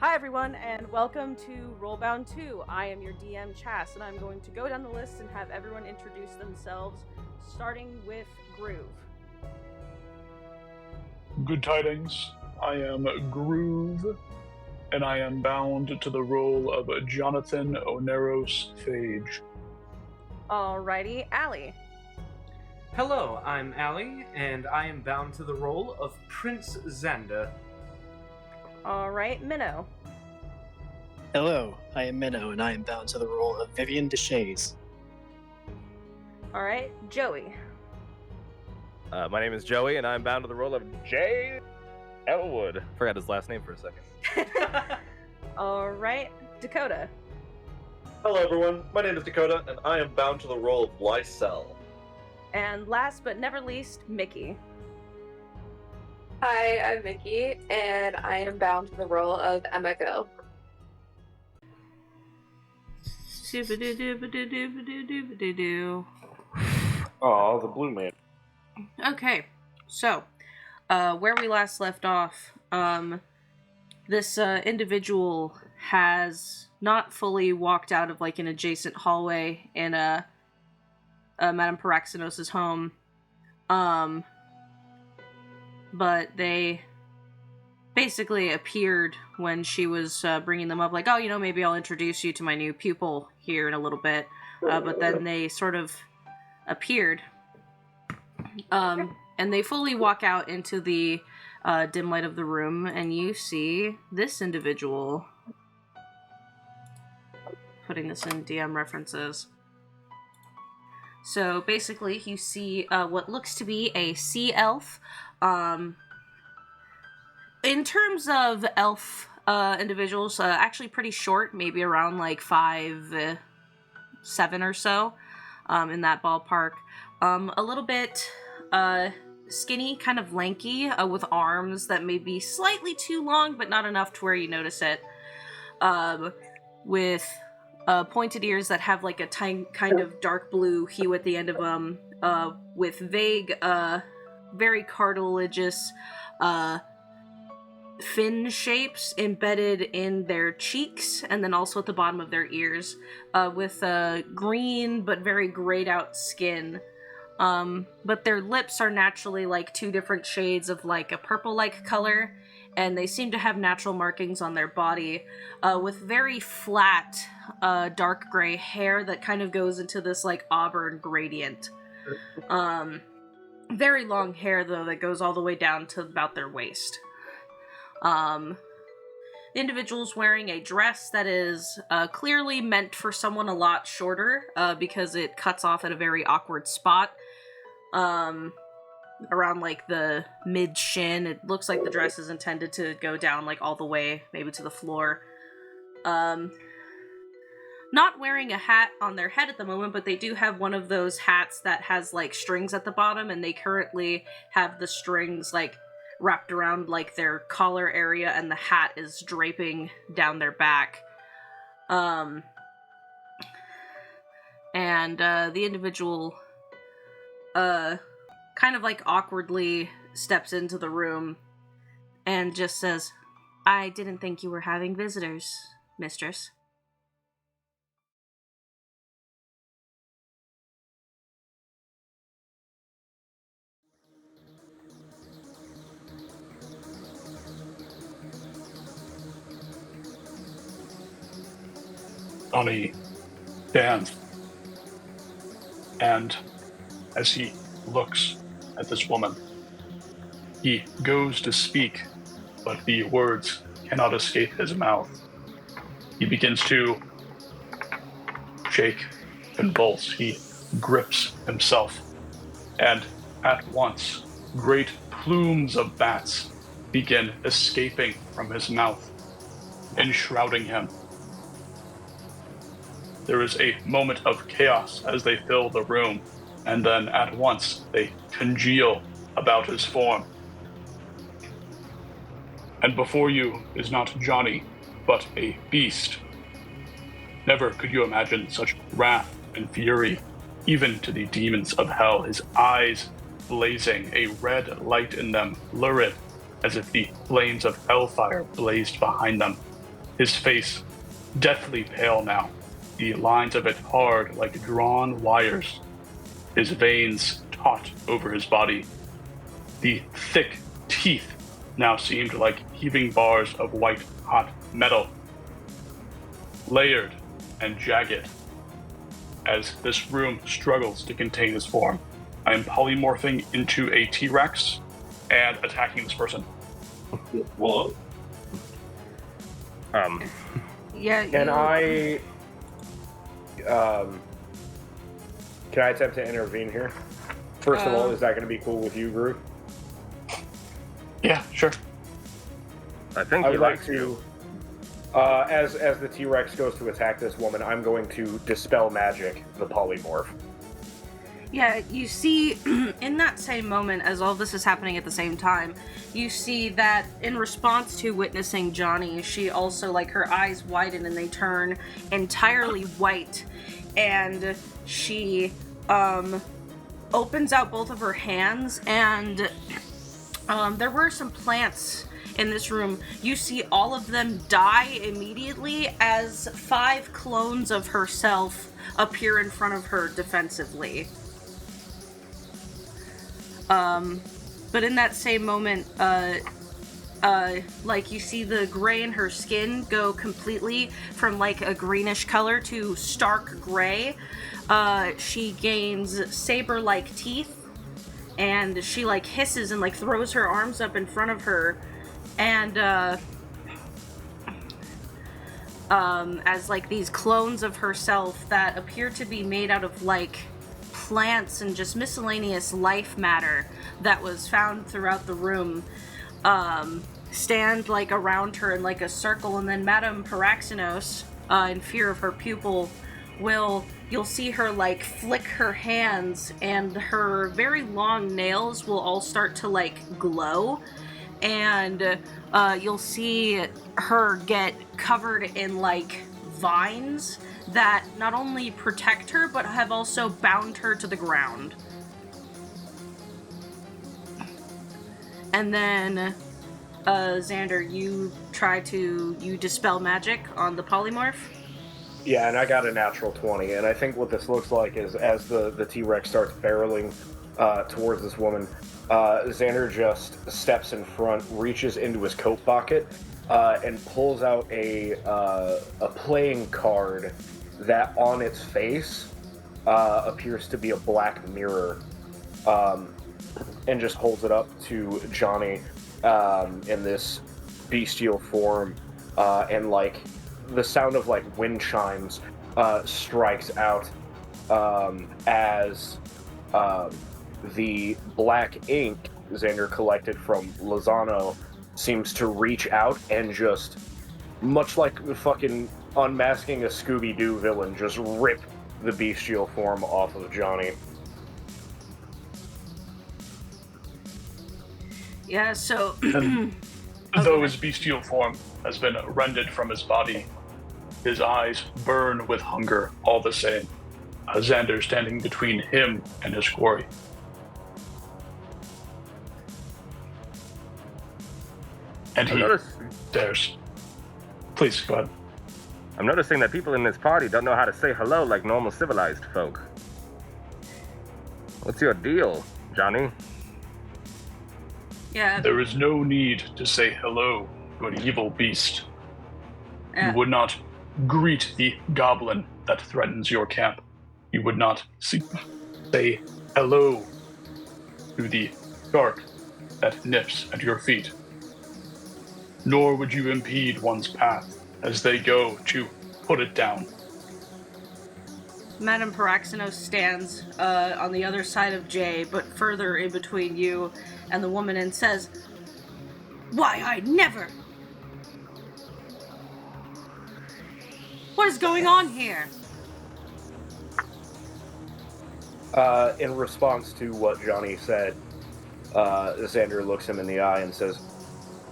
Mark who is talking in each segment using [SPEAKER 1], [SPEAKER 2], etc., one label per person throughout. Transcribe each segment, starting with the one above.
[SPEAKER 1] Hi everyone, and welcome to RollBound 2. I am your DM, Chas, and I'm going to go down the list and have everyone introduce themselves, starting with Groove.
[SPEAKER 2] Good tidings. I am Groove, and I am bound to the role of Jonathan Oneros Phage.
[SPEAKER 1] Alrighty, Allie.
[SPEAKER 3] Hello, I'm Allie, and I am bound to the role of Prince Xander.
[SPEAKER 1] Alright, Minnow.
[SPEAKER 4] Hello, I am Minnow, and I am bound to the role of Vivian Deshays.
[SPEAKER 1] Alright, Joey.
[SPEAKER 5] My name is Joey, and I'm bound to the role of Jay Elwood. Forgot his last name for a second.
[SPEAKER 1] Alright, Dakota.
[SPEAKER 6] Hello everyone, my name is Dakota, and I am bound to the role of Lysel.
[SPEAKER 1] And last but never least, Mickey.
[SPEAKER 7] Hi, I'm Mickey, and I am bound to the role of Emiko.
[SPEAKER 6] Oh, the blue man.
[SPEAKER 1] Okay, so, where we last left off, this individual has not fully walked out of, an adjacent hallway in Madame Paraxinos' home, but they basically appeared when she was bringing them up, maybe I'll introduce you to my new pupil here in a little bit, but then they sort of appeared, and they fully walk out into the dim light of the room, and you see this individual, putting this in DM references. So basically you see what looks to be a sea elf. In terms of elf individuals, actually pretty short, maybe around 5'7" or so, in that ballpark. A little bit skinny, kind of lanky, with arms that may be slightly too long, but not enough to where you notice it. With pointed ears that have a kind of dark blue hue at the end of them, with vague, very cartilaginous fin shapes embedded in their cheeks, and then also at the bottom of their ears, with green but very grayed out skin. But their lips are naturally two different shades of a purple-like color, and they seem to have natural markings on their body, with very flat, dark gray hair that kind of goes into this auburn gradient. Very long hair, though, that goes all the way down to about their waist. The individual's wearing a dress that is clearly meant for someone a lot shorter, because it cuts off at a very awkward spot, around the mid-shin. It looks like the dress is intended to go down all the way, maybe to the floor. Not wearing a hat on their head at the moment, but they do have one of those hats that has strings at the bottom, and they currently have the strings wrapped around their collar area, and the hat is draping down their back. And the individual kind of awkwardly steps into the room and just says, "I didn't think you were having visitors, mistress."
[SPEAKER 2] Johnny stands, and as he looks at this woman, he goes to speak, but the words cannot escape his mouth. He begins to shake, convulse. He grips himself, and at once, great plumes of bats begin escaping from his mouth, enshrouding him. There is a moment of chaos as they fill the room, and then at once they congeal about his form. And before you is not Johnny, but a beast. Never could you imagine such wrath and fury, even to the demons of hell, his eyes blazing, a red light in them, lurid, as if the flames of hellfire blazed behind them. his face deathly pale now, the lines of it hard like drawn wires, his veins taut over his body. The thick teeth now seemed like heaving bars of white hot metal, layered and jagged. As this room struggles to contain his form, I am polymorphing into a T-Rex and attacking this person.
[SPEAKER 6] Whoa.
[SPEAKER 1] Yeah.
[SPEAKER 8] Can I attempt to intervene here? First of all, is that going to be cool with you, Groove?
[SPEAKER 2] Yeah, sure.
[SPEAKER 5] I think
[SPEAKER 8] I
[SPEAKER 5] he
[SPEAKER 8] would like
[SPEAKER 5] likes
[SPEAKER 8] to.
[SPEAKER 5] you.
[SPEAKER 8] As the T-Rex goes to attack this woman, I'm going to dispel magic the polymorph.
[SPEAKER 1] Yeah, you see, in that same moment, as all this is happening at the same time, you see that in response to witnessing Johnny, she also, like, her eyes widen and they turn entirely white, and she, opens out both of her hands, and, there were some plants in this room. You see all of them die immediately as 5 clones of herself appear in front of her defensively. But in that same moment, like, you see the gray in her skin go completely from, like, a greenish color to stark gray. She gains saber-like teeth, and she, like, hisses and, like, throws her arms up in front of her, and, as, like, these clones of herself that appear to be made out of, like, plants and just miscellaneous life matter that was found throughout the room, stand, like, around her in, like, a circle, and then Madame Paraxinos, in fear of her pupil, you'll see her, like, flick her hands, and her very long nails will all start to, like, glow, and you'll see her get covered in, like, vines that not only protect her, but have also bound her to the ground. And then, Xander, you dispel magic on the polymorph?
[SPEAKER 8] Yeah, and I got a natural 20, and I think what this looks like is as the T-Rex starts barreling towards this woman, Xander just steps in front, reaches into his coat pocket, and pulls out a playing card that on its face appears to be a black mirror, and just holds it up to Johnny in this bestial form, and, like, the sound of, like, wind chimes strikes out as the black ink Xander collected from Lozano seems to reach out and just, much like fucking unmasking a Scooby-Doo villain, just rip the bestial form off of Johnny.
[SPEAKER 1] Yeah, so...
[SPEAKER 2] Though his bestial form has been rended from his body, his eyes burn with hunger all the same, Xander standing between him and his quarry. And he stares. Please, go ahead.
[SPEAKER 5] I'm noticing that people in this party don't know how to say hello like normal civilized folk. What's your deal, Johnny?
[SPEAKER 1] Yeah.
[SPEAKER 2] There is no need to say hello to an evil beast.
[SPEAKER 1] Yeah.
[SPEAKER 2] You would not greet the goblin that threatens your camp. You would not say hello to the shark that nips at your feet. Nor would you impede one's path as they go to put it down.
[SPEAKER 1] Madame Paraxinos stands on the other side of Jay, but further in between you and the woman, and says, "Why, I never! What is going on here?"
[SPEAKER 8] In response to what Johnny said, Xander looks him in the eye and says,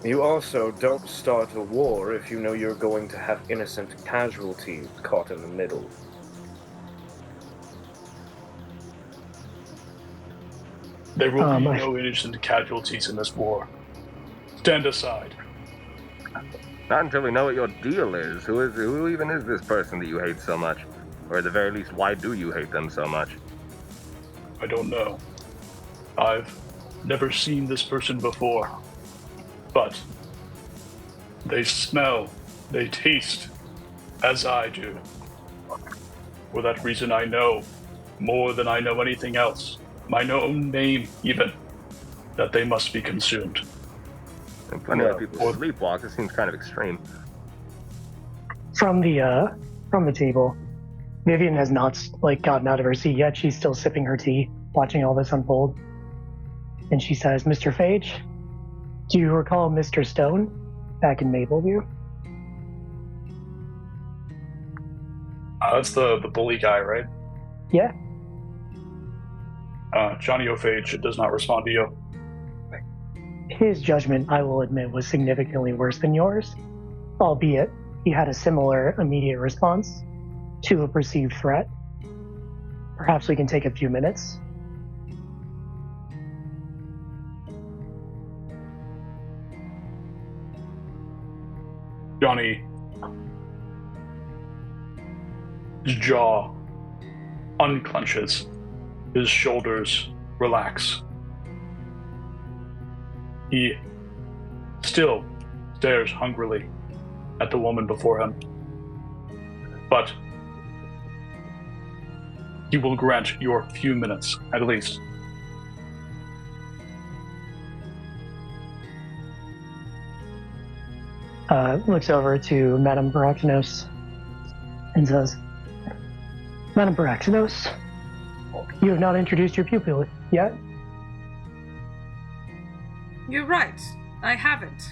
[SPEAKER 8] "You also don't start a war if you know you're going to have innocent casualties caught in the middle."
[SPEAKER 2] There will be no innocent casualties in this war. Stand aside.
[SPEAKER 5] Not until we know what your deal is. Who even is this person that you hate so much? Or at the very least, why do you hate them so much?
[SPEAKER 2] I don't know. I've never seen this person before. But they smell, they taste, as I do. For that reason, I know, more than I know anything else, my own name even, that they must be consumed.
[SPEAKER 5] And plenty of people sleepwalk. It seems kind of extreme.
[SPEAKER 4] From the table, Vivian has not gotten out of her seat yet. She's still sipping her tea, watching all this unfold. And she says, "Mr. Phage, do you recall Mr. Stone back in Mapleview?"
[SPEAKER 2] That's the bully guy, right?
[SPEAKER 4] Yeah.
[SPEAKER 2] Johnny O'Phage does not respond to you.
[SPEAKER 4] His judgment, I will admit, was significantly worse than yours, albeit he had a similar immediate response to a perceived threat. Perhaps we can take a few minutes.
[SPEAKER 2] Johnny, his jaw unclenches, his shoulders relax. He still stares hungrily at the woman before him, but he will grant your few minutes, at least.
[SPEAKER 4] Looks over to Madame Baraxinos and says, "Madame Baraxinos, you have not introduced your pupil yet?"
[SPEAKER 1] You're right. I haven't.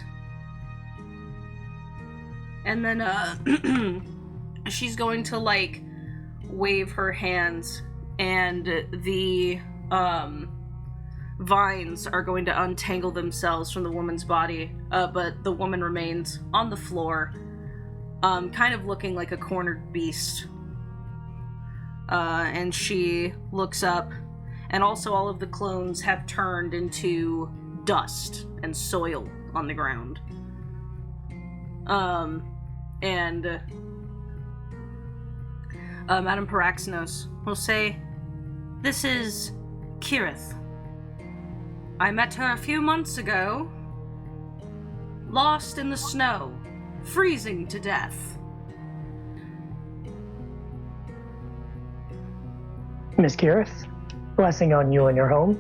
[SPEAKER 1] And then, she's going to, wave her hands, and the, vines are going to untangle themselves from the woman's body, but the woman remains on the floor, kind of looking like a cornered beast. And she looks up, and also all of the clones have turned into dust and soil on the ground. Madame Paraxinos will say, "This is Kirith. I met her a few months ago, lost in the snow, freezing to death."
[SPEAKER 4] Miss Kirith, blessing on you and your home.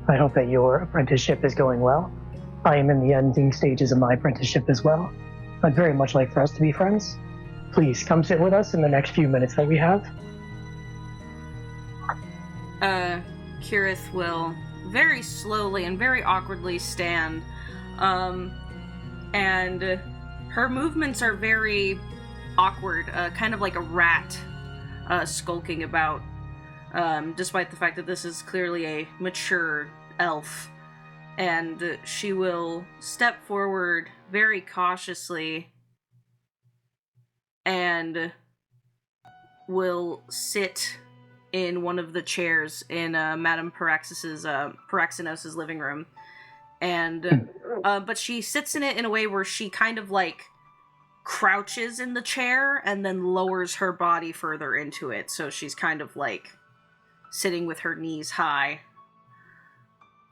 [SPEAKER 4] I hope that your apprenticeship is going well. I am in the ending stages of my apprenticeship as well. I'd very much like for us to be friends. Please come sit with us in the next few minutes that we have.
[SPEAKER 1] Kirith will very slowly and very awkwardly stand, and her movements are very awkward, kind of like a rat skulking about, despite the fact that this is clearly a mature elf. And she will step forward very cautiously and will sit in one of the chairs in Madame Paraxinos' living room. And but she sits in it in a way where she kind of crouches in the chair and then lowers her body further into it. So she's kind of sitting with her knees high.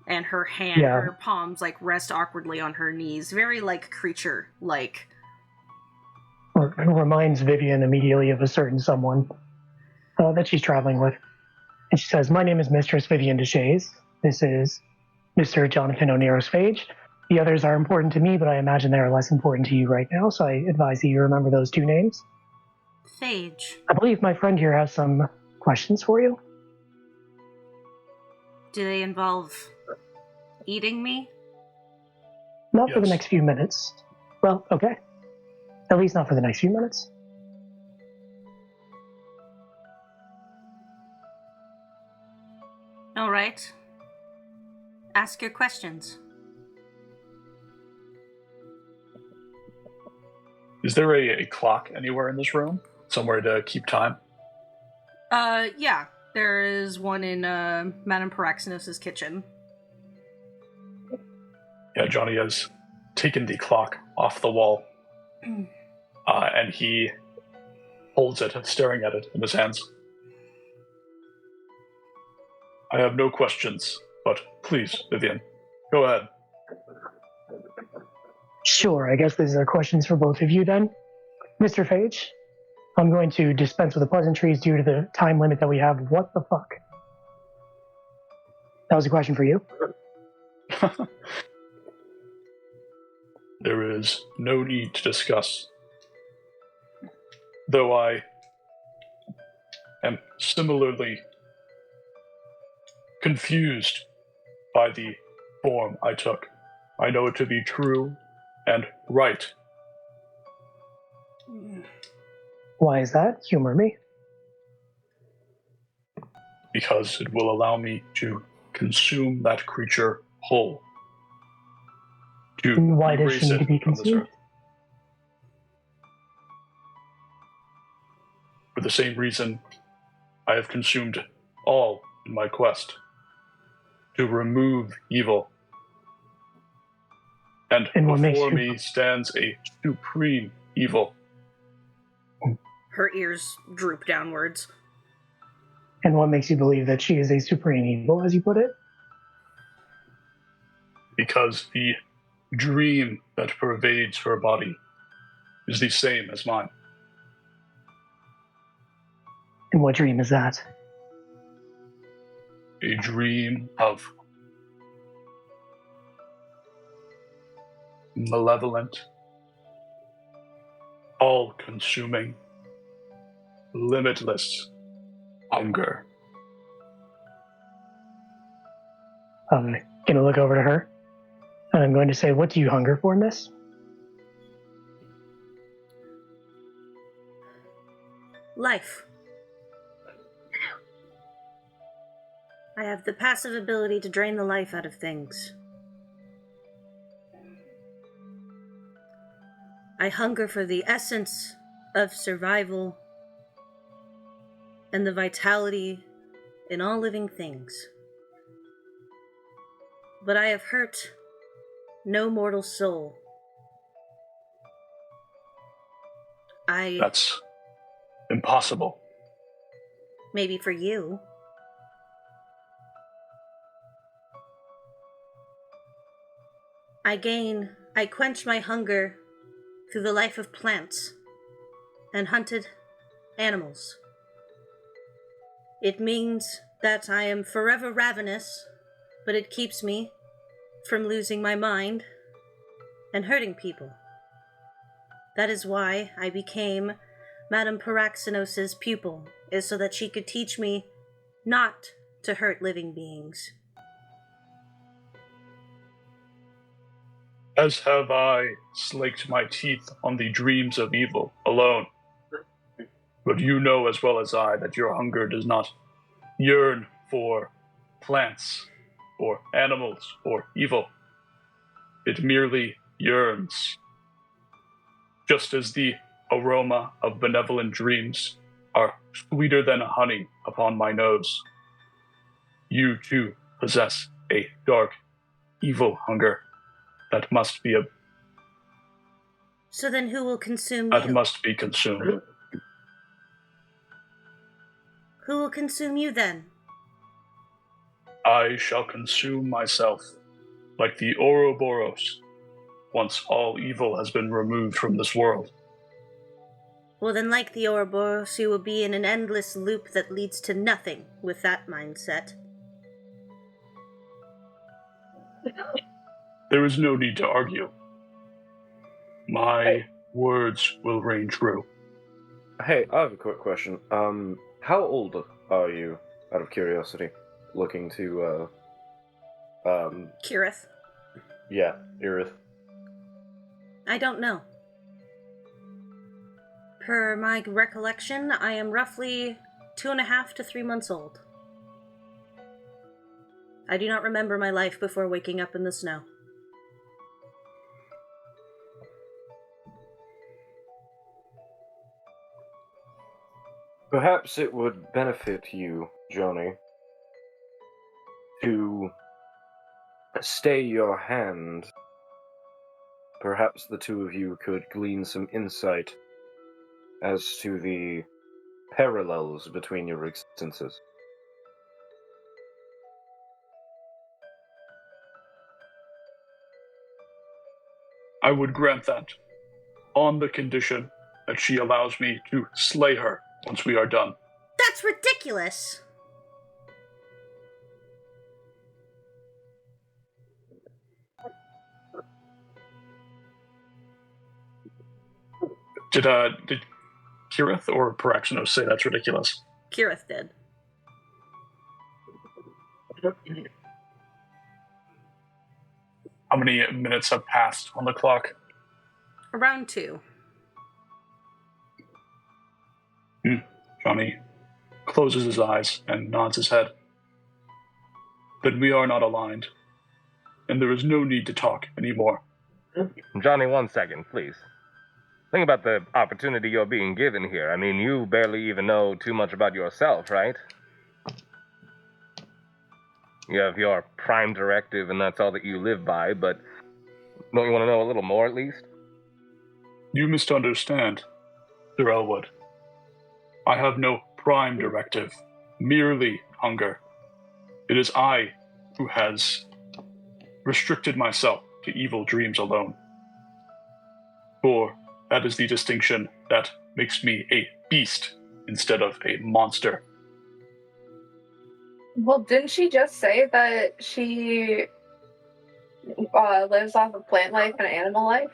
[SPEAKER 1] And her her palms rest awkwardly on her knees. Very creature-like.
[SPEAKER 4] It reminds Vivian immediately of a certain someone that she's traveling with. And she says, "My name is Mistress Vivian Deshays. This is Mr. Jonathan Oneros Phage. The others are important to me, but I imagine they are less important to you right now, so I advise that you remember those two names."
[SPEAKER 1] Phage.
[SPEAKER 4] I believe my friend here has some questions for you.
[SPEAKER 1] Do they involve eating me?
[SPEAKER 4] Not for the next few minutes. Well, okay. At least not for the next few minutes.
[SPEAKER 1] All right. Ask your questions.
[SPEAKER 2] Is there a clock anywhere in this room? Somewhere to keep time?
[SPEAKER 1] Yeah. There is one in Madame Paraxinos' kitchen.
[SPEAKER 2] Yeah, Johnny has taken the clock off the wall And he holds it, staring at it in his hands. I have no questions, but please, Vivian, go ahead.
[SPEAKER 4] Sure, I guess these are questions for both of you then. Mr. Phage, I'm going to dispense with the pleasantries due to the time limit that we have. What the fuck? That was a question for you.
[SPEAKER 2] There is no need to discuss. Though I am similarly confused by the form I took. I know it to be true and right.
[SPEAKER 4] Why is that? Humor me.
[SPEAKER 2] Because it will allow me to consume that creature whole. To
[SPEAKER 4] Why does
[SPEAKER 2] erase
[SPEAKER 4] she need to
[SPEAKER 2] it
[SPEAKER 4] be
[SPEAKER 2] from this
[SPEAKER 4] consumed?
[SPEAKER 2] earth. For the same reason I have consumed all in my quest to remove evil. And
[SPEAKER 4] what makes
[SPEAKER 2] before
[SPEAKER 4] you-
[SPEAKER 2] me stands a supreme evil.
[SPEAKER 1] Her ears droop downwards.
[SPEAKER 4] And what makes you believe that she is a supreme evil, as you put it?
[SPEAKER 2] Because the dream that pervades her body is the same as mine.
[SPEAKER 4] And what dream is that?
[SPEAKER 2] A dream of malevolent, all-consuming, limitless hunger.
[SPEAKER 4] I'm going to look over to her, and I'm going to say, what do you hunger for, miss?
[SPEAKER 1] Life. I have the passive ability to drain the life out of things. I hunger for the essence of survival and the vitality in all living things. But I have hurt no mortal soul.
[SPEAKER 2] That's impossible.
[SPEAKER 1] Maybe for you. I quench my hunger through the life of plants and hunted animals. It means that I am forever ravenous, but it keeps me from losing my mind and hurting people. That is why I became Madame Paraxinos's pupil, is so that she could teach me not to hurt living beings.
[SPEAKER 2] As have I slaked my teeth on the dreams of evil alone. But you know as well as I that your hunger does not yearn for plants, or animals, or evil. It merely yearns. Just as the aroma of benevolent dreams are sweeter than honey upon my nose, you too possess a dark, evil hunger that must be
[SPEAKER 1] So then who will consume
[SPEAKER 2] that
[SPEAKER 1] you?
[SPEAKER 2] must be consumed.
[SPEAKER 1] Who will consume you then?
[SPEAKER 2] I shall consume myself, like the Ouroboros, once all evil has been removed from this world.
[SPEAKER 1] Well, then, like the Ouroboros, you will be in an endless loop that leads to nothing with that mindset.
[SPEAKER 2] There is no need to argue. My words will reign true.
[SPEAKER 8] Hey, I have a quick question. How old are you, out of curiosity? Looking to,
[SPEAKER 1] Kirith?
[SPEAKER 8] yeah, Irith.
[SPEAKER 1] I don't know. Per my recollection, I am roughly 2.5 to 3 months old. I do not remember my life before waking up in the snow.
[SPEAKER 8] Perhaps it would benefit you, Joni, to stay your hand perhaps the two of you could glean some insight as to the parallels between your existences.
[SPEAKER 2] I would grant that, on the condition that she allows me to slay her once we are done.
[SPEAKER 1] That's ridiculous.
[SPEAKER 2] Did Kirith or Paraxenos say that's ridiculous?
[SPEAKER 1] Kirith did.
[SPEAKER 2] How many minutes have passed on the clock?
[SPEAKER 1] Around 2.
[SPEAKER 2] Johnny closes his eyes and nods his head. Then we are not aligned, and there is no need to talk anymore.
[SPEAKER 5] Johnny, 1 second, please. Think about the opportunity you're being given here. I mean, you barely even know too much about yourself, right? You have your prime directive, and that's all that you live by, but don't you want to know a little more, at least?
[SPEAKER 2] You misunderstand, Sir Elwood. I have no prime directive, merely hunger. It is I who has restricted myself to evil dreams alone. For that is the distinction that makes me a beast instead of a monster.
[SPEAKER 7] Well, didn't she just say that she lives off of plant life and animal life?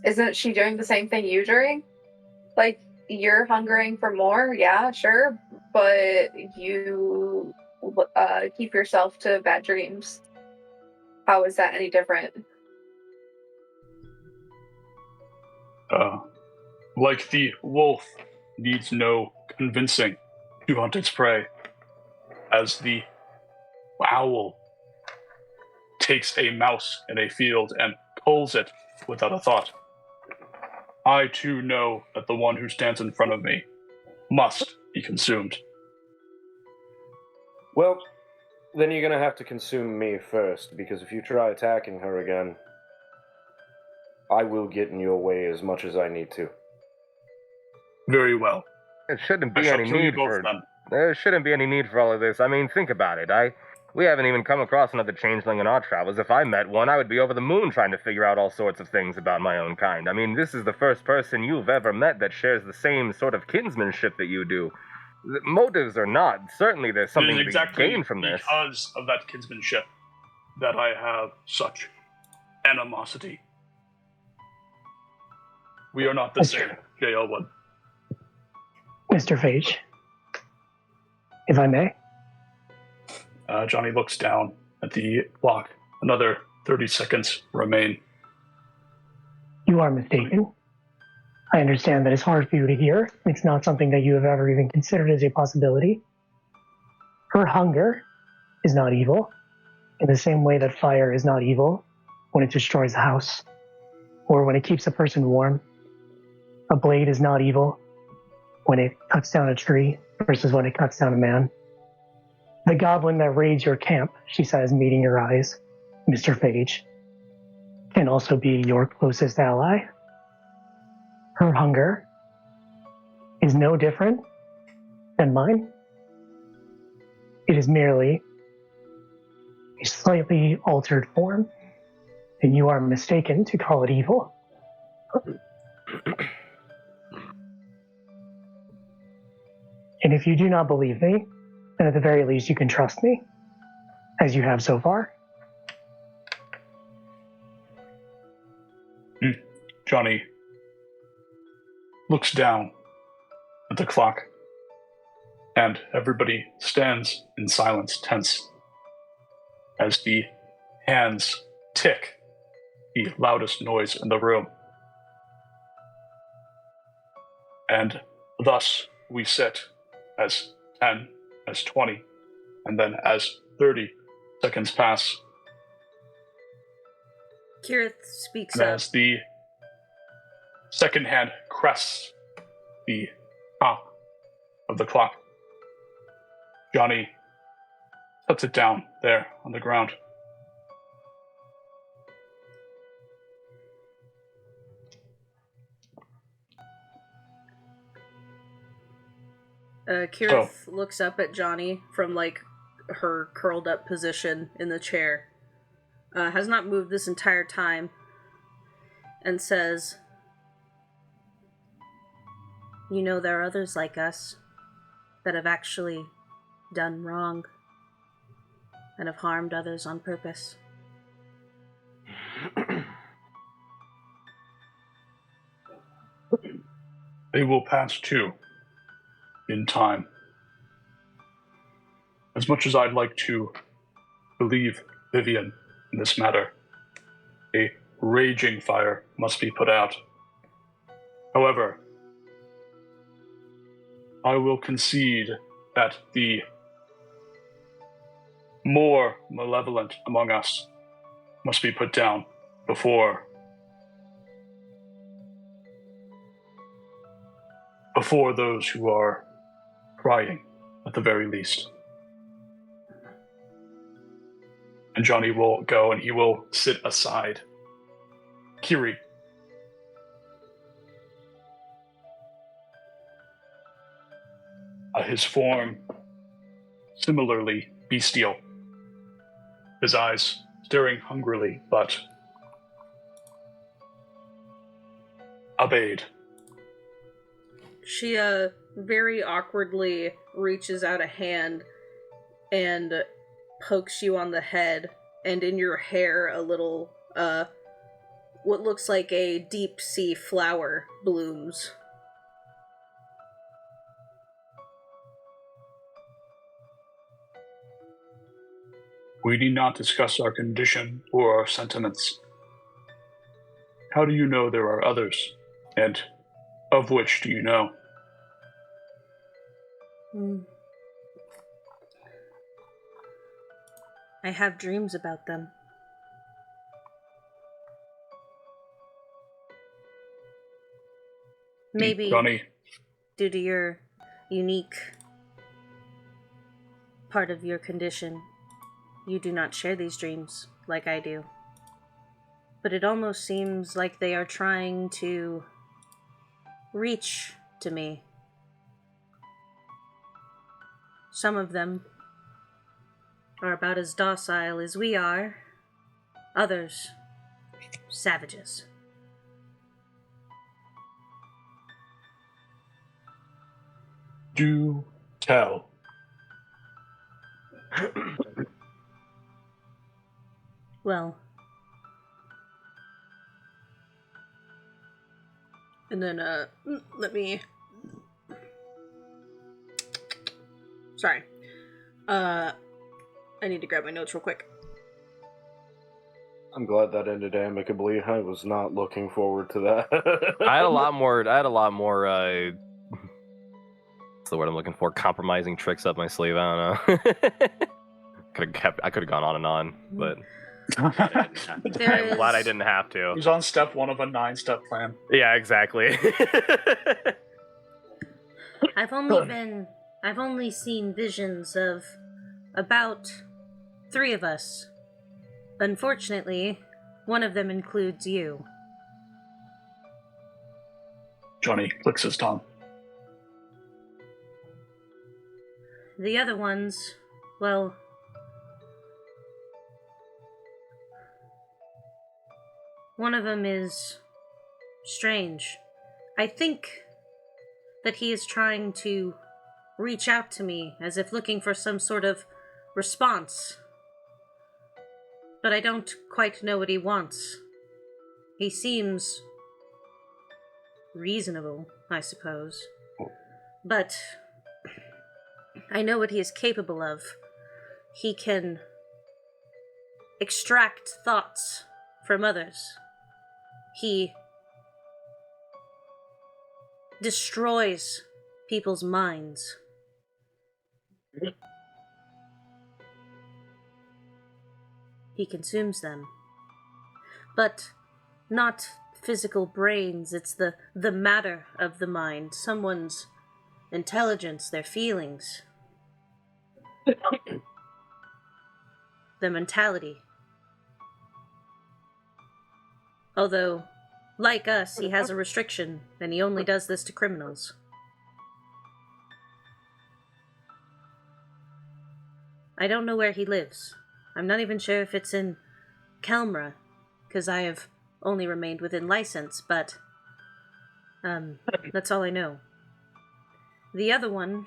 [SPEAKER 7] Isn't she doing the same thing you're doing? Like, you're hungering for more, yeah, sure, but you keep yourself to bad dreams. How is that any different?
[SPEAKER 2] Like the wolf needs no convincing to hunt its prey, as the owl takes a mouse in a field and pulls it without a thought. I too know that the one who stands in front of me must be consumed.
[SPEAKER 8] Well, then you're gonna have to consume me first, because if you try attacking her again, I will get in your way as much as I need to.
[SPEAKER 2] Very well.
[SPEAKER 5] There shouldn't
[SPEAKER 2] I
[SPEAKER 5] be
[SPEAKER 2] shall
[SPEAKER 5] any
[SPEAKER 2] kill you
[SPEAKER 5] need
[SPEAKER 2] both
[SPEAKER 5] for...
[SPEAKER 2] then.
[SPEAKER 5] There shouldn't be any need for all of this. I mean, think about it. We haven't even come across another changeling in our travels. If I met one, I would be over the moon trying to figure out all sorts of things about my own kind. I mean, this is the first person you've ever met that shares the same sort of kinsmanship that you do. The motives or not, certainly there's something
[SPEAKER 2] It is
[SPEAKER 5] to be gained from this.
[SPEAKER 2] because of that kinsmanship that I have such animosity. We are not the same, J. Elwood.
[SPEAKER 4] Mr. Phage, if I may.
[SPEAKER 2] Johnny looks down at the clock. Another 30 seconds remain.
[SPEAKER 4] You are mistaken. I understand that it's hard for you to hear. It's not something that you have ever even considered as a possibility. Her hunger is not evil, in the same way that fire is not evil when it destroys a house, or when it keeps a person warm. A blade is not evil when it cuts down a tree versus when it cuts down a man. The goblin that raids your camp, she says, meeting your eyes, Mr. Phage, can also be your closest ally. Her hunger is no different than mine. It is merely a slightly altered form, and you are mistaken to call it evil. And if you do not believe me, then at the very least you can trust me, as you have so far.
[SPEAKER 2] Johnny looks down at the clock, and everybody stands in silence, tense, as the hands tick, the loudest noise in the room. And thus we sit as 10, as 20, and then as 30 seconds pass.
[SPEAKER 1] Kirith speaks
[SPEAKER 2] And
[SPEAKER 1] up.
[SPEAKER 2] as the second hand crests the top of the clock, Johnny puts it down there on the ground.
[SPEAKER 1] Kirith looks up at Johnny from, like, her curled up position in the chair. Has not moved this entire time. And says, "You know, there are others like us that have actually done wrong and have harmed others on purpose."
[SPEAKER 2] They will pass too, in time. As much as I'd like to believe Vivian in this matter, a raging fire must be put out. However, I will concede that the more malevolent among us must be put down before those who are crying, at the very least. And Johnny will go and he will sit aside. Kiri. His form, similarly bestial. His eyes staring hungrily, but obeyed.
[SPEAKER 1] She, very awkwardly reaches out a hand and pokes you on the head, and in your hair a little, what looks like a deep sea flower blooms.
[SPEAKER 2] We need not discuss our condition or our sentiments. How do you know there are others? And of which do you know?
[SPEAKER 1] I have dreams about them. Maybe
[SPEAKER 2] Johnny,
[SPEAKER 1] due to your unique part of your condition, you do not share these dreams like I do. But it almost seems like they are trying to reach to me. Some of them are about as docile as we are. Others, savages.
[SPEAKER 2] do tell.
[SPEAKER 1] Well, and then, let me... Sorry. I need to grab my notes real quick.
[SPEAKER 8] I'm glad that ended amicably. I was not looking forward to that.
[SPEAKER 5] I had a lot more, what's the word I'm looking for? Compromising tricks up my sleeve. I don't know. I could have gone on and on, but I'm glad I didn't have to.
[SPEAKER 2] He's on step 1 of a 9-step plan.
[SPEAKER 5] Yeah, exactly.
[SPEAKER 1] I've only seen visions of about 3 of us. Unfortunately, one of them includes you.
[SPEAKER 2] Johnny clicks his tongue.
[SPEAKER 1] The other ones, well... one of them is strange. I think that he is trying to reach out to me as if looking for some sort of response. But I don't quite know what he wants. He seems reasonable, I suppose. But I know what he is capable of. He can extract thoughts from others. He destroys people's minds. He consumes them. But not physical brains, it's the matter of the mind, someone's intelligence, their feelings, the mentality. Although, like us, he has a restriction, and he only does this to criminals. I don't know where he lives. I'm not even sure if it's in Kelmra, because I have only remained within license, but that's all I know. The other one,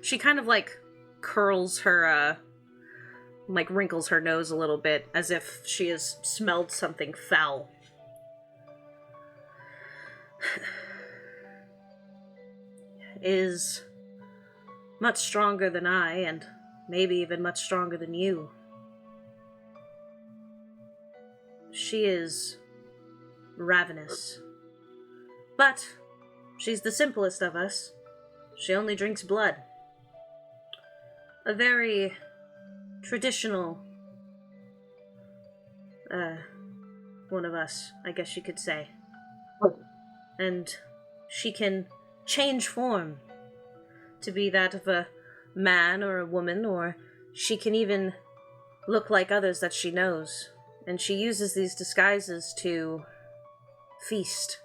[SPEAKER 1] she kind of like curls her, like wrinkles her nose a little bit as if she has smelled something foul. Is much stronger than I, and maybe even much stronger than you. She is ravenous. But she's the simplest of us. She only drinks blood. A very traditional one of us, I guess you could say. And she can change form to be that of a man or a woman, or she can even look like others that she knows. And she uses these disguises to feast.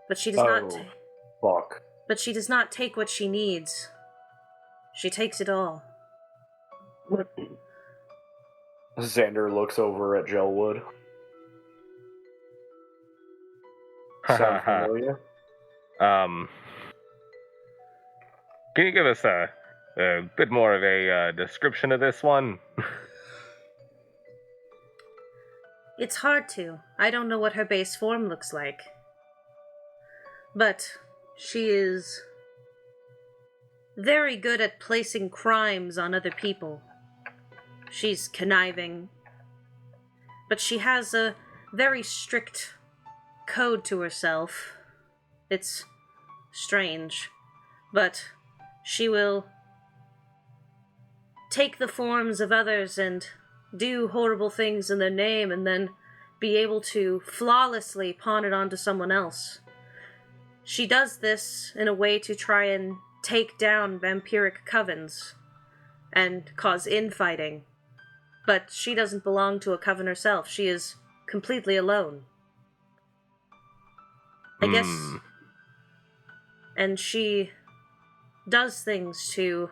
[SPEAKER 1] But she does not
[SPEAKER 8] fuck.
[SPEAKER 1] But she does not take what she needs. She takes it all.
[SPEAKER 8] Xander looks over at Gelwood. Sound familiar?
[SPEAKER 5] Can you give us a bit more of a description of this one?
[SPEAKER 1] It's hard to. I don't know what her base form looks like. But she is very good at placing crimes on other people. She's conniving. But she has a very strict code to herself. It's strange. But she will take the forms of others and do horrible things in their name and then be able to flawlessly pawn it onto someone else. She does this in a way to try and take down vampiric covens and cause infighting. But she doesn't belong to a coven herself. She is completely alone. I guess. And she does things to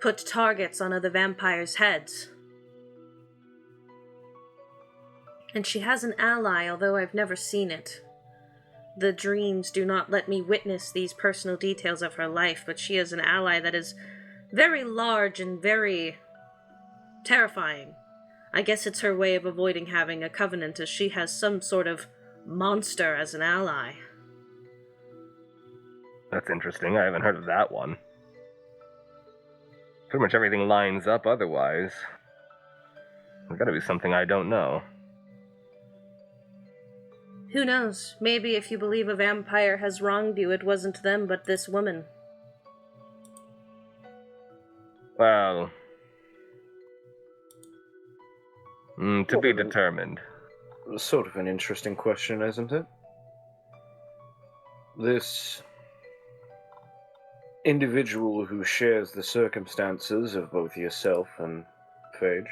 [SPEAKER 1] put targets on other vampires' heads. And she has an ally, although I've never seen it. The dreams do not let me witness these personal details of her life, but she is an ally that is very large and very terrifying. I guess it's her way of avoiding having a covenant, as she has some sort of monster as an ally.
[SPEAKER 5] That's interesting. I haven't heard of that one. Pretty much everything lines up otherwise. There's gotta be something I don't know.
[SPEAKER 1] Who knows? Maybe if you believe a vampire has wronged you, it wasn't them but this woman.
[SPEAKER 5] Well... to be determined.
[SPEAKER 8] Sort of an interesting question, isn't it? This individual who shares the circumstances of both yourself and Phage,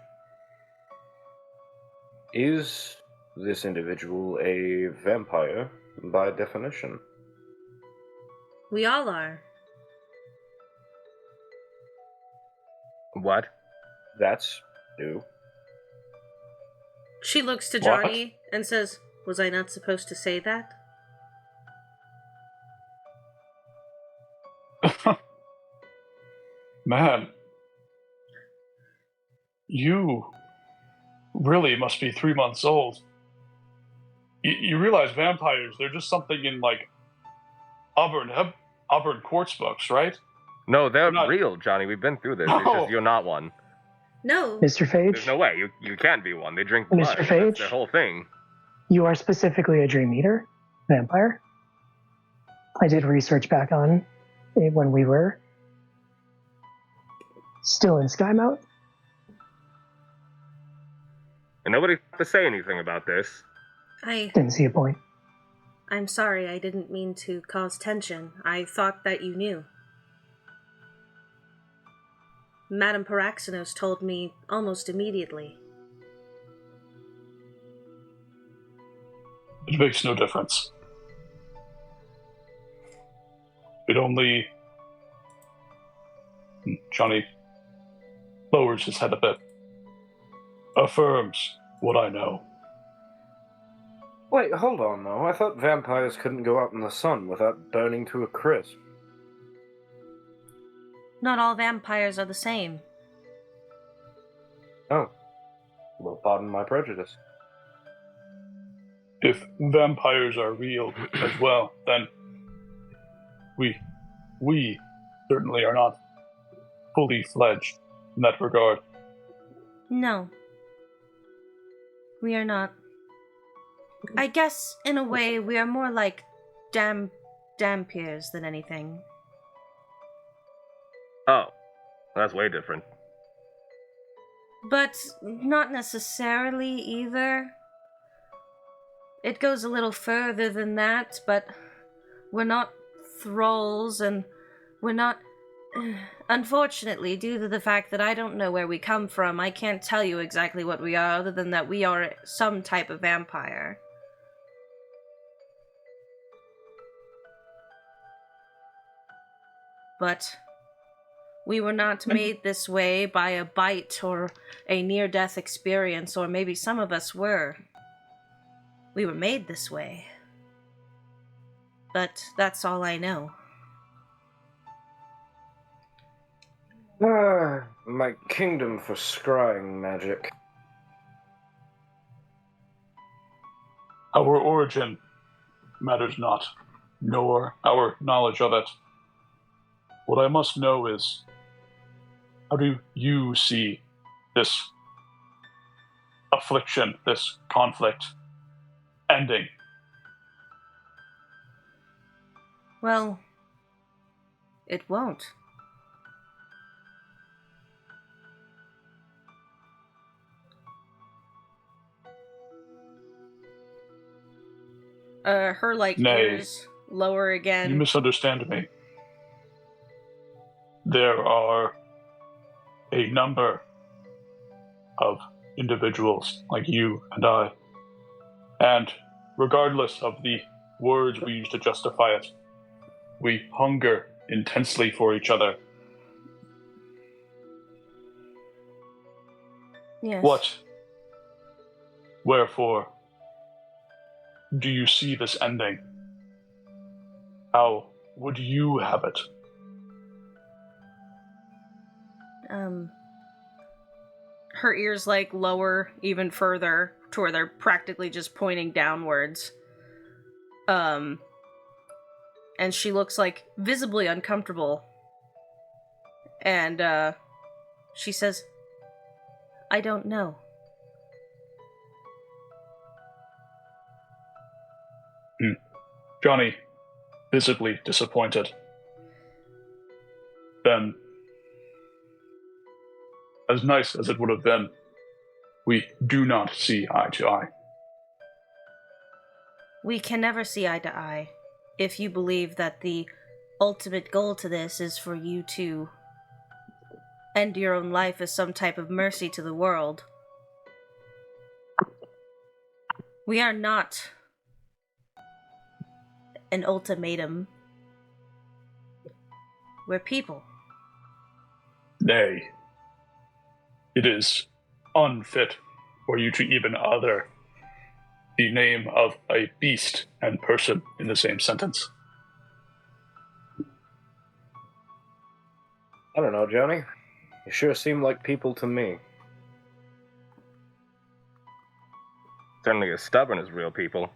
[SPEAKER 8] is this individual a vampire by definition?
[SPEAKER 1] We all are.
[SPEAKER 5] What?
[SPEAKER 8] That's new.
[SPEAKER 1] She looks to Johnny and says, "Was I not supposed to say that?"
[SPEAKER 2] Man, you really must be 3 months old. You realize vampires, they're just something in, like, Auburn Quartz books, right?
[SPEAKER 5] No, they're not real, Johnny. We've been through this.
[SPEAKER 2] No.
[SPEAKER 5] It's just you're not one.
[SPEAKER 1] No.
[SPEAKER 4] Mr. Phage?
[SPEAKER 5] There's no way. You can't be one. They drink blood.
[SPEAKER 4] Mr.
[SPEAKER 5] That's
[SPEAKER 4] Phage?
[SPEAKER 5] their whole thing.
[SPEAKER 4] You are specifically a dream eater vampire. I did research back on it when we were still in Skymount.
[SPEAKER 5] And nobody had to say anything about this.
[SPEAKER 4] Didn't see a point.
[SPEAKER 1] I'm sorry, I didn't mean to cause tension. I thought that you knew. Madame Paraxenos told me almost immediately.
[SPEAKER 2] It makes no difference. It only Johnny lowers his head a bit. Affirms what I know.
[SPEAKER 8] Wait, hold on though. I thought vampires couldn't go out in the sun without burning to a crisp.
[SPEAKER 1] Not all vampires are the same.
[SPEAKER 8] Oh. Well, pardon my prejudice.
[SPEAKER 2] If vampires are real as well, then we certainly are not fully fledged in that regard.
[SPEAKER 1] No. We are not. I guess, in a way, we are more like dampiers than anything.
[SPEAKER 5] Oh, that's way different.
[SPEAKER 1] But not necessarily either. It goes a little further than that, but we're not thralls, and we're not... Unfortunately, due to the fact that I don't know where we come from, I can't tell you exactly what we are, other than that we are some type of vampire. But we were not made this way by a bite or a near-death experience, or maybe some of us were. We were made this way. But that's all I know.
[SPEAKER 8] My kingdom for scrying magic.
[SPEAKER 2] Our origin matters not, nor our knowledge of it. What I must know is, how do you see this affliction, this conflict, ending?
[SPEAKER 1] Well, it won't. Her,
[SPEAKER 2] Nay.
[SPEAKER 1] ears lower again.
[SPEAKER 2] You misunderstand me. There are a number of individuals like you and I, and regardless of the words we use to justify it, we hunger intensely for each other.
[SPEAKER 1] Yes.
[SPEAKER 2] What? Wherefore do you see this ending? How would you have it?
[SPEAKER 1] Her ears, lower even further to where they're practically just pointing downwards. And she looks, visibly uncomfortable. And, she says, I don't know.
[SPEAKER 2] Johnny, visibly disappointed. Then, as nice as it would have been, we do not see eye to eye.
[SPEAKER 1] We can never see eye to eye if you believe that the ultimate goal to this is for you to end your own life as some type of mercy to the world. We are not an ultimatum. We're people.
[SPEAKER 2] Nay, it is unfit for you to even utter the name of a beast and person in the same sentence.
[SPEAKER 8] I don't know, Johnny. You sure seem like people to me.
[SPEAKER 5] Certainly as stubborn as real people.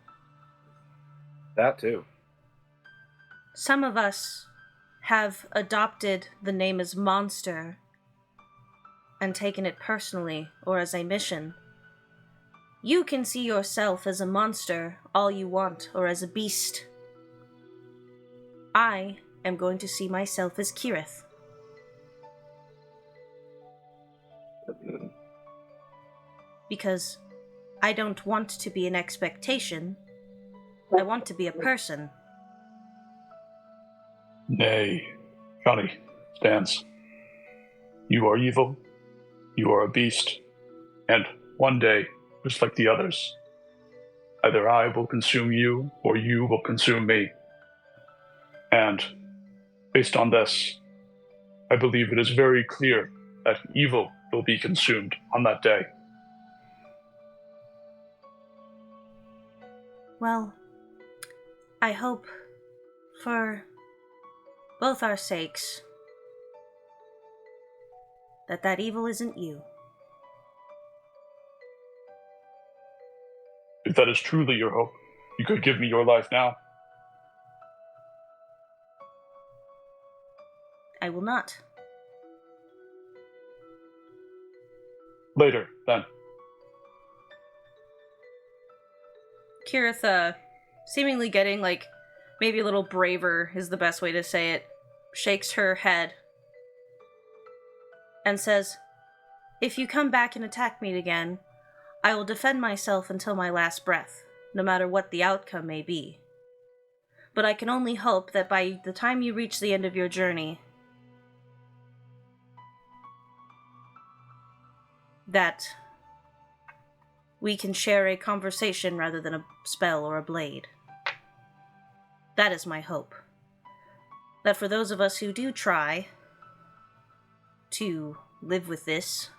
[SPEAKER 8] That too.
[SPEAKER 1] Some of us have adopted the name as monster and taken it personally or as a mission. You can see yourself as a monster all you want, or as a beast. I am going to see myself as Kirith. Because I don't want to be an expectation. I want to be a person.
[SPEAKER 2] Nay, Johnny, stands. You are evil, you are a beast, and one day, just like the others, either I will consume you, or you will consume me. And based on this, I believe it is very clear that evil will be consumed on that day.
[SPEAKER 1] Well, I hope for both our sakes that evil isn't you.
[SPEAKER 2] If that is truly your hope, you could give me your life now.
[SPEAKER 1] I will not.
[SPEAKER 2] Later, then.
[SPEAKER 1] Kirith, seemingly getting, maybe a little braver is the best way to say it, shakes her head and says, "If you come back and attack me again, I will defend myself until my last breath, no matter what the outcome may be. But I can only hope that by the time you reach the end of your journey, that we can share a conversation rather than a spell or a blade. That is my hope. That for those of us who do try to live with this,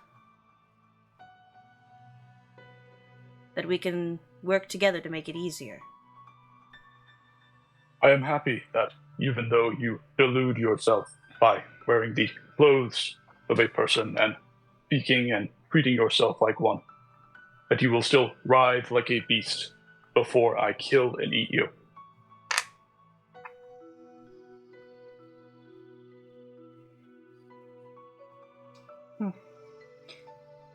[SPEAKER 1] that we can work together to make it easier."
[SPEAKER 2] I am happy that even though you delude yourself by wearing the clothes of a person and speaking and treating yourself like one, that you will still writhe like a beast before I kill and eat you.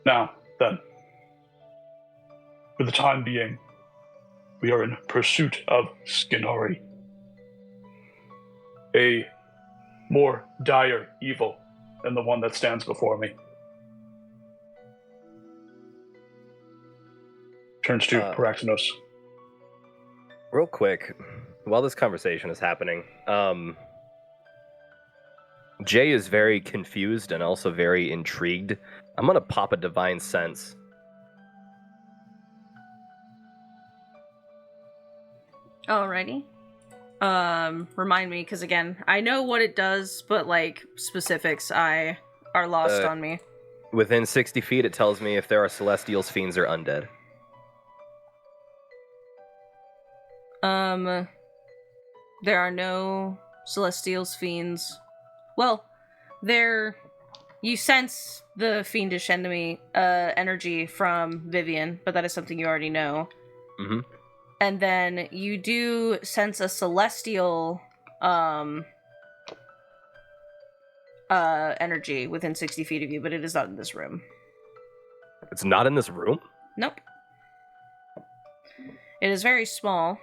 [SPEAKER 2] Now, then, for the time being, we are in pursuit of Skinori, a more dire evil than the one that stands before me. Turns to Paraxenos.
[SPEAKER 5] Real quick, while this conversation is happening, Jay is very confused and also very intrigued. I'm gonna pop a divine sense.
[SPEAKER 1] Alrighty. Remind me, because again, I know what it does, but specifics are lost on me.
[SPEAKER 5] Within 60 feet, it tells me if there are celestials, fiends, or undead.
[SPEAKER 1] There are no celestials, fiends. Well, you sense the fiendish energy from Vivian, but that is something you already know.
[SPEAKER 5] Mm-hmm.
[SPEAKER 1] And then you do sense a celestial energy within 60 feet of you, but it is not in this room.
[SPEAKER 5] It's not in this room?
[SPEAKER 1] Nope. It is very small.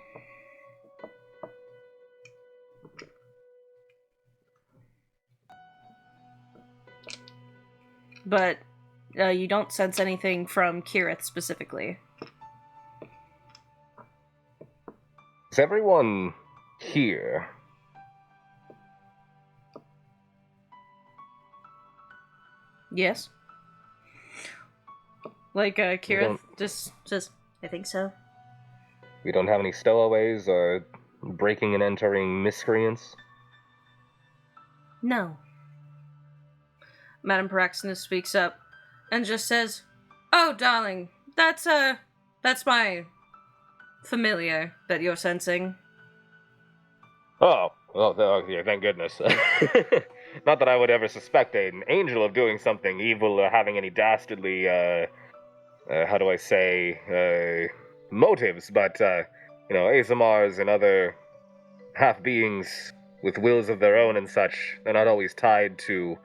[SPEAKER 1] But you don't sense anything from Kirith specifically.
[SPEAKER 5] Is everyone here?
[SPEAKER 1] Yes. Kirith just says, "I think so."
[SPEAKER 5] We don't have any stowaways or breaking and entering miscreants?
[SPEAKER 1] No. Madame Paraxenos speaks up and just says, "Oh, darling, that's my familiar that you're sensing."
[SPEAKER 5] Yeah, thank goodness. Not that I would ever suspect an angel of doing something evil or having any dastardly, motives, but, ASMRs and other half-beings with wills of their own and such, they're not always tied to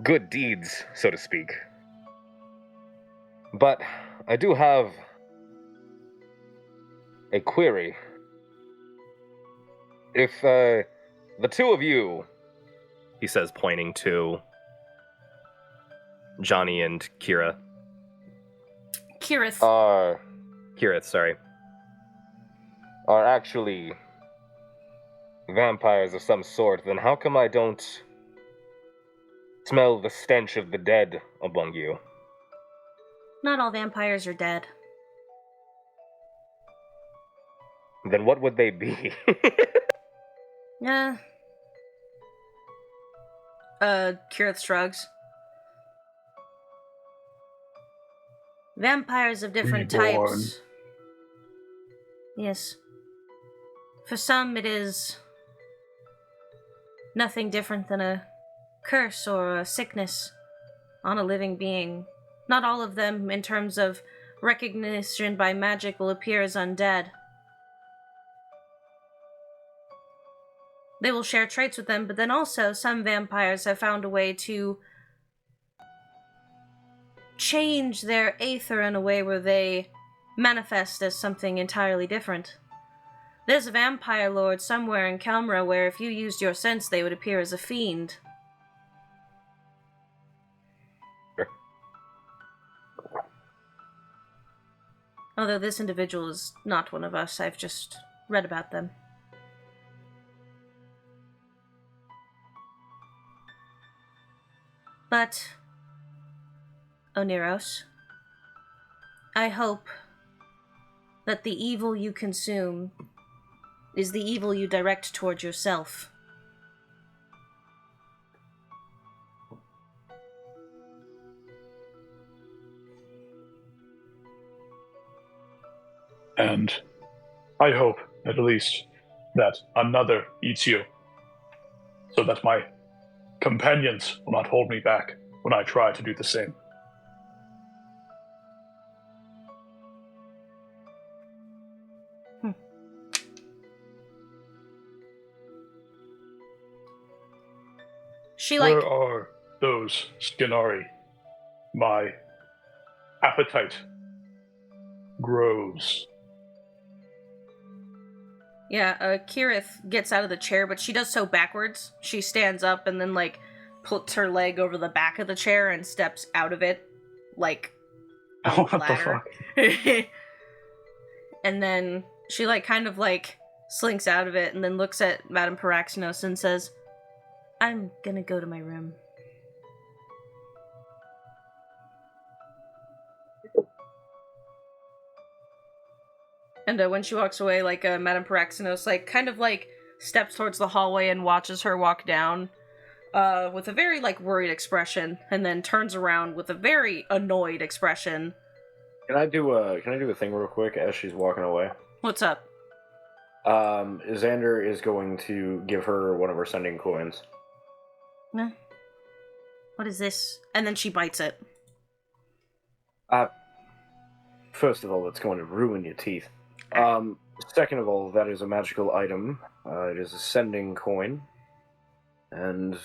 [SPEAKER 5] good deeds, so to speak. But I do have a query. If, the two of you, he says, pointing to Johnny and Kira.
[SPEAKER 1] Kirith.
[SPEAKER 5] Kirith, sorry. Are actually vampires of some sort, then how come I don't smell the stench of the dead among you?
[SPEAKER 1] Not all vampires are dead.
[SPEAKER 5] Then what would they be?
[SPEAKER 1] Kirith shrugs. Vampires of different
[SPEAKER 2] Reborn.
[SPEAKER 1] types. Yes. For some, it is nothing different than a curse or a sickness on a living being. Not all of them, in terms of recognition by magic, will appear as undead. They will share traits with them, but then also some vampires have found a way to change their aether in a way where they manifest as something entirely different. There's a vampire lord somewhere in Kelmra where if you used your sense, they would appear as a fiend. Although this individual is not one of us, I've just read about them. But, Oneros, I hope that the evil you consume is the evil you direct toward yourself.
[SPEAKER 2] And I hope, at least, that another eats you, so that my companions will not hold me back when I try to do the same. Where are those Skinari? My appetite grows.
[SPEAKER 1] Yeah, Kirith gets out of the chair, but she does so backwards. She stands up and then, puts her leg over the back of the chair and steps out of it, a
[SPEAKER 2] What
[SPEAKER 1] ladder.
[SPEAKER 2] the fuck?
[SPEAKER 1] And then she, slinks out of it and then looks at Madame Paraxinos and says, I'm gonna go to my room. And when she walks away, Madame Paraxinos, steps towards the hallway and watches her walk down, with a very, worried expression, and then turns around with a very annoyed expression.
[SPEAKER 8] Can I do a thing real quick as she's walking away?
[SPEAKER 1] What's up?
[SPEAKER 8] Xander is going to give her one of her sending coins.
[SPEAKER 1] What is this? And then she bites it.
[SPEAKER 8] First of all, it's going to ruin your teeth. Second of all, that is a magical item. It is a sending coin. And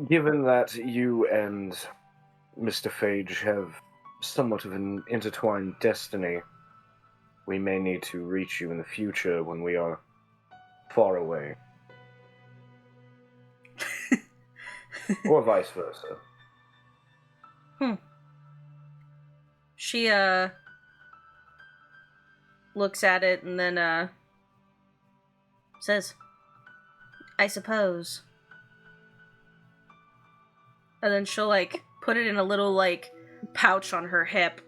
[SPEAKER 8] given that you and Mr. Phage have somewhat of an intertwined destiny, we may need to reach you in the future when we are far away. Or vice versa.
[SPEAKER 1] She, looks at it and then, says, I suppose. And then she'll, put it in a little, pouch on her hip.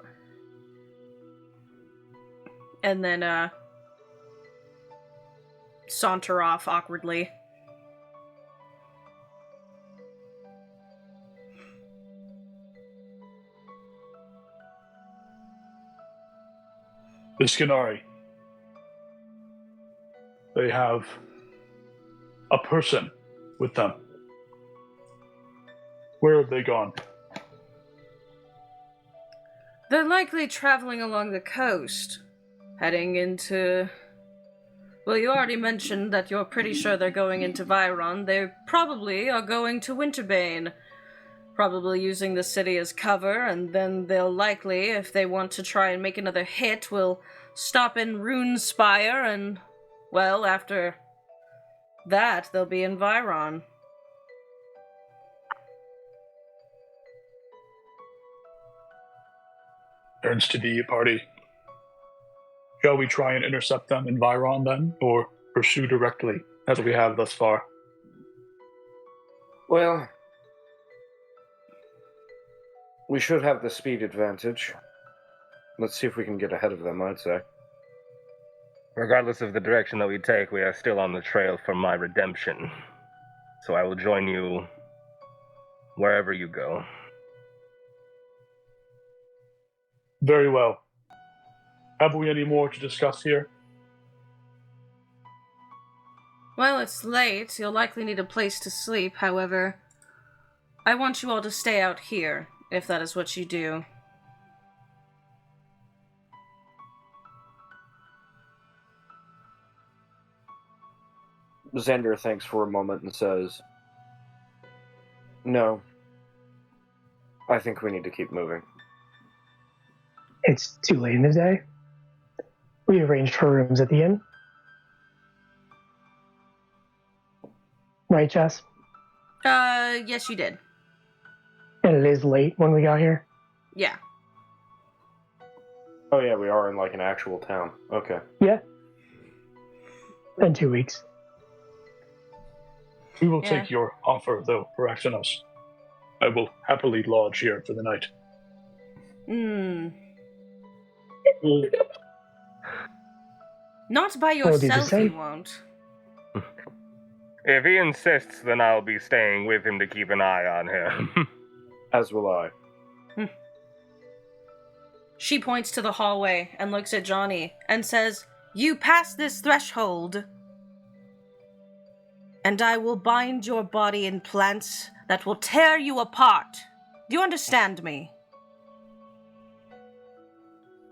[SPEAKER 1] And then, saunter off awkwardly.
[SPEAKER 2] The Skinari. They have a person with them. Where have they gone?
[SPEAKER 1] They're likely traveling along the coast, heading into... Well, you already mentioned that you're pretty sure they're going into Viron. They probably are going to Winterbane, probably using the city as cover, and then they'll likely, if they want to try and make another hit, will stop in Runespire, and, well, after that, they'll be in Viron.
[SPEAKER 2] Turns to the party. Shall we try and intercept them in Viron then, or pursue directly, as we have thus far?
[SPEAKER 8] Well, we should have the speed advantage. Let's see if we can get ahead of them, I'd say.
[SPEAKER 5] Regardless of the direction that we take, we are still on the trail for my redemption. so I will join you wherever you go.
[SPEAKER 2] Very well. Have we any more to discuss here?
[SPEAKER 1] Well, it's late. You'll likely need a place to sleep. However, I want you all to stay out here, if that is what you do.
[SPEAKER 8] Xander thinks for a moment and says, "No. I think we need to keep moving."
[SPEAKER 4] It's too late in the day. We arranged for rooms at the inn. Right, Jess?
[SPEAKER 1] Yes, you did.
[SPEAKER 4] And it is late when we got here.
[SPEAKER 1] Yeah.
[SPEAKER 8] Oh yeah, we are in like an actual town. Okay.
[SPEAKER 4] Yeah. In 2 weeks.
[SPEAKER 2] We will
[SPEAKER 1] Yeah.
[SPEAKER 2] take your offer, though, Paraxenos. I will happily lodge here for the night.
[SPEAKER 1] Not by
[SPEAKER 4] We'll do the
[SPEAKER 1] yourself,
[SPEAKER 4] same.
[SPEAKER 1] you won't.
[SPEAKER 5] If he insists, then I'll be staying with him to keep an eye on him.
[SPEAKER 8] As will I.
[SPEAKER 1] She points to the hallway and looks at Johnny and says, "You pass this threshold, and I will bind your body in plants that will tear you apart. Do you understand me?"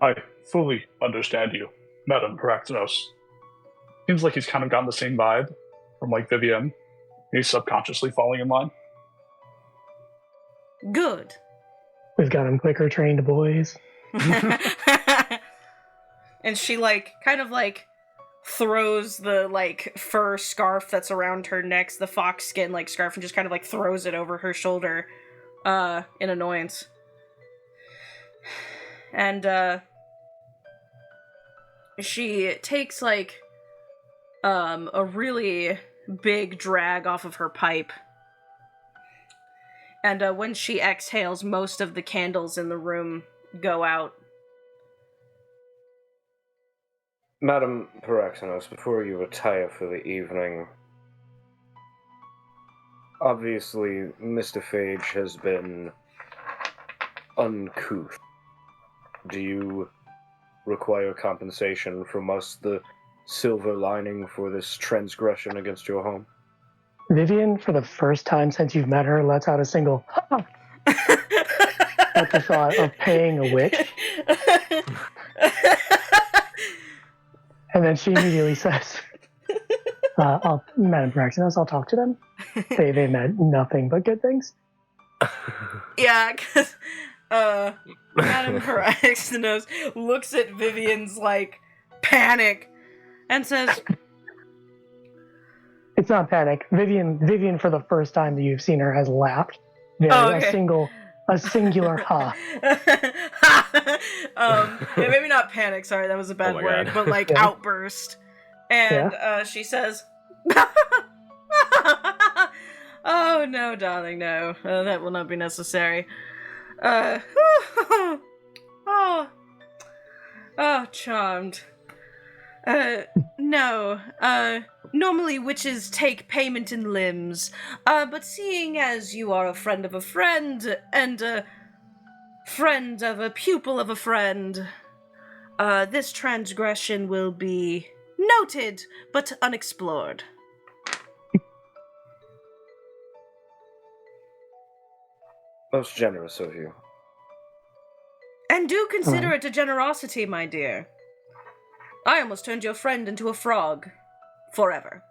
[SPEAKER 2] I fully understand you, Madam Paraxenos. Seems like he's kind of gotten the same vibe from, like, Vivienne. He's subconsciously falling in line.
[SPEAKER 1] Good.
[SPEAKER 4] We've got him quicker trained boys.
[SPEAKER 1] And she, kind of throws the, fur scarf that's around her neck, the fox skin, scarf, and just kind of, throws it over her shoulder, in annoyance. And, she takes, a really big drag off of her pipe. And, when she exhales, most of the candles in the room go out.
[SPEAKER 8] Madam Paraxenos, before you retire for the evening, obviously Mr. Phage has been uncouth. Do you require compensation from us, the silver lining for this transgression against your home?
[SPEAKER 4] Vivian, for the first time since you've met her, lets out a single at the thought of paying a witch. And then she immediately says, Madam Praxinos, I'll talk to them. They meant nothing but good things.
[SPEAKER 1] Yeah, because Madame Paraxenos looks at Vivian's, panic and says,
[SPEAKER 4] It's not panic. Vivian, for the first time that you've seen her, has laughed.
[SPEAKER 1] Okay.
[SPEAKER 4] A singular ha.
[SPEAKER 1] Yeah, maybe not panic, sorry, that was a bad
[SPEAKER 5] my
[SPEAKER 1] word,
[SPEAKER 5] God.
[SPEAKER 1] but
[SPEAKER 4] Yeah.
[SPEAKER 1] outburst. And she says, "Oh no, darling, no. That will not be necessary. Charmed. No, normally witches take payment in limbs, but seeing as you are a friend of a friend, and a friend of a pupil of a friend, this transgression will be noted, but unexplored."
[SPEAKER 8] Most generous of you.
[SPEAKER 1] And do consider it a generosity, my dear. I almost turned your friend into a frog. Forever.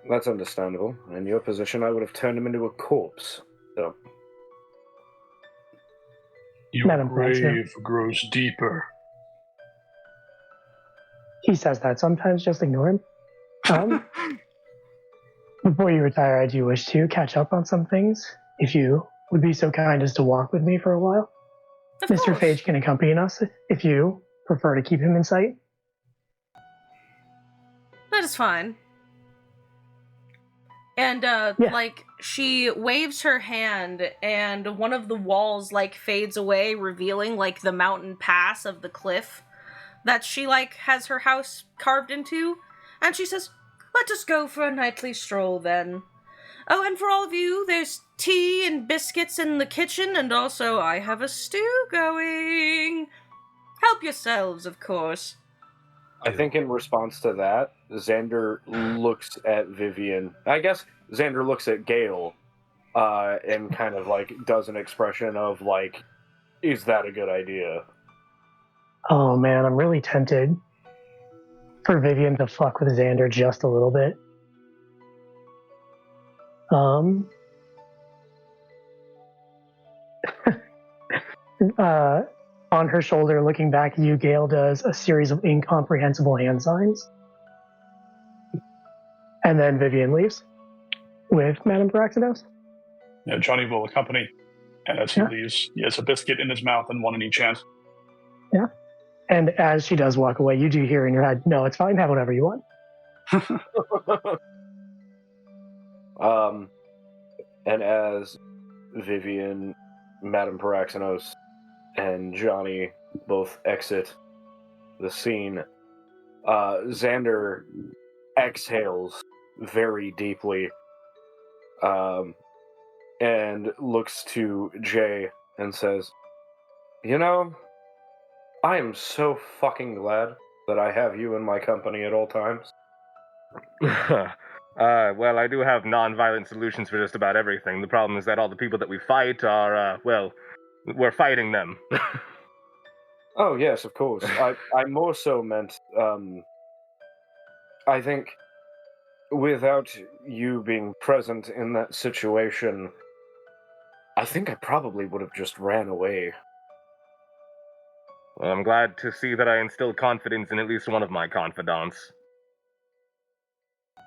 [SPEAKER 8] That's understandable. In your position, I would have turned him into a corpse. So,
[SPEAKER 2] Your
[SPEAKER 4] Madam
[SPEAKER 2] grave grows deeper.
[SPEAKER 4] He says that sometimes, just ignore him. Before you retire, I do wish to catch up on some things. If you would be so kind as to walk with me for a while.
[SPEAKER 1] Of
[SPEAKER 4] Mr.
[SPEAKER 1] course.
[SPEAKER 4] Phage can accompany us if you prefer to keep him in sight.
[SPEAKER 1] That is fine. And, she waves her hand, and one of the walls, fades away, revealing, the mountain pass of the cliff that she, has her house carved into. And she says, let us go for a nightly stroll then. Oh, and for all of you, there's tea and biscuits in the kitchen, and also I have a stew going. Help yourselves, of course.
[SPEAKER 8] I think in response to that, Xander looks at Vivian. I guess Xander looks at Gale, and kind of like does an expression of like, is that a good idea?
[SPEAKER 4] Oh man, I'm really tempted for Vivian to fuck with Xander just a little bit. On her shoulder, looking back at you, Gale does a series of incomprehensible hand signs. And then Vivian leaves with Madame Paraxinos.
[SPEAKER 2] Yeah, Johnny will accompany, and as he leaves, he has a biscuit in his mouth and one in each hand.
[SPEAKER 4] Yeah. And as she does walk away, you do hear in your head, no, it's fine, have whatever you want.
[SPEAKER 8] And as Vivian, Madame Paraxinos, and Johnny both exit the scene, Xander exhales very deeply, and looks to Jay and says, "You know, I am so fucking glad that I have you in my company at all times."
[SPEAKER 5] Well, I do have non-violent solutions for just about everything. The problem is that all the people that we fight are, well, we're fighting them.
[SPEAKER 8] Oh, yes, of course. I more so meant, I think without you being present in that situation, I think I probably would have just ran away.
[SPEAKER 5] Well, I'm glad to see that I instilled confidence in at least one of my confidants.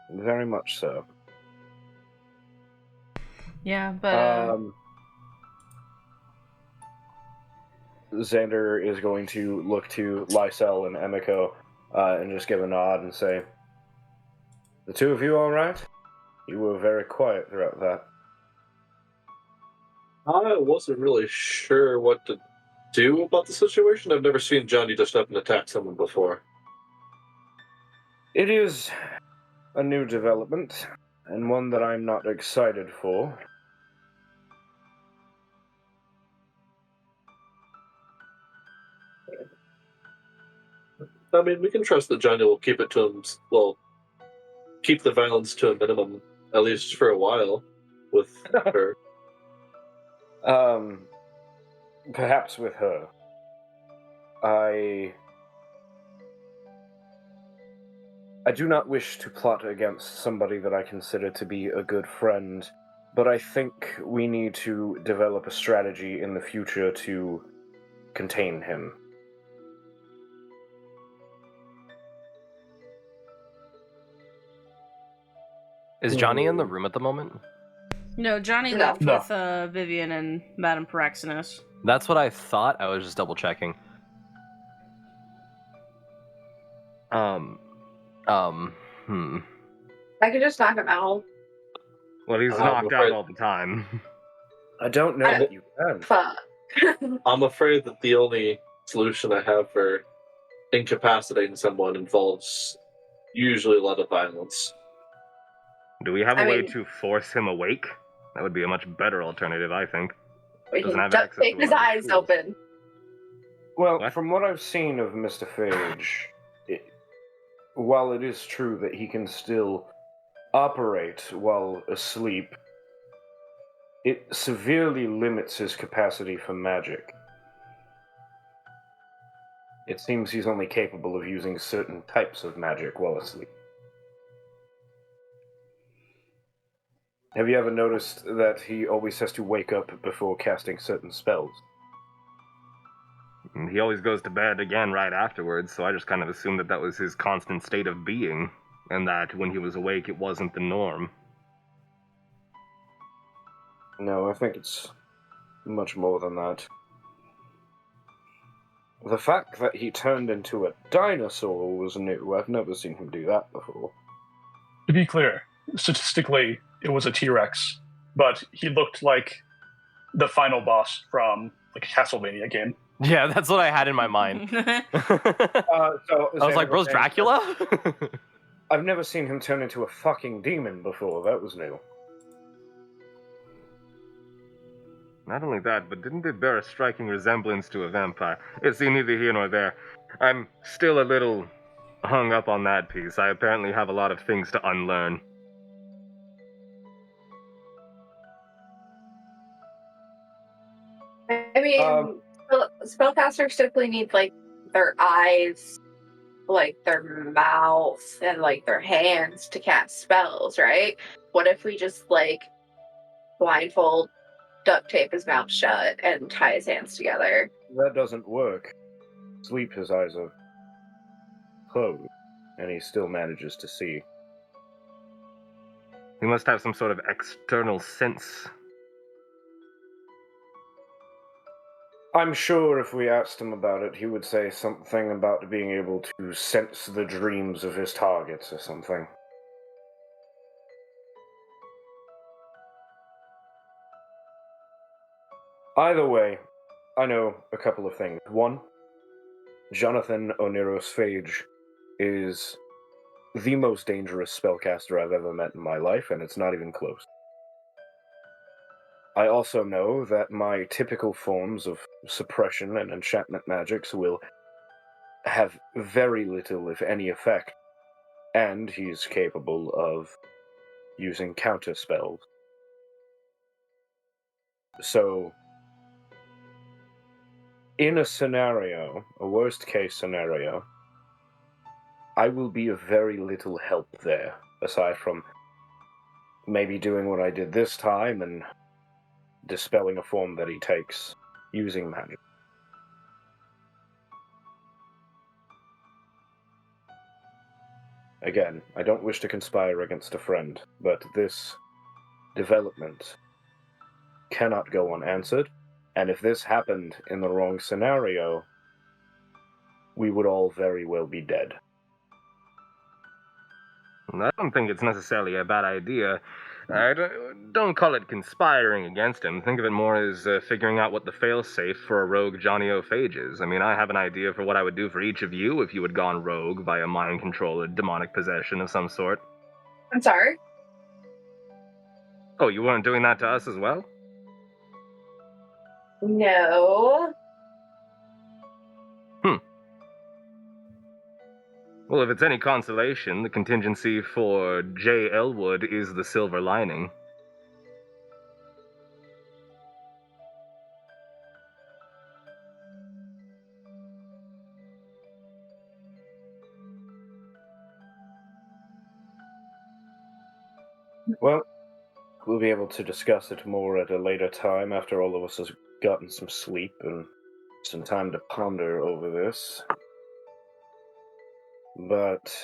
[SPEAKER 8] Very much so.
[SPEAKER 1] Yeah, but...
[SPEAKER 8] Xander is going to look to Lysel and Emiko and just give a nod and say, "The two of you all right? You were very quiet throughout that."
[SPEAKER 6] I wasn't really sure what to do about the situation. I've never seen Johnny just up and attack someone before.
[SPEAKER 8] It is a new development, and one that I'm not excited for.
[SPEAKER 6] I mean, we can trust that Johnny will keep it to him. Well, keep the violence to a minimum, at least for a while, with her.
[SPEAKER 8] Perhaps with her. I do not wish to plot against somebody that I consider to be a good friend, but I think we need to develop a strategy in the future to contain him.
[SPEAKER 9] Is Johnny in the room at the moment?
[SPEAKER 1] No, Johnny left with Vivian and Madame Paraxinos.
[SPEAKER 9] That's what I thought. I was just double checking.
[SPEAKER 7] I could just knock him out.
[SPEAKER 5] Well, he's knocked out all the time.
[SPEAKER 8] I don't know that you can.
[SPEAKER 7] Fuck.
[SPEAKER 6] I'm afraid that the only solution I have for incapacitating someone involves usually a lot of violence.
[SPEAKER 5] Do we have a way to force him awake? That would be a much better alternative, I think.
[SPEAKER 7] We can duct tape his eyes open.
[SPEAKER 8] Well, from what I've seen of Mr. Phage, while it is true that he can still operate while asleep, it severely limits his capacity for magic. It seems he's only capable of using certain types of magic while asleep. Have you ever noticed that he always has to wake up before casting certain spells?
[SPEAKER 5] He always goes to bed again right afterwards, so I just kind of assumed that that was his constant state of being, and that when he was awake it wasn't the norm.
[SPEAKER 8] No, I think it's much more than that. The fact that he turned into a dinosaur was new. I've never seen him do that before.
[SPEAKER 2] To be clear, statistically, it was a T-Rex, but he looked like the final boss from like a Castlevania game.
[SPEAKER 9] Yeah, that's what I had in my mind.
[SPEAKER 8] So
[SPEAKER 9] I was like, bro's Dracula?
[SPEAKER 8] I've never seen him turn into a fucking demon before. That was new.
[SPEAKER 5] Not only that, but didn't it bear a striking resemblance to a vampire? It's neither here nor there. I'm still a little hung up on that piece. I apparently have a lot of things to unlearn.
[SPEAKER 7] I mean, spellcasters typically need, like, their eyes, like, their mouth, and, like, their hands to cast spells, right? What if we just, like, blindfold, duct tape his mouth shut, and tie his hands together?
[SPEAKER 8] That doesn't work. Sleep, his eyes are closed, and he still manages to see.
[SPEAKER 5] He must have some sort of external sense.
[SPEAKER 8] I'm sure if we asked him about it, he would say something about being able to sense the dreams of his targets or something. Either way, I know a couple of things. One, Jonathan Oneros Phage is the most dangerous spellcaster I've ever met in my life, and it's not even close. I also know that my typical forms of suppression and enchantment magics will have very little, if any, effect, and he's capable of using counter spells. So, in a scenario, a worst-case scenario, I will be of very little help there, aside from maybe doing what I did this time and dispelling a form that he takes using magic. Again, I don't wish to conspire against a friend, but this development cannot go unanswered, and if this happened in the wrong scenario, we would all very well be dead.
[SPEAKER 5] I don't think it's necessarily a bad idea. I don't call it conspiring against him. Think of it more as figuring out what the failsafe for a rogue Johnny O. Phage is. I mean, I have an idea for what I would do for each of you if you had gone rogue via mind control or demonic possession of some sort.
[SPEAKER 7] I'm sorry?
[SPEAKER 5] Oh, you weren't doing that to us as well?
[SPEAKER 7] No.
[SPEAKER 5] Well, if it's any consolation, the contingency for J. Elwood is the silver lining.
[SPEAKER 8] Well, we'll be able to discuss it more at a later time after all of us has gotten some sleep and some time to ponder over this. But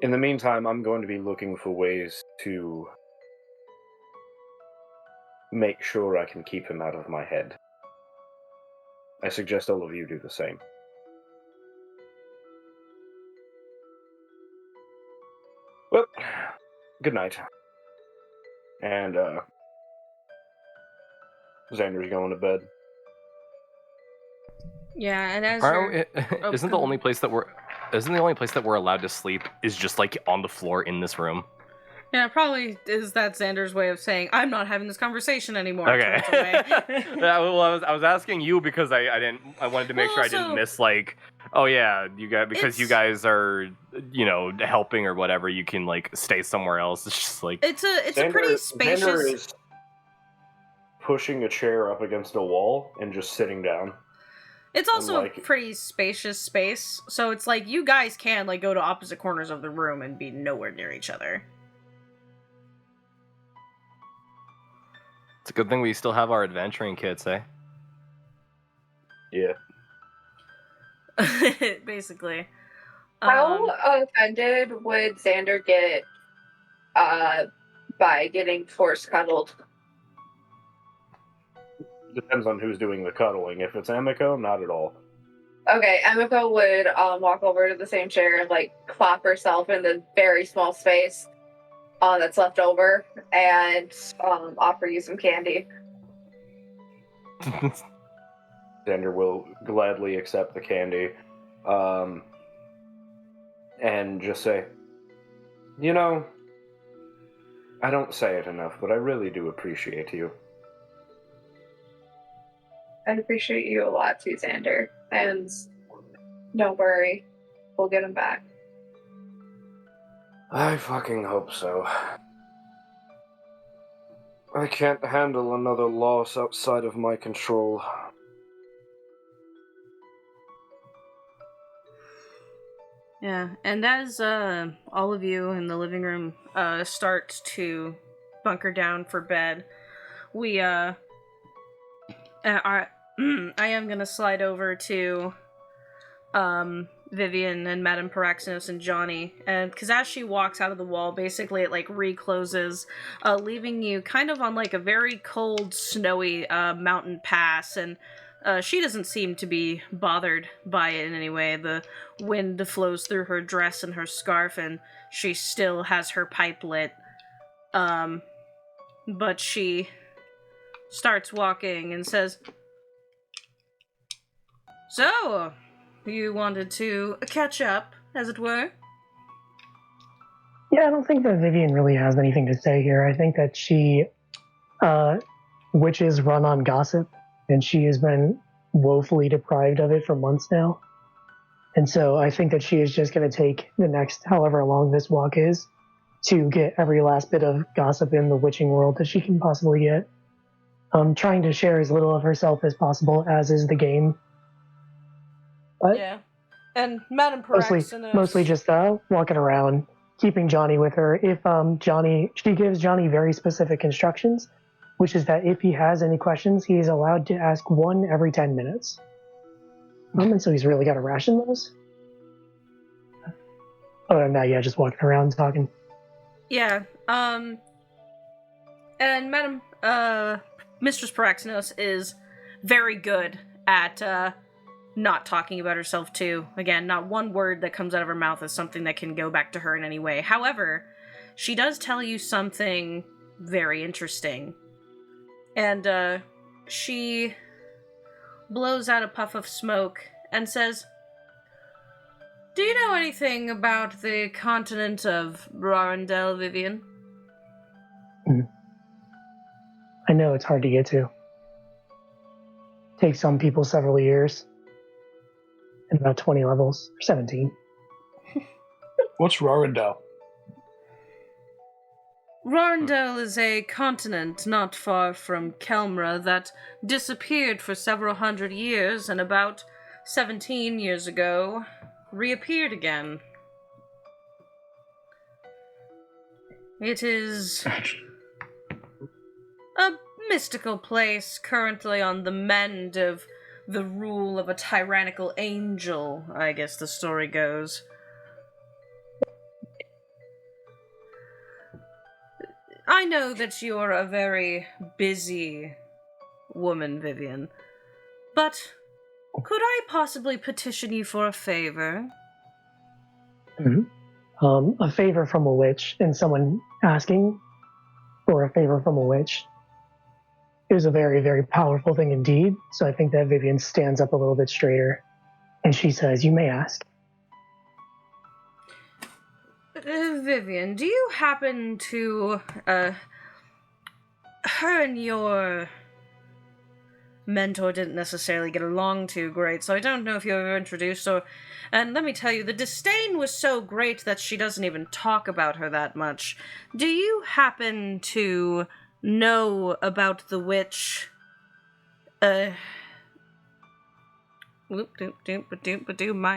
[SPEAKER 8] in the meantime, I'm going to be looking for ways to make sure I can keep him out of my head. I suggest all of you do the same. Well, good night. And, Xander's going to bed.
[SPEAKER 1] Yeah, and as
[SPEAKER 9] Isn't the only place that we're allowed to sleep is just like on the floor in this room?
[SPEAKER 1] Yeah, probably is that Xander's way of saying, I'm not having this conversation anymore.
[SPEAKER 9] Okay. Yeah, well, I was asking you because I wanted to make sure I didn't miss, like, oh yeah, you guys, because you guys are, helping or whatever, you can like stay somewhere else. It's just like
[SPEAKER 1] it's a pretty spacious.
[SPEAKER 8] Xander is pushing a chair up against a wall and just sitting down.
[SPEAKER 1] It's also a pretty spacious space, so it's like you guys can like go to opposite corners of the room and be nowhere near each other.
[SPEAKER 9] It's a good thing we still have our adventuring kits, eh?
[SPEAKER 8] Yeah.
[SPEAKER 1] Basically.
[SPEAKER 7] How offended would Xander get by getting force cuddled?
[SPEAKER 8] Depends on who's doing the cuddling. If it's Emiko, not at all.
[SPEAKER 7] Okay, Emiko would walk over to the same chair and like clap herself in the very small space that's left over and offer you some candy.
[SPEAKER 8] Xander will gladly accept the candy. and just say, you know, I don't say it enough, but I really do appreciate you.
[SPEAKER 7] I appreciate you a lot too, Xander. And don't worry, we'll get him back.
[SPEAKER 8] I fucking hope so. I can't handle another loss outside of my control.
[SPEAKER 1] Yeah, and as all of you in the living room start to bunker down for bed, I am gonna slide over to Vivian and Madame Paraxenos and Johnny, and because as she walks out of the wall, basically it like recloses, leaving you kind of on like a very cold, snowy mountain pass, and she doesn't seem to be bothered by it in any way. The wind flows through her dress and her scarf, and she still has her pipe lit. But she starts walking and says, "So, you wanted to catch up, as it were?"
[SPEAKER 4] Yeah, I don't think that Vivian really has anything to say here. I think that witches run on gossip, and she has been woefully deprived of it for months now. And so I think that she is just going to take the next however long this walk is to get every last bit of gossip in the witching world that she can possibly get. Trying to share as little of herself as possible, as is the game. But
[SPEAKER 1] yeah. And Madame Paraxenos...
[SPEAKER 4] Mostly just walking around, keeping Johnny with her. If she gives Johnny very specific instructions, which is that if he has any questions, he is allowed to ask one every 10 minutes. And so he's really got to ration those. Other than that, yeah, just walking around talking.
[SPEAKER 1] Yeah, and Madame, Mistress Paraxenos is very good at, not talking about herself, too. Again, not one word that comes out of her mouth is something that can go back to her in any way. However, she does tell you something very interesting. And, she blows out a puff of smoke and says, "Do you know anything about the continent of Rarendelle, Vivian?"
[SPEAKER 4] I know it's hard to get to. Takes some people several years. And about 20 levels, or 17.
[SPEAKER 2] What's Rarendelle?
[SPEAKER 1] Rarendelle is a continent not far from Kelmra that disappeared for several hundred years and about 17 years ago reappeared again. It is a mystical place currently on the mend of the rule of a tyrannical angel, I guess the story goes. I know that you're a very busy woman, Vivian, but could I possibly petition you for a favor?
[SPEAKER 4] Mm-hmm. A favor from a witch and someone asking for a favor from a witch is a very, very powerful thing indeed. So I think that Vivian stands up a little bit straighter and she says, "You may ask."
[SPEAKER 1] Vivian, do you happen to, her and your mentor didn't necessarily get along too great, so I don't know if you ever introduced her. And let me tell you, the disdain was so great that she doesn't even talk about her that much. Do you happen to know about the witch, my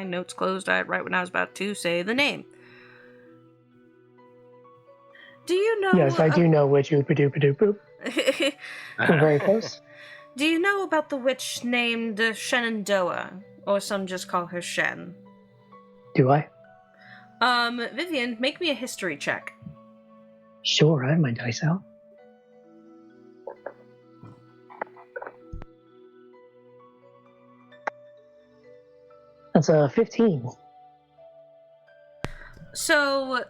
[SPEAKER 1] notes closed right when I was about to say the name. Do you know...
[SPEAKER 4] Yes, I do know witch oop-a-doop-a-doop-boop. We're very close.
[SPEAKER 1] Do you know about the witch named Shenandoah? Or some just call her Shen.
[SPEAKER 4] Do I?
[SPEAKER 1] Vivian, make me a history check.
[SPEAKER 4] Sure, I have my dice out. That's a 15.
[SPEAKER 1] So,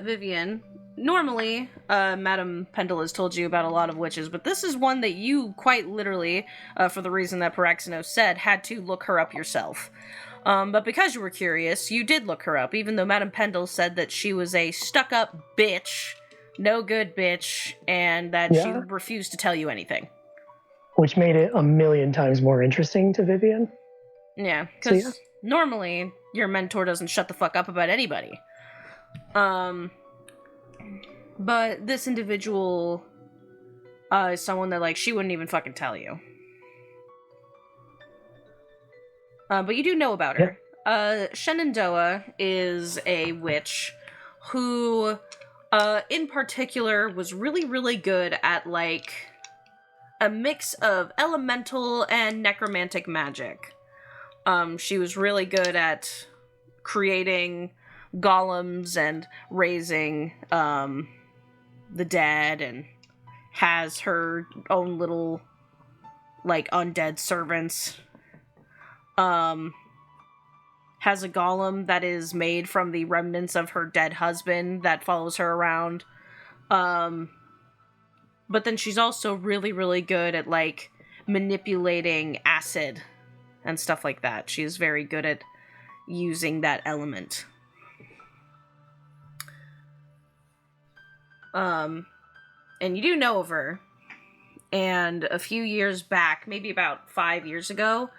[SPEAKER 1] Vivian, normally, Madame Pendle has told you about a lot of witches, but this is one that you quite literally, for the reason that Paraxenos said, had to look her up yourself. But because you were curious, you did look her up, even though Madame Pendle said that she was a stuck-up bitch, no good bitch, and that she refused to tell you anything.
[SPEAKER 4] Which made it a million times more interesting to Vivian.
[SPEAKER 1] Yeah, because normally your mentor doesn't shut the fuck up about anybody. But this individual is someone that, like, she wouldn't even fucking tell you. But you do know about her. Shenandoah is a witch who, in particular, was really, really good at, like, a mix of elemental and necromantic magic. She was really good at creating golems and raising, the dead, and has her own little, like, undead servants. Has a golem that is made from the remnants of her dead husband that follows her around. But then she's also really, really good at, like, manipulating acid and stuff like that. She's very good at using that element. And you do know of her. And a few years back, maybe about 5 years ago,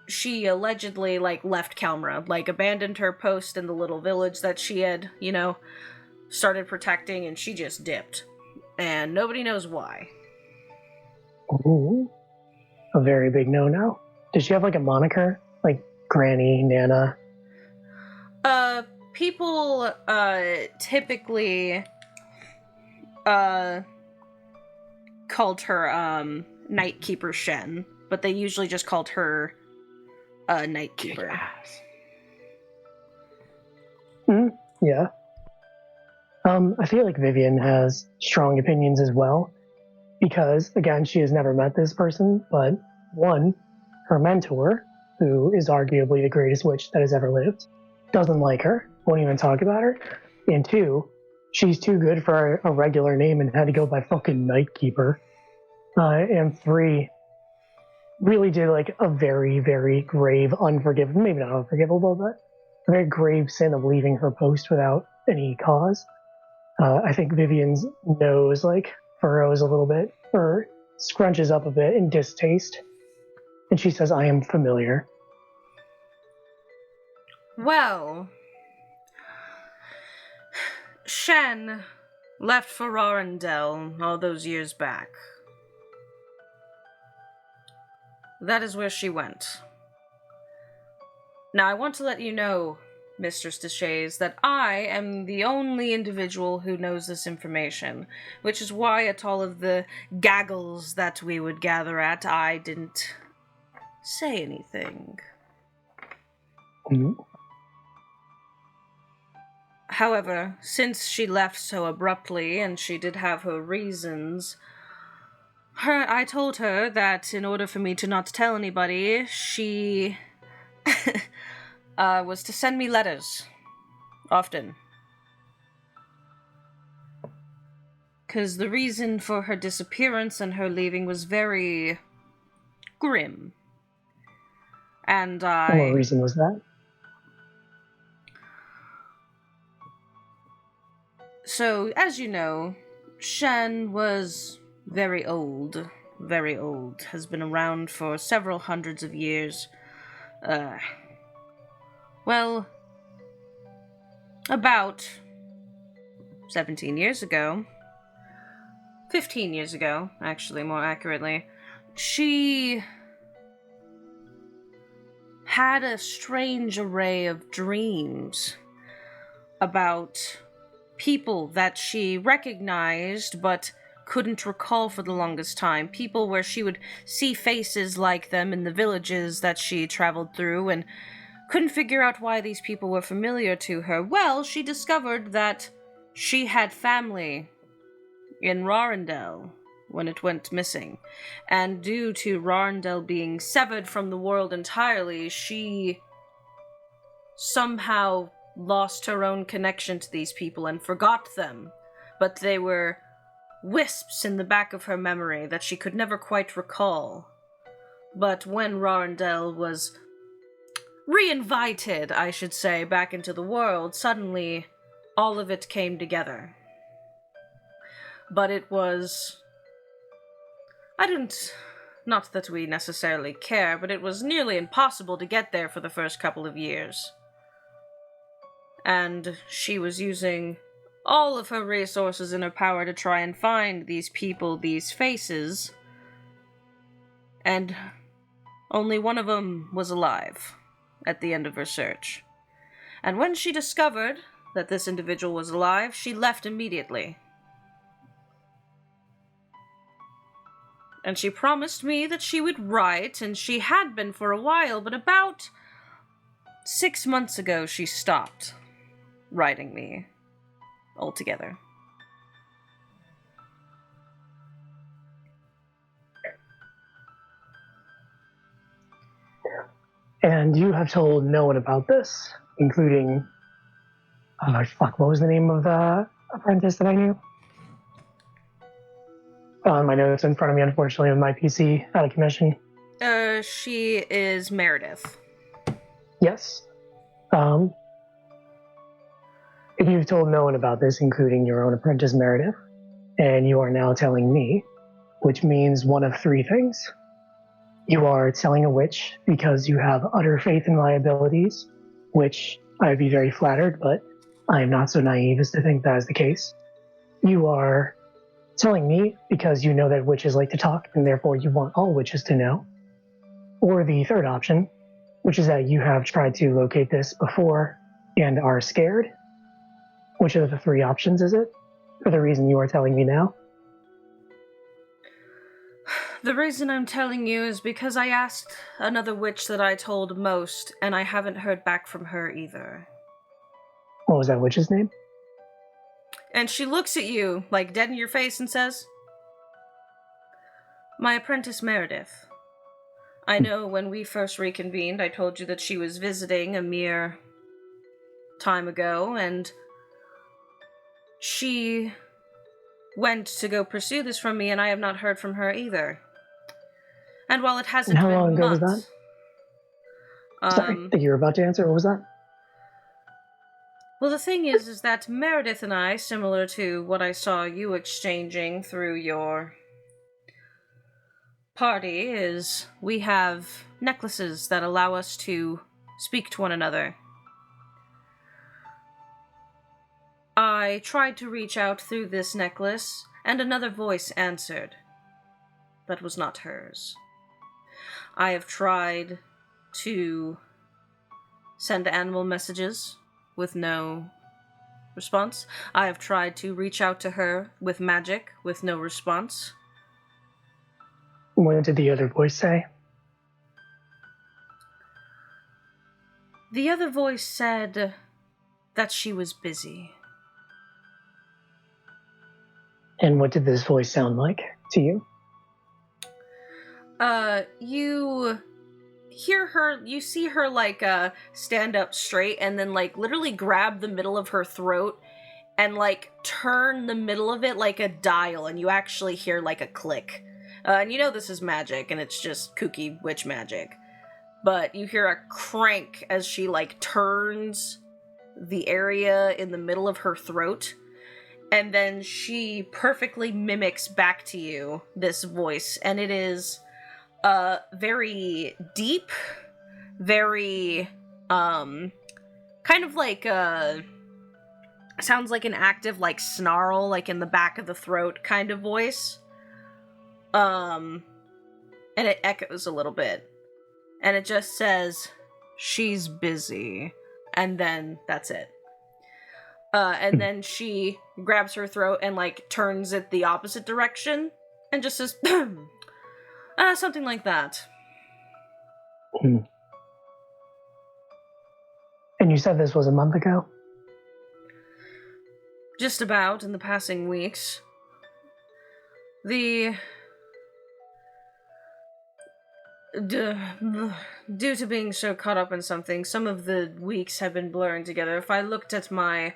[SPEAKER 1] she allegedly, like, left Kelmra, like, abandoned her post in the little village that she had, you know, started protecting, and she just dipped. And nobody knows why.
[SPEAKER 4] Ooh. A very big no-no. Does she have, like, a moniker? Like, Granny, Nana?
[SPEAKER 1] People, typically, called her, Nightkeeper Shen, but they usually just called her, Nightkeeper.
[SPEAKER 4] Yeah. I feel like Vivian has strong opinions as well, because, again, she has never met this person, but, one, her mentor, who is arguably the greatest witch that has ever lived, doesn't like her, won't even talk about her, and two, she's too good for a regular name and had to go by fucking Nightkeeper, and three, really did, like, a very, very grave, unforgivable, maybe not unforgivable, but a very grave sin of leaving her post without any cause. I think Vivian's nose, like, furrows a little bit, or scrunches up a bit in distaste, and she says, "I am familiar."
[SPEAKER 1] Well, Shen left for Rorendell all those years back. That is where she went. Now, I want to let you know, Mistress Deshays, that I am the only individual who knows this information, which is why at all of the gaggles that we would gather at, I didn't say anything.
[SPEAKER 4] Mm-hmm.
[SPEAKER 1] However, since she left so abruptly, and she did have her reasons, I told her that in order for me to not tell anybody, she was to send me letters. Often. Because the reason for her disappearance and her leaving was very grim. And
[SPEAKER 4] What reason was that?
[SPEAKER 1] So, as you know, Shen was very old, has been around for several hundreds of years. Well, about 17 years ago, 15 years ago, actually, more accurately, she had a strange array of dreams about people that she recognized but couldn't recall for the longest time. People where she would see faces like them in the villages that she traveled through and couldn't figure out why these people were familiar to her. Well, she discovered that she had family in Rorendell when it went missing. And due to Rorendell being severed from the world entirely, she somehow lost her own connection to these people and forgot them. But they were wisps in the back of her memory that she could never quite recall. But when Rorendell was reinvited, I should say, back into the world, suddenly all of it came together. But it was... Not that we necessarily care, but it was nearly impossible to get there for the first couple of years. And she was using all of her resources in her power to try and find these people, these faces, and only one of them was alive at the end of her search. And when she discovered that this individual was alive, she left immediately. And she promised me that she would write, and she had been for a while, but about 6 months ago she stopped writing me altogether.
[SPEAKER 4] And you have told no one about this, including... what was the name of the apprentice that I knew? My notes in front of me, unfortunately, with my PC out of commission.
[SPEAKER 1] She is Meredith.
[SPEAKER 4] Yes. If you've told no one about this, including your own apprentice Meredith, and you are now telling me, which means one of three things. You are telling a witch because you have utter faith in my abilities, which I would be very flattered, but I am not so naive as to think that is the case. You are telling me because you know that witches like to talk, and therefore you want all witches to know. Or the third option, which is that you have tried to locate this before and are scared. Which of the three options is it? For the reason you are telling me now?
[SPEAKER 1] The reason I'm telling you is because I asked another witch that I told most, and I haven't heard back from her either.
[SPEAKER 4] What was that witch's name?
[SPEAKER 1] And she looks at you, like dead in your face, and says, "My apprentice Meredith. I know when we first reconvened, I told you that she was visiting a mere time ago, and she went to go pursue this from me, and I have not heard from her either. And while it hasn't
[SPEAKER 4] how
[SPEAKER 1] been
[SPEAKER 4] long ago was
[SPEAKER 1] months...
[SPEAKER 4] Sorry, I think you were about to answer. What was that?
[SPEAKER 1] Well, the thing is that Meredith and I, similar to what I saw you exchanging through your party, is we have necklaces that allow us to speak to one another. I tried to reach out through this necklace, and another voice answered. That was not hers. I have tried to send animal messages with no response. I have tried to reach out to her with magic with no response.
[SPEAKER 4] What did the other voice say?
[SPEAKER 1] The other voice said that she was busy.
[SPEAKER 4] And what did this voice sound like to you?
[SPEAKER 1] You hear her, you see her, like, stand up straight and then, like, literally grab the middle of her throat and, like, turn the middle of it like a dial, and you actually hear, like, a click. And you know this is magic, and it's just kooky witch magic. But you hear a crank as she, like, turns the area in the middle of her throat, and then she perfectly mimics back to you this voice, and it is very deep, very kind of like sounds like an active, like, snarl, like in the back of the throat kind of voice, and it echoes a little bit, and it just says, "She's busy," and then that's it. And then she grabs her throat and, like, turns it the opposite direction and just says, something like that.
[SPEAKER 4] And you said this was a month ago?
[SPEAKER 1] Just about, in the passing weeks. Due to being so caught up in something, some of the weeks have been blurring together. If I looked at my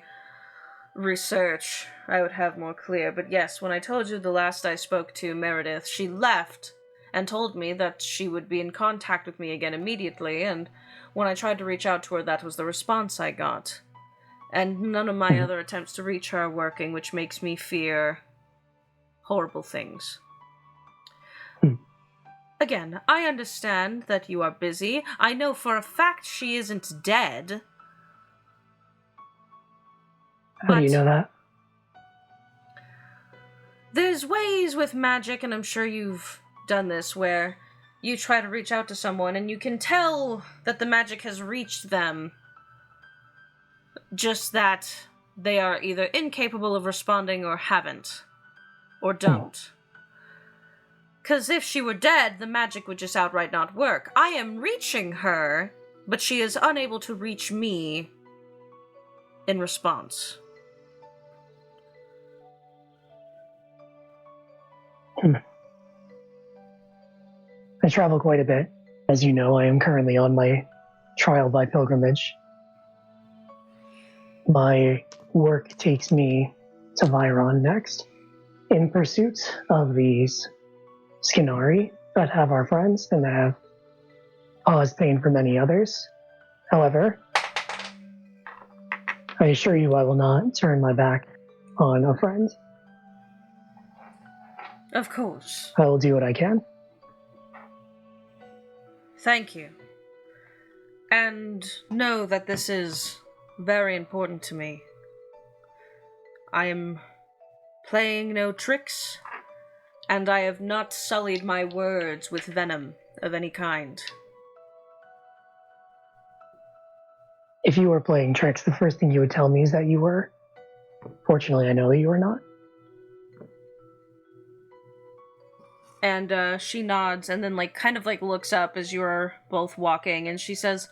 [SPEAKER 1] research, I would have more clear. But yes, when I told you the last I spoke to Meredith, she left and told me that she would be in contact with me again immediately, and when I tried to reach out to her, that was the response I got. And none of my other attempts to reach her are working, which makes me fear horrible things. Again, I understand that you are busy. I know for a fact she isn't dead.
[SPEAKER 4] How do you know that?
[SPEAKER 1] There's ways with magic, and I'm sure you've done this, where you try to reach out to someone and you can tell that the magic has reached them. Just that they are either incapable of responding or haven't. Or don't. Because if she were dead, the magic would just outright not work. I am reaching her, but she is unable to reach me in response.
[SPEAKER 4] I travel quite a bit. As you know, I am currently on my trial by pilgrimage. My work takes me to Viron next, in pursuit of these Skinari that have our friends and that have caused pain for many others. However, I assure you I will not turn my back on a friend.
[SPEAKER 1] Of course.
[SPEAKER 4] I will do what I can.
[SPEAKER 1] Thank you. And know that this is very important to me. I am playing no tricks, and I have not sullied my words with venom of any kind.
[SPEAKER 4] If you were playing tricks, the first thing you would tell me is that you were. Fortunately, I know that you are not.
[SPEAKER 1] And she nods and then kind of looks up as you're both walking, and she says,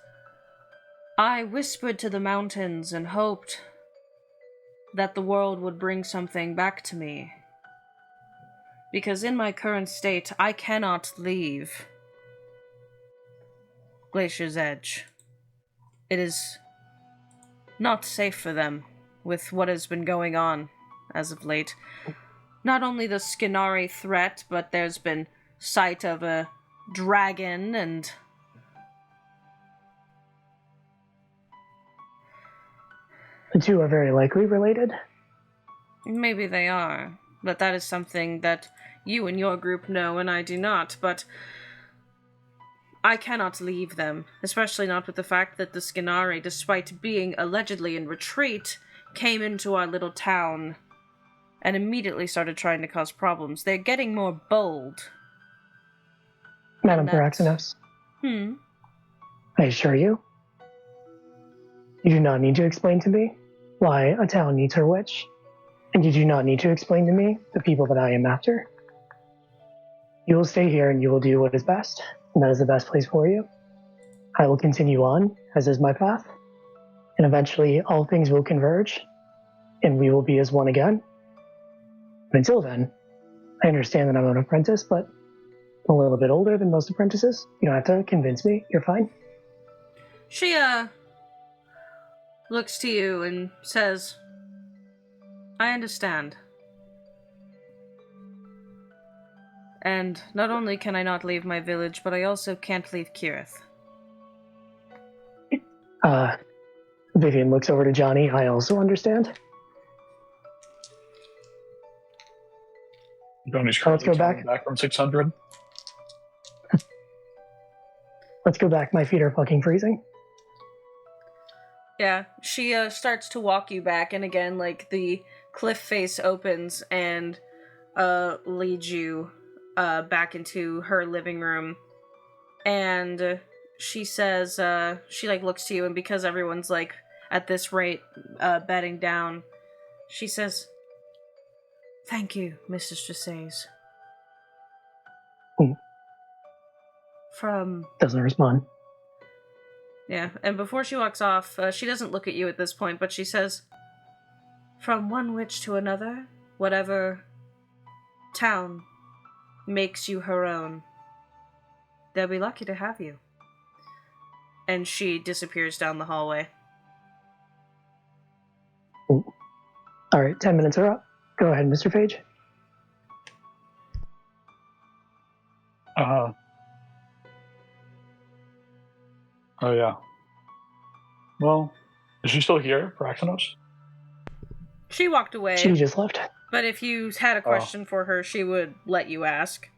[SPEAKER 1] I whispered to the mountains and hoped that the world would bring something back to me. Because in my current state, I cannot leave Glacier's Edge. It is not safe for them with what has been going on as of late. Not only the Skinari threat, but there's been sight of a dragon and
[SPEAKER 4] The two are very likely related.
[SPEAKER 1] maybe they are, but that is something that you and your group know and I do not, but I cannot leave them, especially not with the fact that the Skinari, despite being allegedly in retreat, came into our little town and immediately started trying to cause problems. They're getting more bold.
[SPEAKER 4] Madam
[SPEAKER 1] that's-
[SPEAKER 4] Paraxenos,
[SPEAKER 1] Hmm?
[SPEAKER 4] I assure you, you do not need to explain to me why a town needs her witch, and you do not need to explain to me the people that I am after. You will stay here and you will do what is best, and that is the best place for you. I will continue on, as is my path, and eventually all things will converge, and we will be as one again. But until then, I understand that I'm an apprentice, but I'm a little bit older than most apprentices. You don't have to convince me. You're fine.
[SPEAKER 1] She, looks to you and says, I understand. And not only can I not leave my village, but I also can't leave Kirith.
[SPEAKER 4] Vivian looks over to Johnny. I also understand.
[SPEAKER 2] Johnny's
[SPEAKER 4] Let's go
[SPEAKER 2] currently
[SPEAKER 4] back.
[SPEAKER 2] from 600.
[SPEAKER 4] Let's go back. My feet are fucking freezing.
[SPEAKER 1] Yeah, she starts to walk you back, and again, the cliff face opens and leads you back into her living room. And she says, she looks to you, and because everyone's at this rate bedding down, she says, thank you, Mr. Strassez. From...
[SPEAKER 4] Doesn't respond.
[SPEAKER 1] Yeah, and before she walks off, she doesn't look at you at this point, but she says, from one witch to another, whatever town makes you her own, they'll be lucky to have you. And she disappears down the hallway.
[SPEAKER 4] All right, 10 minutes are up. Go ahead, Mr. Phage.
[SPEAKER 2] Oh, yeah. Well, is she still here, Praxenos?
[SPEAKER 1] She walked away.
[SPEAKER 4] She just left.
[SPEAKER 1] But if you had a question for her, she would let you ask.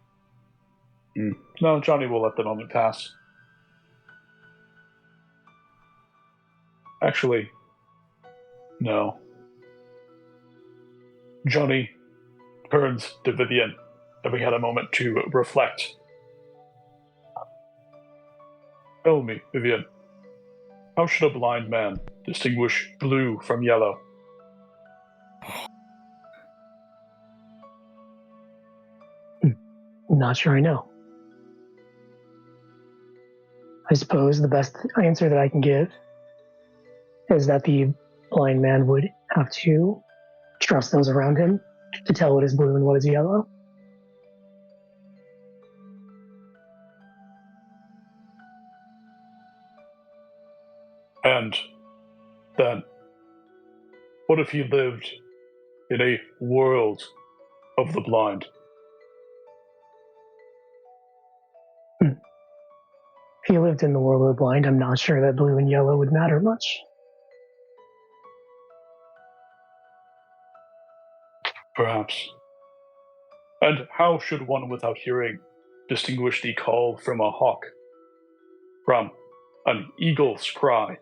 [SPEAKER 2] No, Johnny will let the moment pass. Actually, no. Johnny turns to Vivian, having had a moment to reflect. Tell me, Vivian, how should a blind man distinguish blue from yellow?
[SPEAKER 4] I'm not sure I know. I suppose the best answer that I can give is that the blind man would have to trust those around him to tell what is blue and what is yellow.
[SPEAKER 2] And then, what if he lived in a world of the blind?
[SPEAKER 4] If he lived in the world of the blind, I'm not sure that blue and yellow would matter much.
[SPEAKER 2] Perhaps. And how should one without hearing distinguish the call from a hawk from an eagle's cry?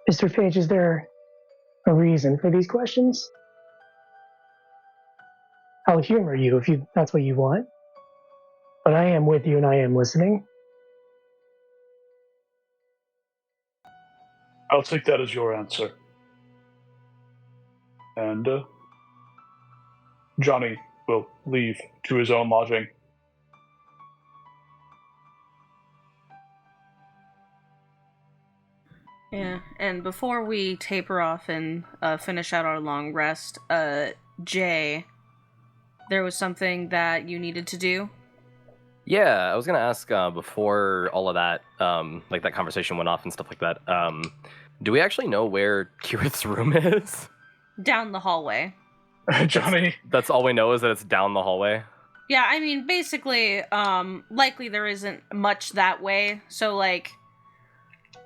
[SPEAKER 4] Mr. Phage, is there a reason for these questions? I'll humor you if that's what you want. But I am with you and I am listening.
[SPEAKER 2] I'll take that as your answer. And Johnny will leave to his own lodging.
[SPEAKER 1] Yeah, and before we taper off and finish out our long rest, Jay, there was something that you needed to do?
[SPEAKER 9] Yeah, I was gonna ask before all of that, like that conversation went off and stuff like that. Do we actually know where Kirith's room is?
[SPEAKER 1] Down the hallway.
[SPEAKER 2] Johnny?
[SPEAKER 9] That's all we know is that it's down the hallway?
[SPEAKER 1] Yeah, I mean, basically, likely there isn't much that way, so, like,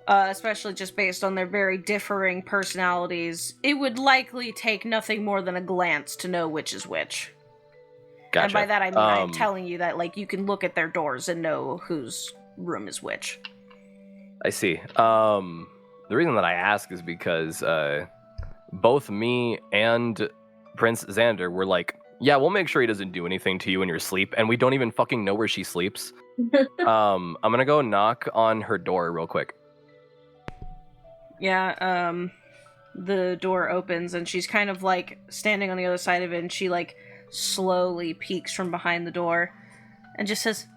[SPEAKER 1] especially just based on their very differing personalities, it would likely take nothing more than a glance to know which is which.
[SPEAKER 9] Gotcha.
[SPEAKER 1] And by that I mean I'm telling you that, like, you can look at their doors and know whose room is which.
[SPEAKER 9] I see. The reason that I ask is because both me and Prince Xander were like, yeah, we'll make sure he doesn't do anything to you in your sleep, and we don't even fucking know where she sleeps. I'm gonna go knock on her door real quick.
[SPEAKER 1] Yeah, the door opens and she's kind of, like, standing on the other side of it, and she, like, slowly peeks from behind the door and just says,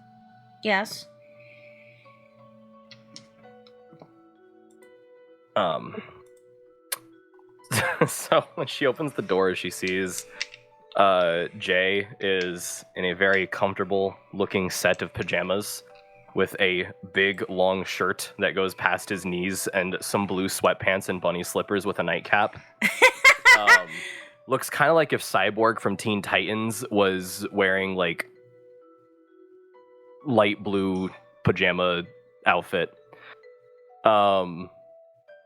[SPEAKER 1] yes.
[SPEAKER 9] So when she opens the door, she sees Jay is in a very comfortable looking set of pajamas with a big long shirt that goes past his knees and some blue sweatpants and bunny slippers with a nightcap. Looks kind of like if Cyborg from Teen Titans was wearing, like, light blue pajama outfit.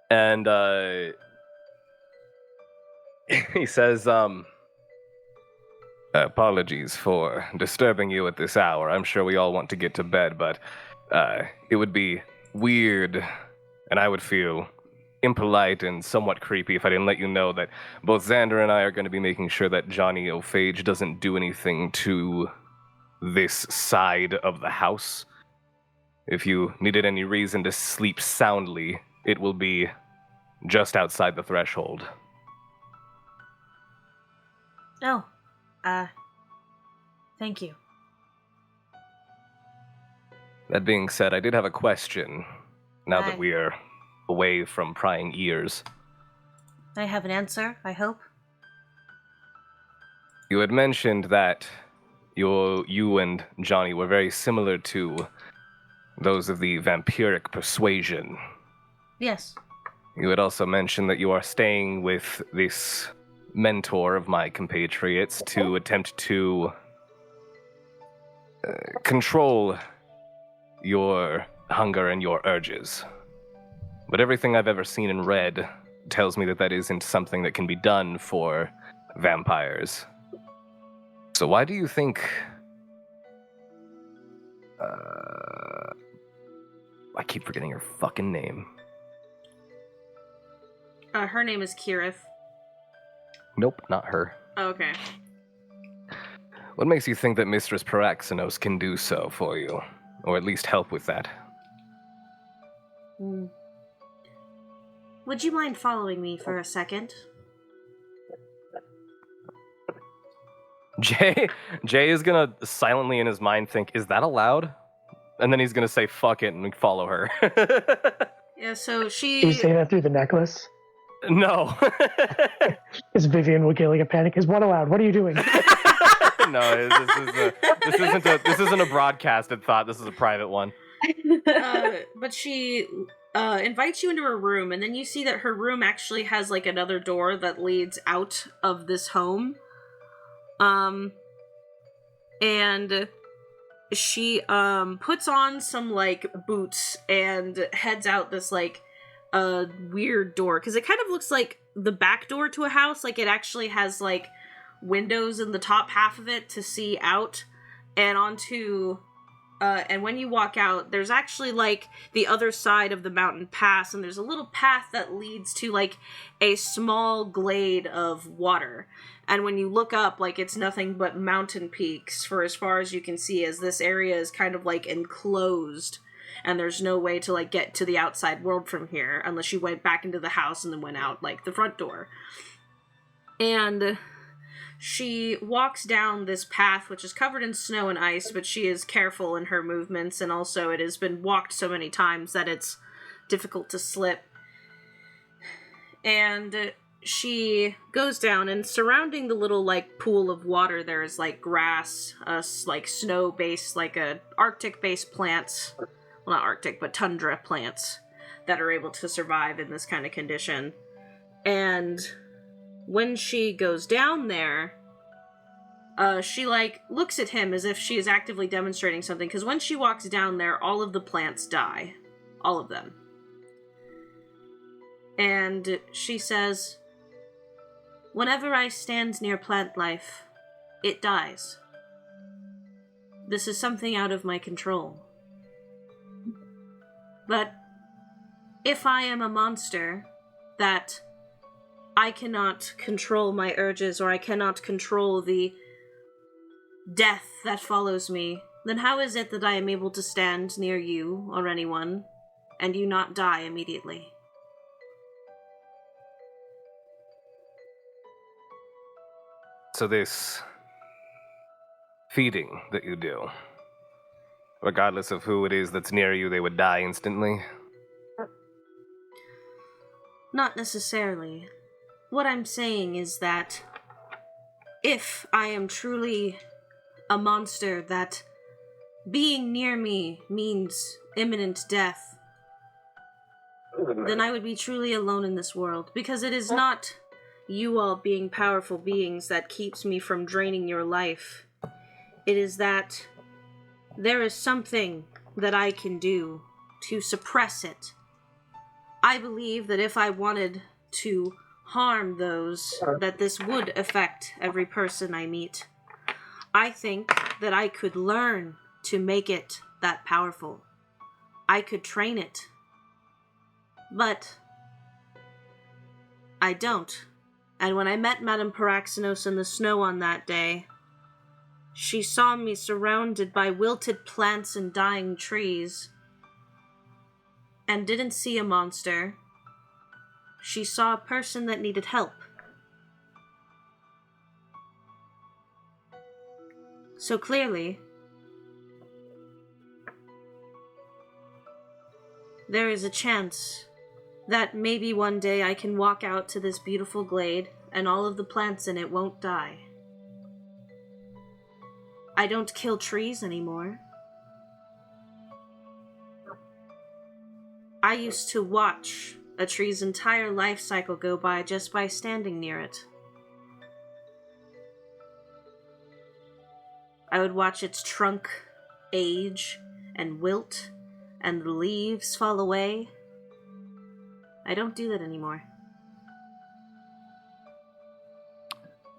[SPEAKER 9] And he says, apologies for disturbing you at this hour. I'm sure we all want to get to bed, but it would be weird, and I would feel impolite and somewhat creepy if I didn't let you know that both Xander and I are going to be making sure that Johnny O'Phage doesn't do anything to this side of the house. If you needed any reason to sleep soundly, it will be just outside the threshold.
[SPEAKER 1] Oh, thank you.
[SPEAKER 9] That being said, I did have a question, now that we are away from prying ears.
[SPEAKER 1] I have an answer, I hope.
[SPEAKER 9] You had mentioned that you and Johnny were very similar to those of the vampiric persuasion.
[SPEAKER 1] Yes.
[SPEAKER 9] You had also mentioned that you are staying with this mentor of my compatriots to attempt to
[SPEAKER 5] control your hunger and your urges. But everything I've ever seen and read tells me that that isn't something that can be done for vampires. So why do you think... I keep forgetting her fucking name.
[SPEAKER 1] Her name is Kirith.
[SPEAKER 5] Nope, not her.
[SPEAKER 1] Oh, okay.
[SPEAKER 5] What makes you think that Mistress Paraxenos can do so for you? Or at least help with that?
[SPEAKER 1] Would you mind following me for a second?
[SPEAKER 5] Jay is gonna silently in his mind think, is that allowed? And then he's gonna say, fuck it, and follow her.
[SPEAKER 1] Yeah, so
[SPEAKER 4] Do you say that through the necklace?
[SPEAKER 5] No.
[SPEAKER 4] Is Vivian getting a panic? Is one allowed? What are you doing?
[SPEAKER 5] No, this isn't a broadcasted thought. This is a private one.
[SPEAKER 1] But she invites you into her room, and then you see that her room actually has like another door that leads out of this home. And she puts on some like boots and heads out this like weird door, because it kind of looks like the back door to a house. Like it actually has like windows in the top half of it to see out and onto and when you walk out, there's actually like the other side of the mountain pass, and there's a little path that leads to like a small glade of water. And when you look up, like it's nothing but mountain peaks for as far as you can see, as this area is kind of like enclosed, and there's no way to like get to the outside world from here unless you went back into the house and then went out like the front door. And she walks down this path, which is covered in snow and ice, but she is careful in her movements, and also it has been walked so many times that it's difficult to slip. And she goes down, and surrounding the little, like, pool of water, there is, like, grass, like, snow-based, like, Arctic-based plants. Well, not Arctic, but tundra plants that are able to survive in this kind of condition. And when she goes down there, she, like, looks at him as if she is actively demonstrating something, because when she walks down there, all of the plants die. All of them. And she says, "Whenever I stand near plant life, it dies. This is something out of my control. But if I am a monster that I cannot control my urges, or I cannot control the death that follows me, then how is it that I am able to stand near you or anyone and you not die immediately?"
[SPEAKER 5] So this feeding that you do, regardless of who it is that's near you, they would die instantly?
[SPEAKER 1] Not necessarily. What I'm saying is that if I am truly a monster that being near me means imminent death, then I would be truly alone in this world, because it is not you all being powerful beings that keeps me from draining your life. It is that there is something that I can do to suppress it. I believe that if I wanted to harm those, that this would affect every person I meet. I think that I could learn to make it that powerful. I could train it. But I don't. And when I met Madame Paraxenos in the snow on that day, she saw me surrounded by wilted plants and dying trees, and didn't see a monster. She saw a person that needed help. So clearly, there is a chance that maybe one day I can walk out to this beautiful glade and all of the plants in it won't die. I don't kill trees anymore. I used to watch a tree's entire life cycle go by just by standing near it. I would watch its trunk age and wilt and the leaves fall away. I don't do that anymore.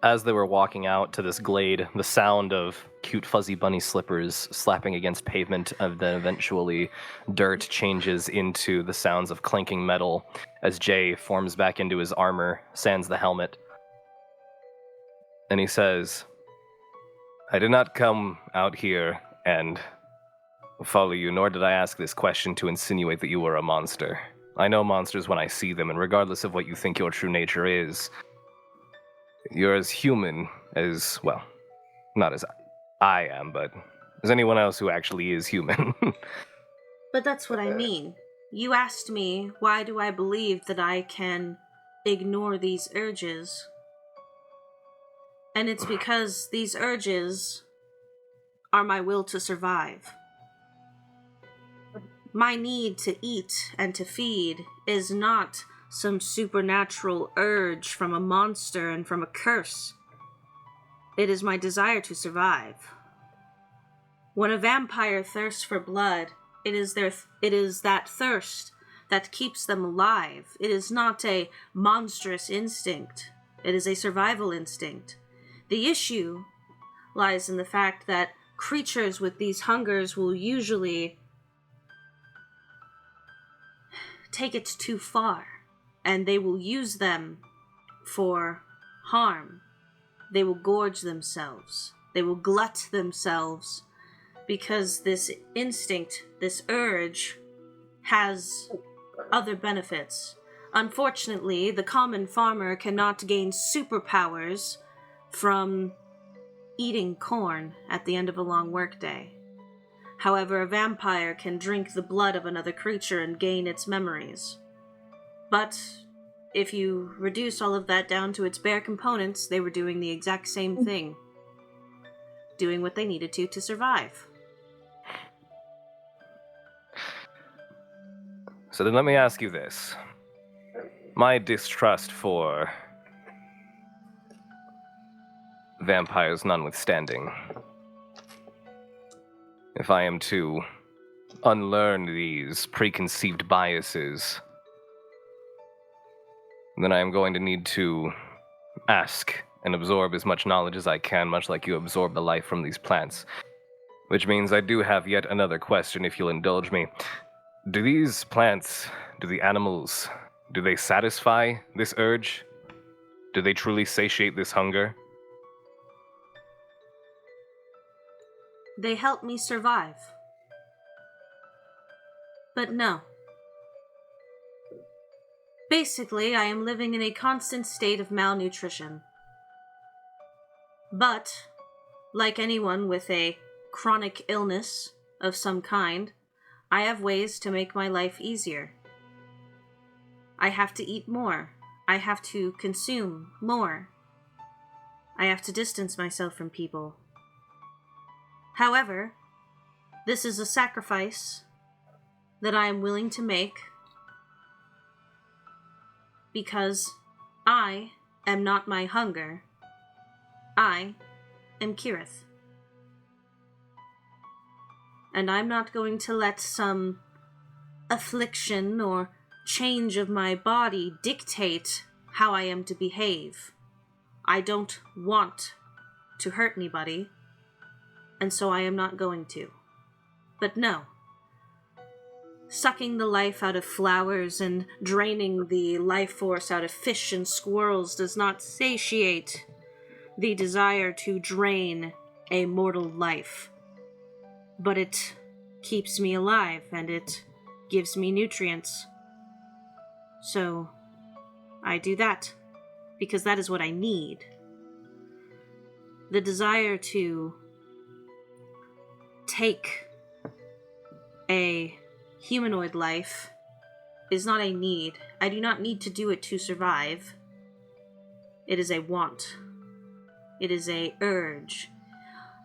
[SPEAKER 9] As they were walking out to this glade, the sound of cute fuzzy bunny slippers slapping against pavement and then eventually dirt changes into the sounds of clanking metal as Jay forms back into his armor, sans the helmet. And he says, I did not come out here and follow you, nor did I ask this question to insinuate that you were a monster. I know monsters when I see them, and regardless of what you think your true nature is, you're as human as, well, not as I am, but as anyone else who actually is human.
[SPEAKER 1] But that's what I mean. You asked me, why do I believe that I can ignore these urges? And it's because these urges are my will to survive. My need to eat and to feed is not some supernatural urge from a monster and from a curse. It is my desire to survive. When a vampire thirsts for blood, it is that thirst that keeps them alive. It is not a monstrous instinct. It is a survival instinct. The issue lies in the fact that creatures with these hungers will usually take it too far, and they will use them for harm. They will gorge themselves. They will glut themselves because this instinct, this urge, has other benefits. Unfortunately, the common farmer cannot gain superpowers from eating corn at the end of a long workday. However, a vampire can drink the blood of another creature and gain its memories. But if you reduce all of that down to its bare components, they were doing the exact same thing. Doing what they needed to survive.
[SPEAKER 9] So then let me ask you this. My distrust for vampires notwithstanding, if I am to unlearn these preconceived biases, then I am going to need to ask and absorb as much knowledge as I can, much like you absorb the life from these plants. Which means I do have yet another question, if you'll indulge me. Do these plants, do the animals, do they satisfy this urge? Do they truly satiate this hunger?
[SPEAKER 1] They help me survive. But no. Basically, I am living in a constant state of malnutrition. But, like anyone with a chronic illness of some kind, I have ways to make my life easier. I have to eat more. I have to consume more. I have to distance myself from people. However, this is a sacrifice that I am willing to make because I am not my hunger. I am Kirith. And I'm not going to let some affliction or change of my body dictate how I am to behave. I don't want to hurt anybody, and so I am not going to. But no. Sucking the life out of flowers and draining the life force out of fish and squirrels does not satiate the desire to drain a mortal life. But it keeps me alive, and it gives me nutrients. So, I do that, because that is what I need. The desire to take a humanoid life is not a need. I do not need to do it to survive. It is a want. It is a urge.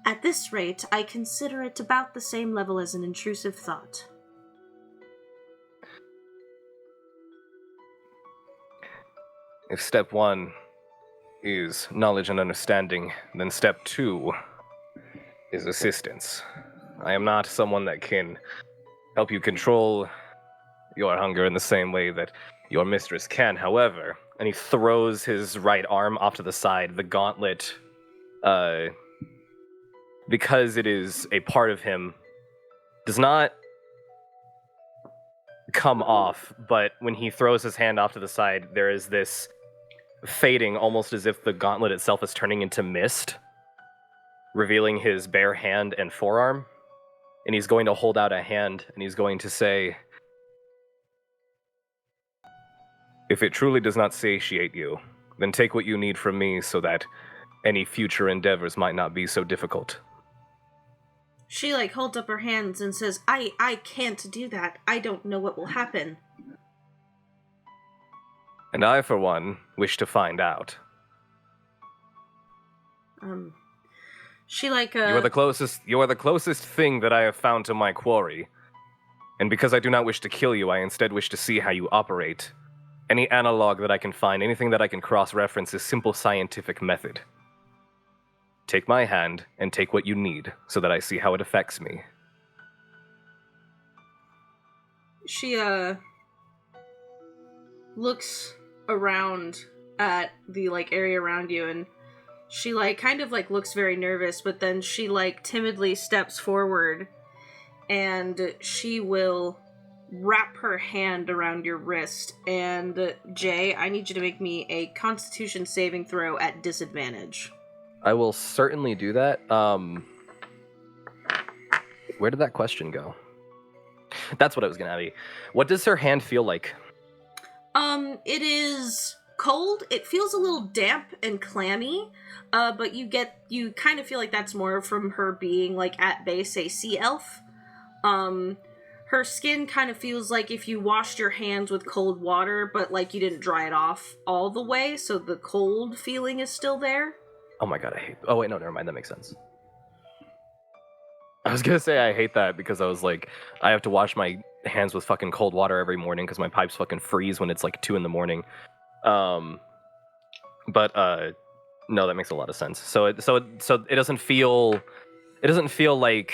[SPEAKER 1] At this rate, I consider it about the same level as an intrusive thought.
[SPEAKER 9] If step 1 is knowledge and understanding, then step 2 is assistance. I am not someone that can help you control your hunger in the same way that your mistress can. However, and he throws his right arm off to the side, the gauntlet, because it is a part of him, does not come off, but when he throws his hand off to the side, there is this fading, almost as if the gauntlet itself is turning into mist, revealing his bare hand and forearm. And he's going to hold out a hand, and he's going to say, "If it truly does not satiate you, then take what you need from me so that any future endeavors might not be so difficult."
[SPEAKER 1] She, holds up her hands and says, I can't do that. I don't know what will happen.
[SPEAKER 9] And I, for one, wish to find out.
[SPEAKER 1] She,
[SPEAKER 9] You are the closest thing that I have found to my quarry. And because I do not wish to kill you, I instead wish to see how you operate. Any analog that I can find, anything that I can cross-reference is simple scientific method. Take my hand and take what you need so that I see how it affects me.
[SPEAKER 1] She, looks around at the, area around you, and she, looks very nervous, but then she, timidly steps forward, and she will wrap her hand around your wrist. And, Jay, I need you to make me a Constitution saving throw at disadvantage.
[SPEAKER 9] I will certainly do that. Where did that question go? That's what I was gonna ask you. What does her hand feel like?
[SPEAKER 1] It is cold. It feels a little damp and clammy, but you kind of feel like that's more from her being, at base a sea elf. Her skin kind of feels like if you washed your hands with cold water, but, you didn't dry it off all the way, so the cold feeling is still there.
[SPEAKER 9] Oh my god, I hate... Oh wait, no, never mind, that makes sense. I was gonna say I hate that because I was I have to wash my hands with fucking cold water every morning because my pipes fucking freeze when it's 2 in the morning. No, that makes a lot of sense. So it doesn't feel like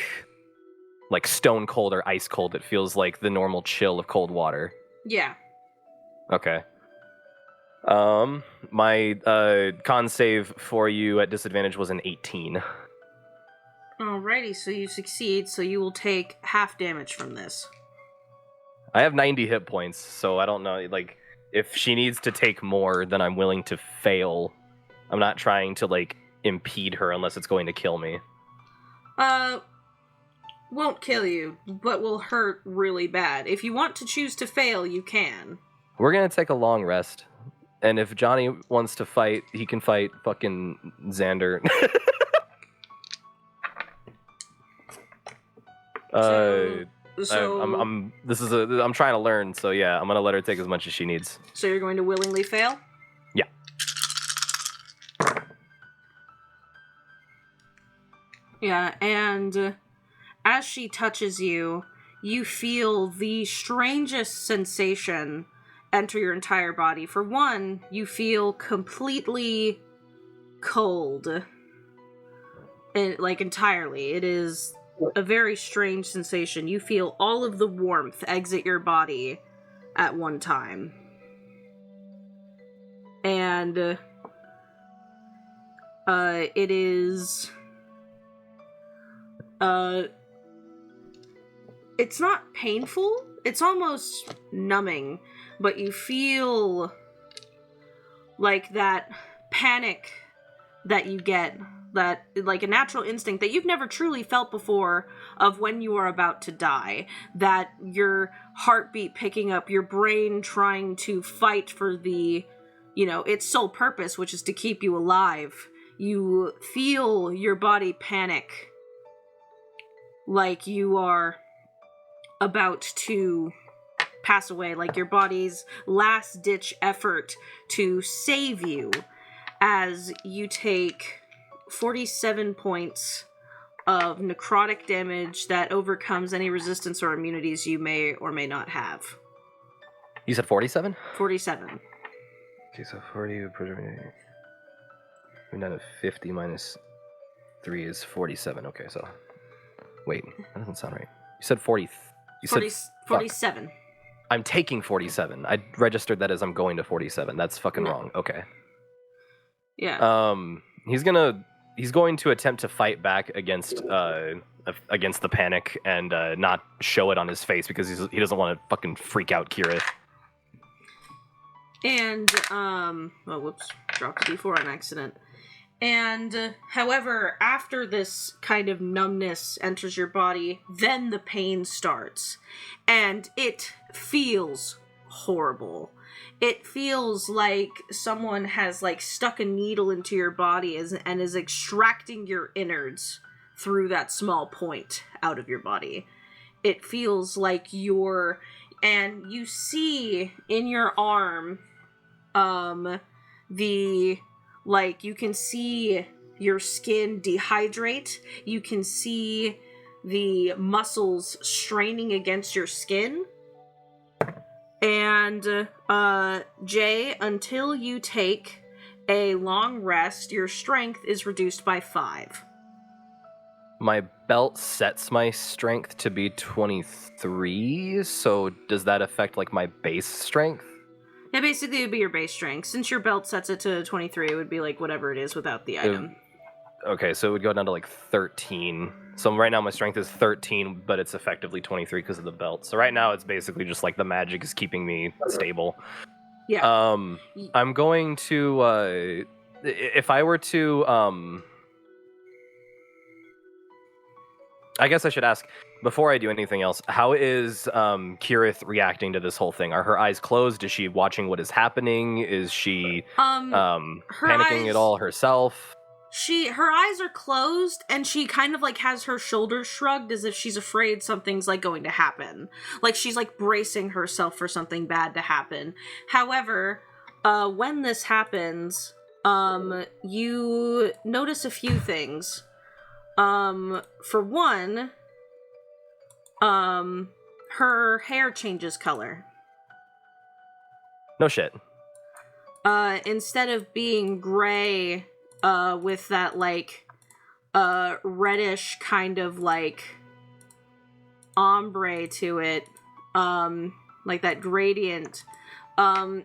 [SPEAKER 9] stone cold or ice cold. It feels like the normal chill of cold water.
[SPEAKER 1] Yeah.
[SPEAKER 9] Okay. My con save for you at disadvantage was an 18.
[SPEAKER 1] Alrighty, so you succeed, so you will take half damage from this.
[SPEAKER 9] I have 90 hit points, so I don't know, if she needs to take more, then I'm willing to fail. I'm not trying to, impede her unless it's going to kill me.
[SPEAKER 1] Won't kill you, but will hurt really bad. If you want to choose to fail, you can.
[SPEAKER 9] We're gonna take a long rest. And if Johnny wants to fight, he can fight fucking Xander. I'm trying to learn, so yeah, I'm gonna let her take as much as she needs.
[SPEAKER 1] So you're going to willingly fail?
[SPEAKER 9] Yeah.
[SPEAKER 1] Yeah, and as she touches you, you feel the strangest sensation enter your entire body. For one, you feel completely cold. Entirely. It is a very strange sensation. You feel all of the warmth exit your body at one time. And it is it's not painful. It's almost numbing, but you feel that panic that you get, that a natural instinct that you've never truly felt before of when you are about to die, that your heartbeat picking up, your brain trying to fight for the, its sole purpose, which is to keep you alive. You feel your body panic like you are about to pass away, like your body's last-ditch effort to save you, as you take 47 points of necrotic damage that overcomes any resistance or immunities you may or may not have.
[SPEAKER 9] You said 47?
[SPEAKER 1] 47.
[SPEAKER 9] Okay, so 40... We're down at 50 minus 3 is 47. Okay, so... Wait, that doesn't sound right. You said 40. You
[SPEAKER 1] 40,
[SPEAKER 9] said
[SPEAKER 1] 47.
[SPEAKER 9] I'm taking 47. I registered that as I'm going to 47. That's fucking
[SPEAKER 1] No.
[SPEAKER 9] wrong. Okay.
[SPEAKER 1] Yeah.
[SPEAKER 9] He's going to attempt to fight back against the panic and not show it on his face because he doesn't want to fucking freak out Kirith.
[SPEAKER 1] And, oh, whoops, dropped a D4 on accident. And, however, after this kind of numbness enters your body, then the pain starts. And it feels horrible. It feels like someone has, like, stuck a needle into your body and is extracting your innards through that small point out of your body. It feels like and you see in your arm, you can see your skin dehydrate. You can see the muscles straining against your skin. And, Jay, until you take a long rest, your strength is reduced by 5.
[SPEAKER 9] My belt sets my strength to be 23, so does that affect, like, my base strength?
[SPEAKER 1] Yeah, basically it would be your base strength. Since your belt sets it to 23, it would be like whatever it is without the item.
[SPEAKER 9] Okay, so it would go down to like 13. So right now my strength is 13, but it's effectively 23 because of the belt. So right now it's basically just like the magic is keeping me stable.
[SPEAKER 1] Yeah.
[SPEAKER 9] I'm going to, if I were to, I guess I should ask, before I do anything else, how is Kirith reacting to this whole thing? Are her eyes closed? Is she watching what is happening? Is she panicking at all herself?
[SPEAKER 1] Her eyes are closed, and she kind of like has her shoulders shrugged as if she's afraid something's like going to happen. Like she's like bracing herself for something bad to happen. However, when this happens, you notice a few things. For one, her hair changes color.
[SPEAKER 9] No shit.
[SPEAKER 1] Instead of being gray, with that, like, reddish kind of, like, ombre to it, like that gradient,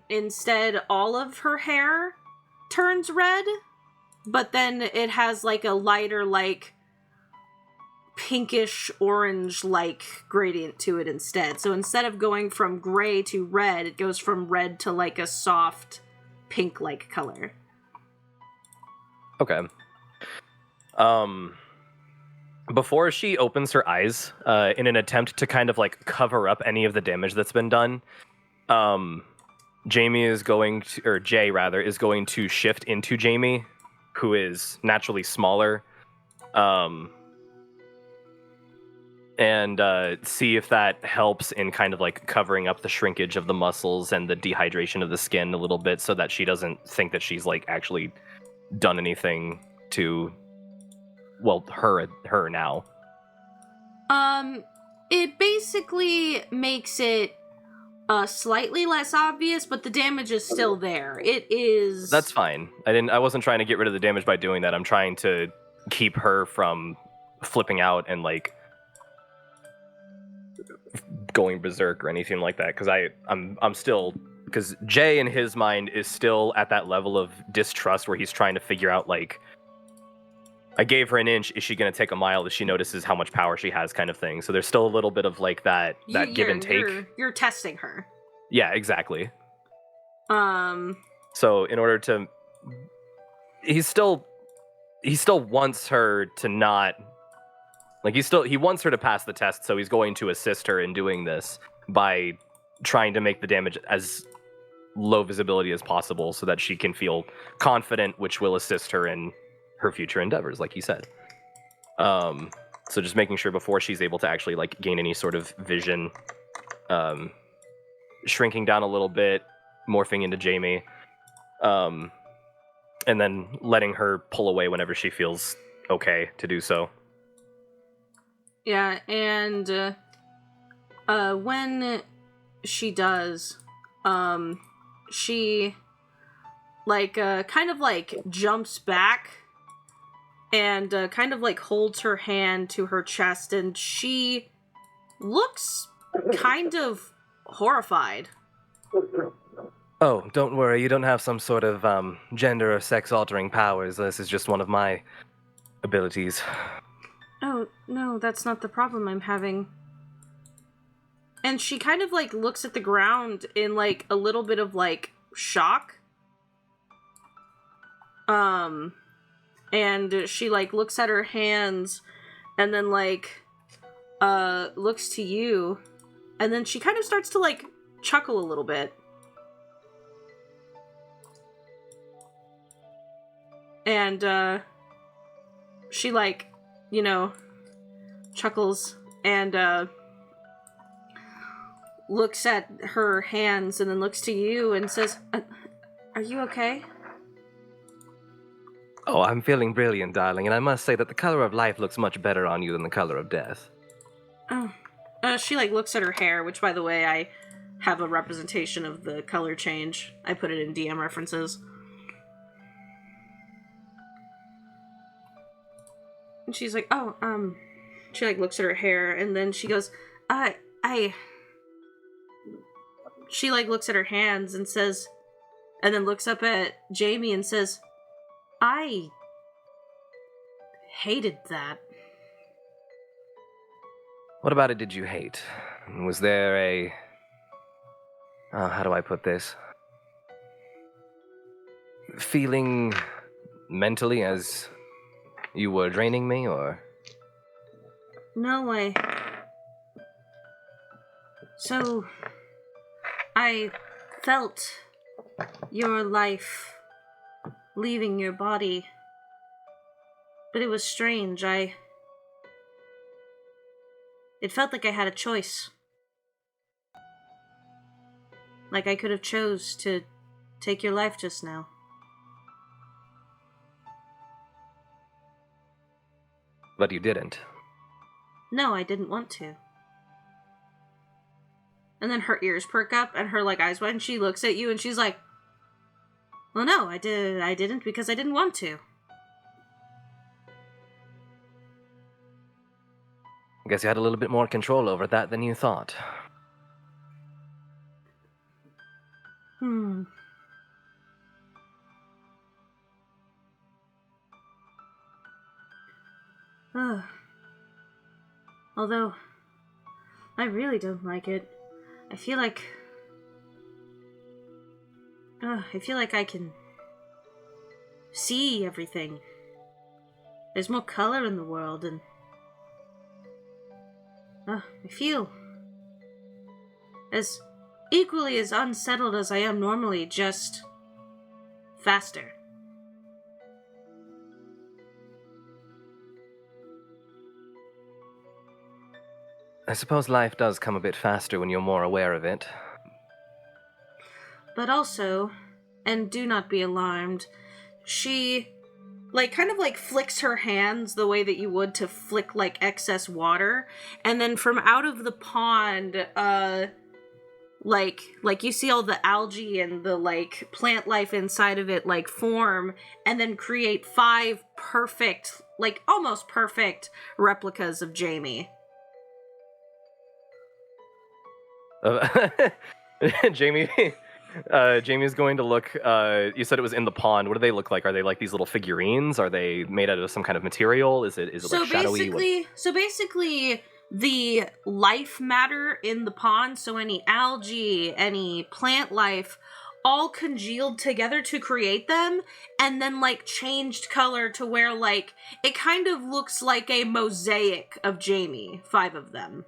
[SPEAKER 1] instead all of her hair turns red, but then it has, like, a lighter, like, pinkish orange like gradient to it instead. So instead of going from gray to red, it goes from red to like a soft pink like color.
[SPEAKER 9] Okay. Before she opens her eyes, in an attempt to kind of like cover up any of the damage that's been done, Jay is going to shift into Jamie, who is naturally smaller. And see if that helps in kind of like covering up the shrinkage of the muscles and the dehydration of the skin a little bit so that she doesn't think that she's like actually done anything to, well, her now.
[SPEAKER 1] It basically makes it slightly less obvious, but the damage is still there. It is...
[SPEAKER 9] That's fine. I wasn't trying to get rid of the damage by doing that. I'm trying to keep her from flipping out and like going berserk or anything like that, because I'm still, because Jay in his mind is still at that level of distrust where he's trying to figure out, like, I gave her an inch, is she going to take a mile if she notices how much power she has, kind of thing. So there's still a little bit of like that give and take.
[SPEAKER 1] You're testing her.
[SPEAKER 9] Yeah, exactly. So in order to, he still wants her to not. Like, he wants her to pass the test, so he's going to assist her in doing this by trying to make the damage as low visibility as possible so that she can feel confident, which will assist her in her future endeavors, like he said. So just making sure before she's able to actually, like, gain any sort of vision, shrinking down a little bit, morphing into Jamie, and then letting her pull away whenever she feels okay to do so.
[SPEAKER 1] Yeah, and when she does, she like kind of like jumps back and kind of like holds her hand to her chest, and she looks kind of horrified.
[SPEAKER 5] Oh, don't worry, you don't have some sort of gender or sex altering powers. This is just one of my abilities.
[SPEAKER 1] Oh, no, that's not the problem I'm having. And she kind of like looks at the ground in like a little bit of like shock. And she like looks at her hands and then like looks to you, and then she kind of starts to like chuckle a little bit. And she like, you know, chuckles and looks at her hands and then looks to you and says, "Are you okay?"
[SPEAKER 5] Oh, I'm feeling brilliant, darling, and I must say that the color of life looks much better on you than the color of death.
[SPEAKER 1] Oh. She like looks at her hair, which by the way, I have a representation of the color change. I put it in DM references. And she's like, she like looks at her hair and then she goes, she like looks at her hands and says, and then looks up at Jamie and says, "I hated that."
[SPEAKER 5] What about it did you hate? Was there a... how do I put this? Feeling mentally as you were draining me, or...?
[SPEAKER 1] No, So, I felt your life leaving your body. But it was strange. It felt like I had a choice. Like I could have chose to take your life just now.
[SPEAKER 5] But you didn't.
[SPEAKER 1] No, I didn't want to. And then her ears perk up and her like eyes wide and she looks at you and she's like, "Well, no, I didn't because I didn't want to."
[SPEAKER 5] I guess you had a little bit more control over that than you thought.
[SPEAKER 1] Although, I really don't like it. I feel like I can see everything. There's more color in the world, and I feel as equally as unsettled as I am normally, just faster.
[SPEAKER 5] I suppose life does come a bit faster when you're more aware of it.
[SPEAKER 1] But also, and do not be alarmed, she like kind of like flicks her hands the way that you would to flick like excess water, and then from out of the pond like you see all the algae and the like plant life inside of it like form and then create 5 perfect, like almost perfect replicas of Jamie.
[SPEAKER 5] Jamie's going to look, you said it was in the pond. What do they look like? Are they like these little figurines? Are they made out of some kind of material? Is it like shadowy?
[SPEAKER 1] So basically, the life matter in the pond, so any algae, any plant life, all congealed together to create them, and then like changed color to where like it kind of looks like a mosaic of Jamie, 5 of them.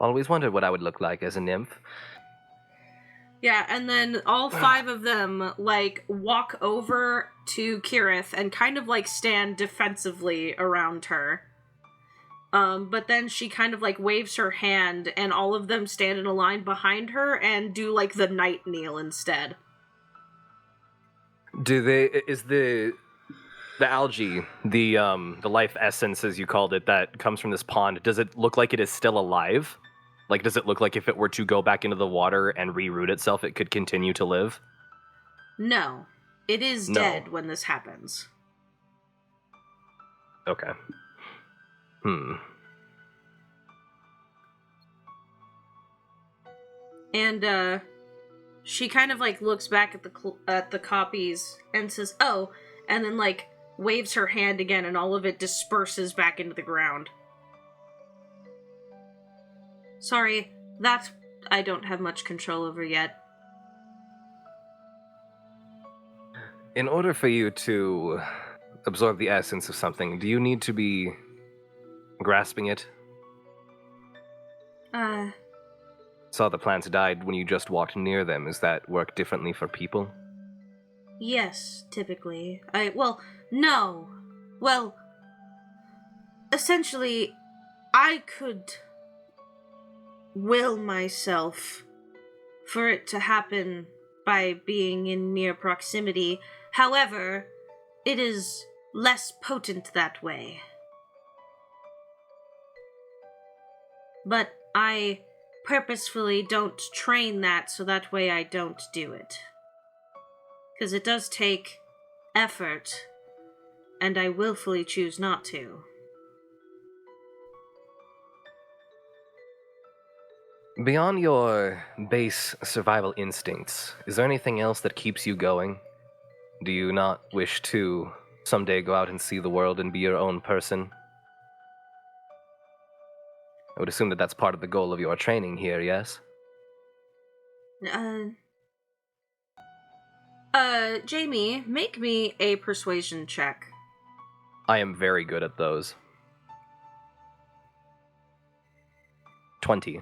[SPEAKER 5] Always wondered what I would look like as a nymph.
[SPEAKER 1] Yeah, and then all 5 of them, like, walk over to Kirith and kind of, like, stand defensively around her. But then she kind of, like, waves her hand, and all of them stand in a line behind her and do, like, the night kneel instead.
[SPEAKER 5] Is the algae, the life essence, as you called it, that comes from this pond, does it look like it is still alive? Like, does it look like if it were to go back into the water and reroot itself, it could continue to live?
[SPEAKER 1] No. It is
[SPEAKER 5] No.
[SPEAKER 1] dead when this happens.
[SPEAKER 5] Okay.
[SPEAKER 1] And she kind of like looks back at the copies and says, "Oh," and then like waves her hand again, and all of it disperses back into the ground. Sorry, that I don't have much control over yet.
[SPEAKER 5] In order for you to absorb the essence of something, do you need to be grasping it? Saw the plants died when you just walked near them. Does that work differently for people?
[SPEAKER 1] Yes, typically. No. Well, essentially, I could will myself for it to happen by being in near proximity. However, it is less potent that way. But I purposefully don't train that so that way I don't do it. Because it does take effort, and I willfully choose not to.
[SPEAKER 5] Beyond your base survival instincts, is there anything else that keeps you going? Do you not wish to someday go out and see the world and be your own person? I would assume that that's part of the goal of your training here, yes?
[SPEAKER 1] Jamie, make me a persuasion check.
[SPEAKER 5] I am very good at those. 20.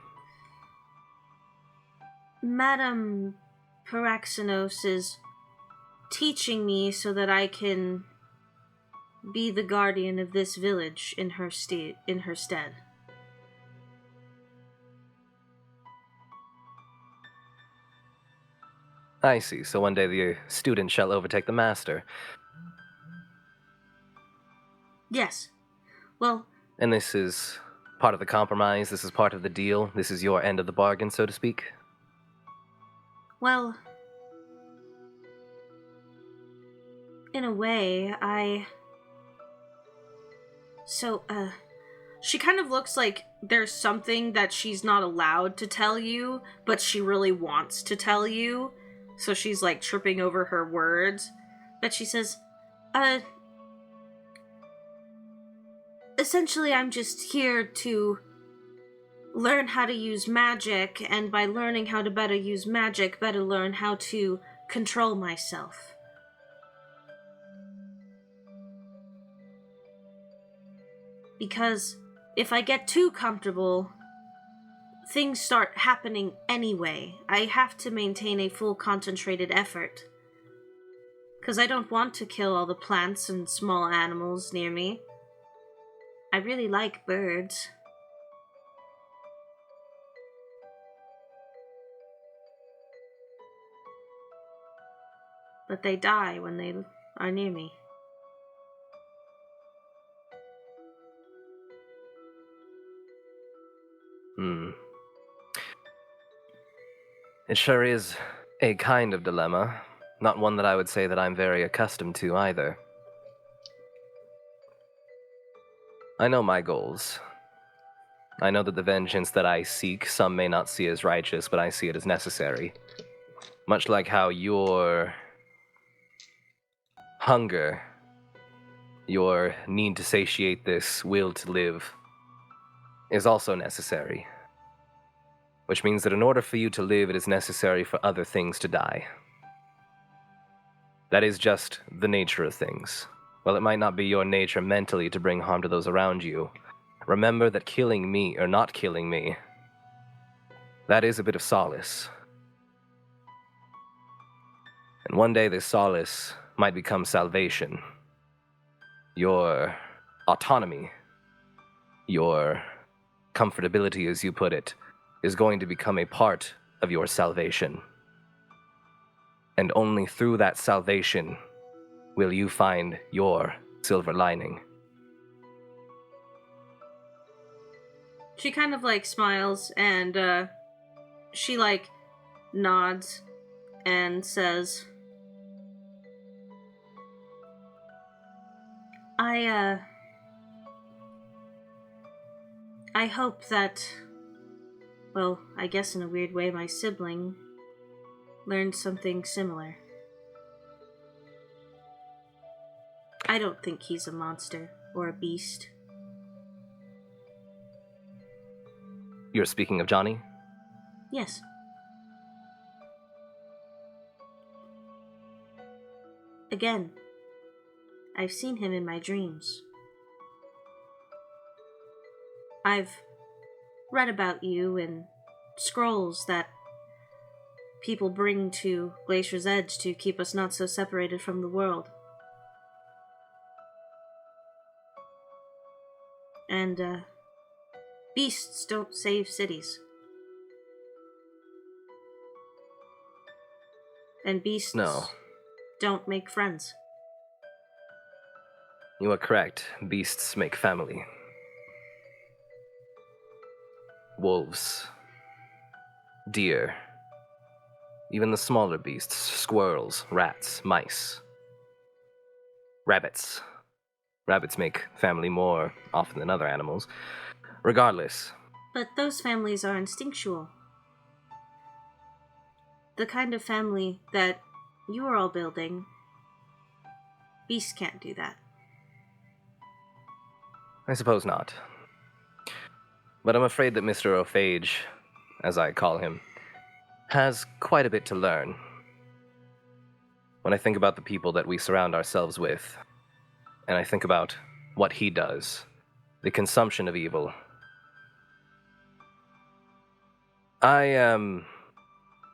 [SPEAKER 1] Madame Paraxenos is teaching me so that I can be the guardian of this village in her stead.
[SPEAKER 5] I see, so one day the student shall overtake the master.
[SPEAKER 1] Yes. Well...
[SPEAKER 5] And this is part of the compromise, this is part of the deal, this is your end of the bargain, so to speak?
[SPEAKER 1] Well... in a way, she kind of looks like there's something that she's not allowed to tell you, but she really wants to tell you. So she's like tripping over her words. But she says, essentially I'm just here to learn how to use magic, and by learning how to better use magic, better learn how to control myself. Because if I get too comfortable, things start happening anyway. I have to maintain a full concentrated effort. Because I don't want to kill all the plants and small animals near me. I really like birds. But they die when they are near me.
[SPEAKER 5] It sure is a kind of dilemma. Not one that I would say that I'm very accustomed to either. I know my goals. I know that the vengeance that I seek, some may not see as righteous, but I see it as necessary. Much like how your hunger, your need to satiate this will to live, is also necessary. Which means that in order for you to live, it is necessary for other things to die. That is just the nature of things. While it might not be your nature mentally to bring harm to those around you, remember that killing me or not killing me, that is a bit of solace. And one day this solace might become salvation. Your autonomy, your comfortability, as you put it, is going to become a part of your salvation. And only through that salvation will you find your silver lining.
[SPEAKER 1] She kind of like smiles and she like nods and says, I hope that, well, I guess in a weird way, my sibling learned something similar. I don't think he's a monster or a beast.
[SPEAKER 10] You're speaking of Johnny?
[SPEAKER 1] Yes. Again, I've seen him in my dreams. I've read about you in scrolls that people bring to Glacier's Edge to keep us not so separated from the world. And, beasts don't save cities. And beasts don't make friends.
[SPEAKER 10] You are correct. Beasts make family. Wolves, deer, even the smaller beasts, squirrels, rats, mice, rabbits. Rabbits make family more often than other animals. Regardless.
[SPEAKER 1] But those families are instinctual. The kind of family that you are all building, beasts can't do that.
[SPEAKER 10] I suppose not. But I'm afraid that Mr. Phage, as I call him, has quite a bit to learn. When I think about the people that we surround ourselves with, and I think about what he does, the consumption of evil, I am,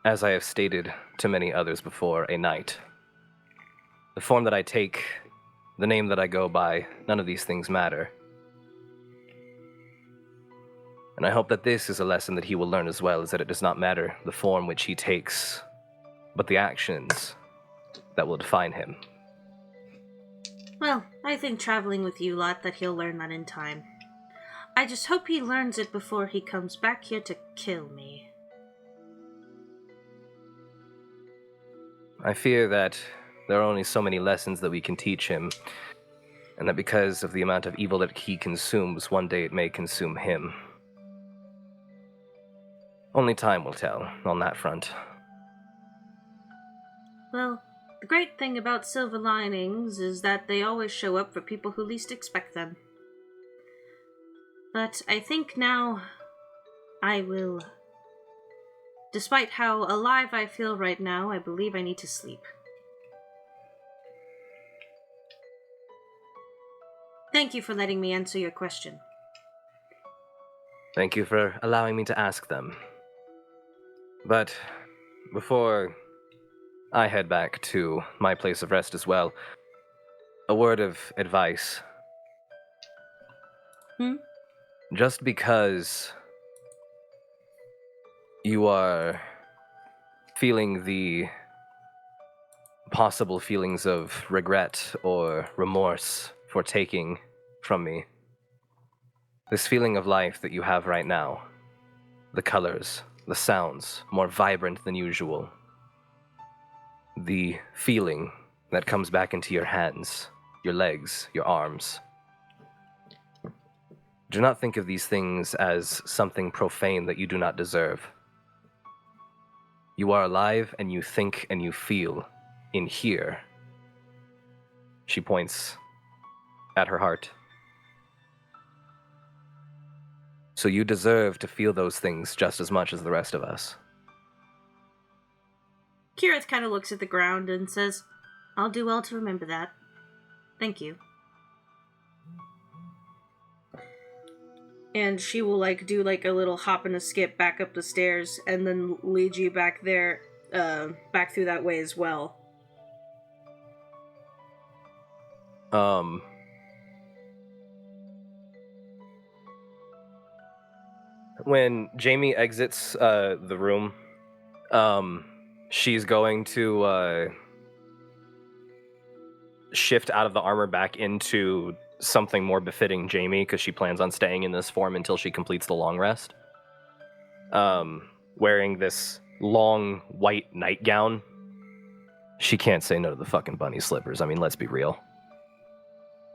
[SPEAKER 10] as I have stated to many others before, a knight. The form that I take, the name that I go by, none of these things matter. And I hope that this is a lesson that he will learn as well, is that it does not matter the form which he takes, but the actions that will define him.
[SPEAKER 1] Well, I think traveling with you lot that he'll learn that in time. I just hope he learns it before he comes back here to kill me.
[SPEAKER 10] I fear that there are only so many lessons that we can teach him, and that because of the amount of evil that he consumes, one day it may consume him. Only time will tell on that front.
[SPEAKER 1] Well, the great thing about silver linings is that they always show up for people who least expect them. But I think now I will... Despite how alive I feel right now, I believe I need to sleep. Thank you for letting me answer your question.
[SPEAKER 10] Thank you for allowing me to ask them. But before I head back to my place of rest as well, a word of advice. Just because you are feeling the possible feelings of regret or remorse for taking from me, this feeling of life that you have right now, the colors, the sounds, more vibrant than usual, the feeling that comes back into your hands, your legs, your arms. Do not think of these things as something profane that you do not deserve. You are alive and you think and you feel in here. She points at her heart. So you deserve to feel those things just as much as the rest of us.
[SPEAKER 1] Kirith kind of looks at the ground and says, I'll do well to remember that. Thank you. And she will, do, a little hop and a skip back up the stairs and then lead you back there, back through that way as well.
[SPEAKER 10] When Jamie exits the room, she's going to shift out of the armor back into something more befitting Jamie, because she plans on staying in this form until she completes the long rest. Wearing this long white nightgown. She can't say no to the fucking bunny slippers. I mean, let's be real.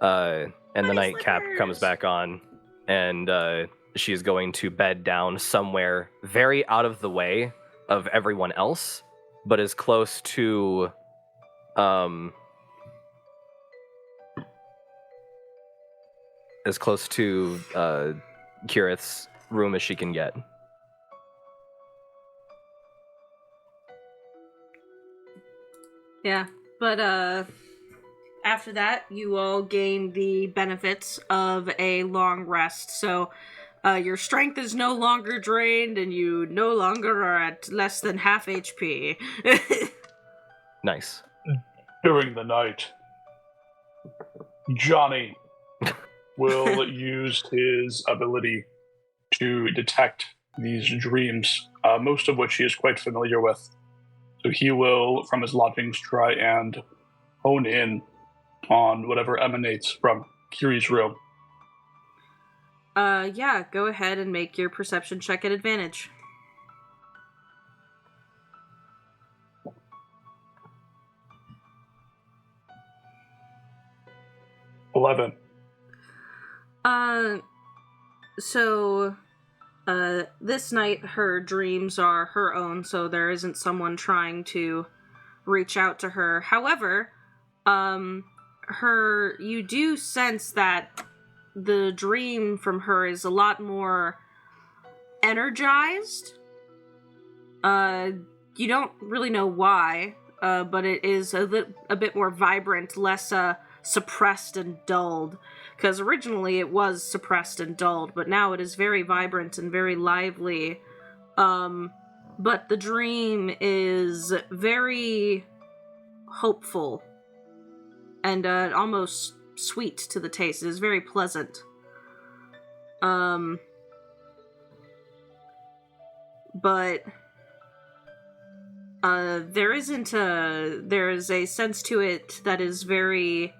[SPEAKER 10] And the
[SPEAKER 1] My
[SPEAKER 10] nightcap comes
[SPEAKER 1] slippers!
[SPEAKER 10] back on, and she's going to bed down somewhere very out of the way of everyone else, but as close to Kirith's room as she can get.
[SPEAKER 1] Yeah, but after that, you all gain the benefits of a long rest. So your strength is no longer drained, and you no longer are at less than half HP.
[SPEAKER 10] Nice.
[SPEAKER 2] During the night, Johnny will use his ability to detect these dreams, most of which he is quite familiar with. So he will, from his lodgings, try and hone in on whatever emanates from Kiri's room.
[SPEAKER 1] Yeah, go ahead and make your perception check at advantage.
[SPEAKER 2] $11.
[SPEAKER 1] This night her dreams are her own, so there isn't someone trying to reach out to her. However, you do sense that the dream from her is a lot more energized. You don't really know why, but it is a bit more vibrant, less suppressed and dulled. Because originally it was suppressed and dulled, but now it is very vibrant and very lively. But the dream is very hopeful and almost sweet to the taste. It is very pleasant. But there is a sense to it that is very,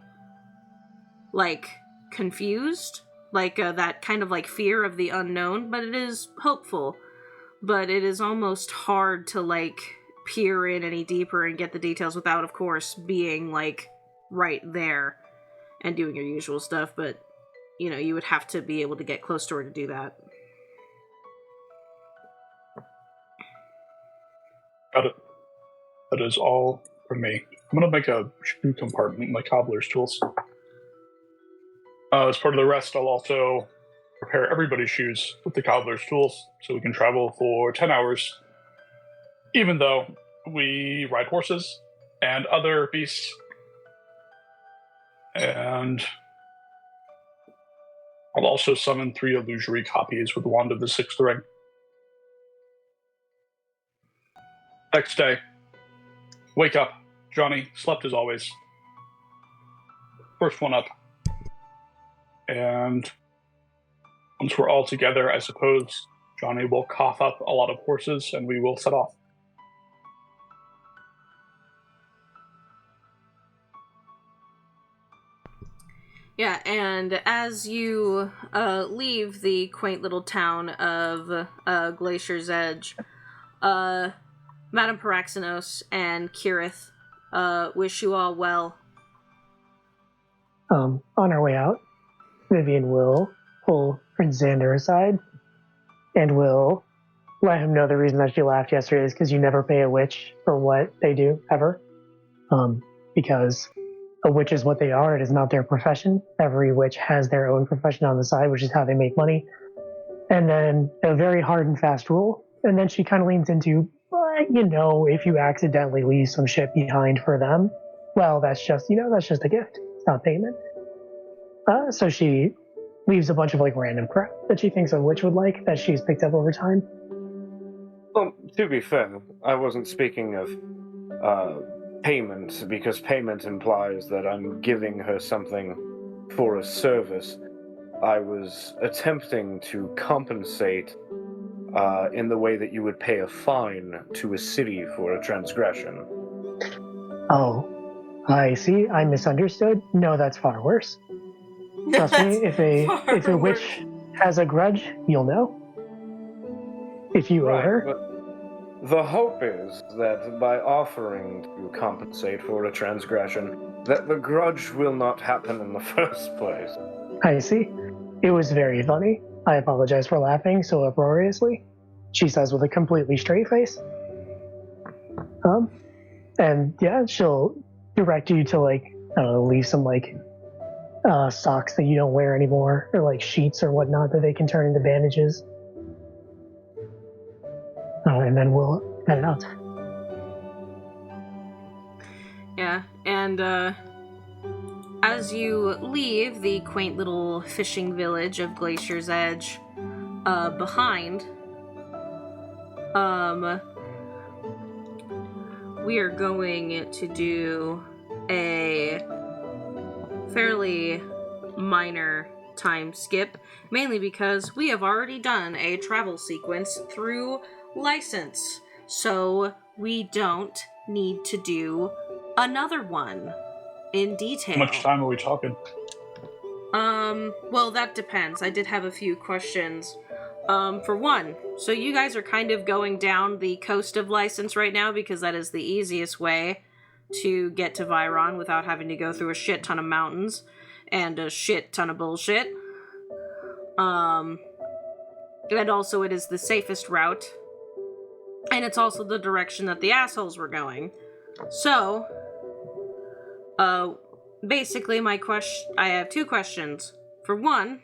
[SPEAKER 1] like, confused, like that kind of like fear of the unknown, but it is hopeful. But it is almost hard to like peer in any deeper and get the details without, of course, being like right there and doing your usual stuff. But you know, you would have to be able to get close to her to do that.
[SPEAKER 2] Got it. That is all from me. I'm going to make a shoe compartment in my cobbler's tools. As part of the rest, I'll also prepare everybody's shoes with the cobbler's tools so we can travel for 10 hours, even though we ride horses and other beasts. And I'll also summon 3 illusory copies with Wand of the Sixth Ring. Next day, wake up. Johnny slept as always. First one up. And once we're all together, I suppose Johnny will cough up a lot of horses and we will set off.
[SPEAKER 1] Yeah, and as you leave the quaint little town of Glacier's Edge, Madame Paraxinos and Kirith wish you all well.
[SPEAKER 4] On our way out, Vivian will pull Prince Xander aside and will let him know the reason that she laughed yesterday is because you never pay a witch for what they do, ever. Because a witch is what they are. It is not their profession. Every witch has their own profession on the side, which is how they make money. And then a very hard and fast rule. And then she kind of leans into, you know, if you accidentally leave some shit behind for them, well, that's just a gift. It's not payment. So she leaves a bunch of like random crap that she thinks a witch would like that she's picked up over time.
[SPEAKER 8] Well, to be fair, I wasn't speaking of payment, because payment implies that I'm giving her something for a service. I was attempting to compensate in the way that you would pay a fine to a city for a transgression.
[SPEAKER 4] Oh, I see. I misunderstood. No, that's far worse. Trust me, if a witch has a grudge, you'll know. If you owe her.
[SPEAKER 8] The hope is that by offering to compensate for a transgression, that the grudge will not happen in the first place.
[SPEAKER 4] I see. It was very funny. I apologize for laughing so uproariously, she says with a completely straight face. And yeah, she'll direct you to leave some socks that you don't wear anymore, or like sheets or whatnot that they can turn into bandages. And then we'll head out.
[SPEAKER 1] Yeah, and as you leave the quaint little fishing village of Glacier's Edge behind, we are going to do a fairly minor time skip, mainly because we have already done a travel sequence through license, so we don't need to do another one in detail.
[SPEAKER 2] How much time are we talking?
[SPEAKER 1] Well, that depends. I did have a few questions. For one, so you guys are kind of going down the coast of license right now because that is the easiest way to get to Viron without having to go through a shit ton of mountains and a shit ton of bullshit. And also it is the safest route. And it's also the direction that the assholes were going. So, basically I have two questions. For one,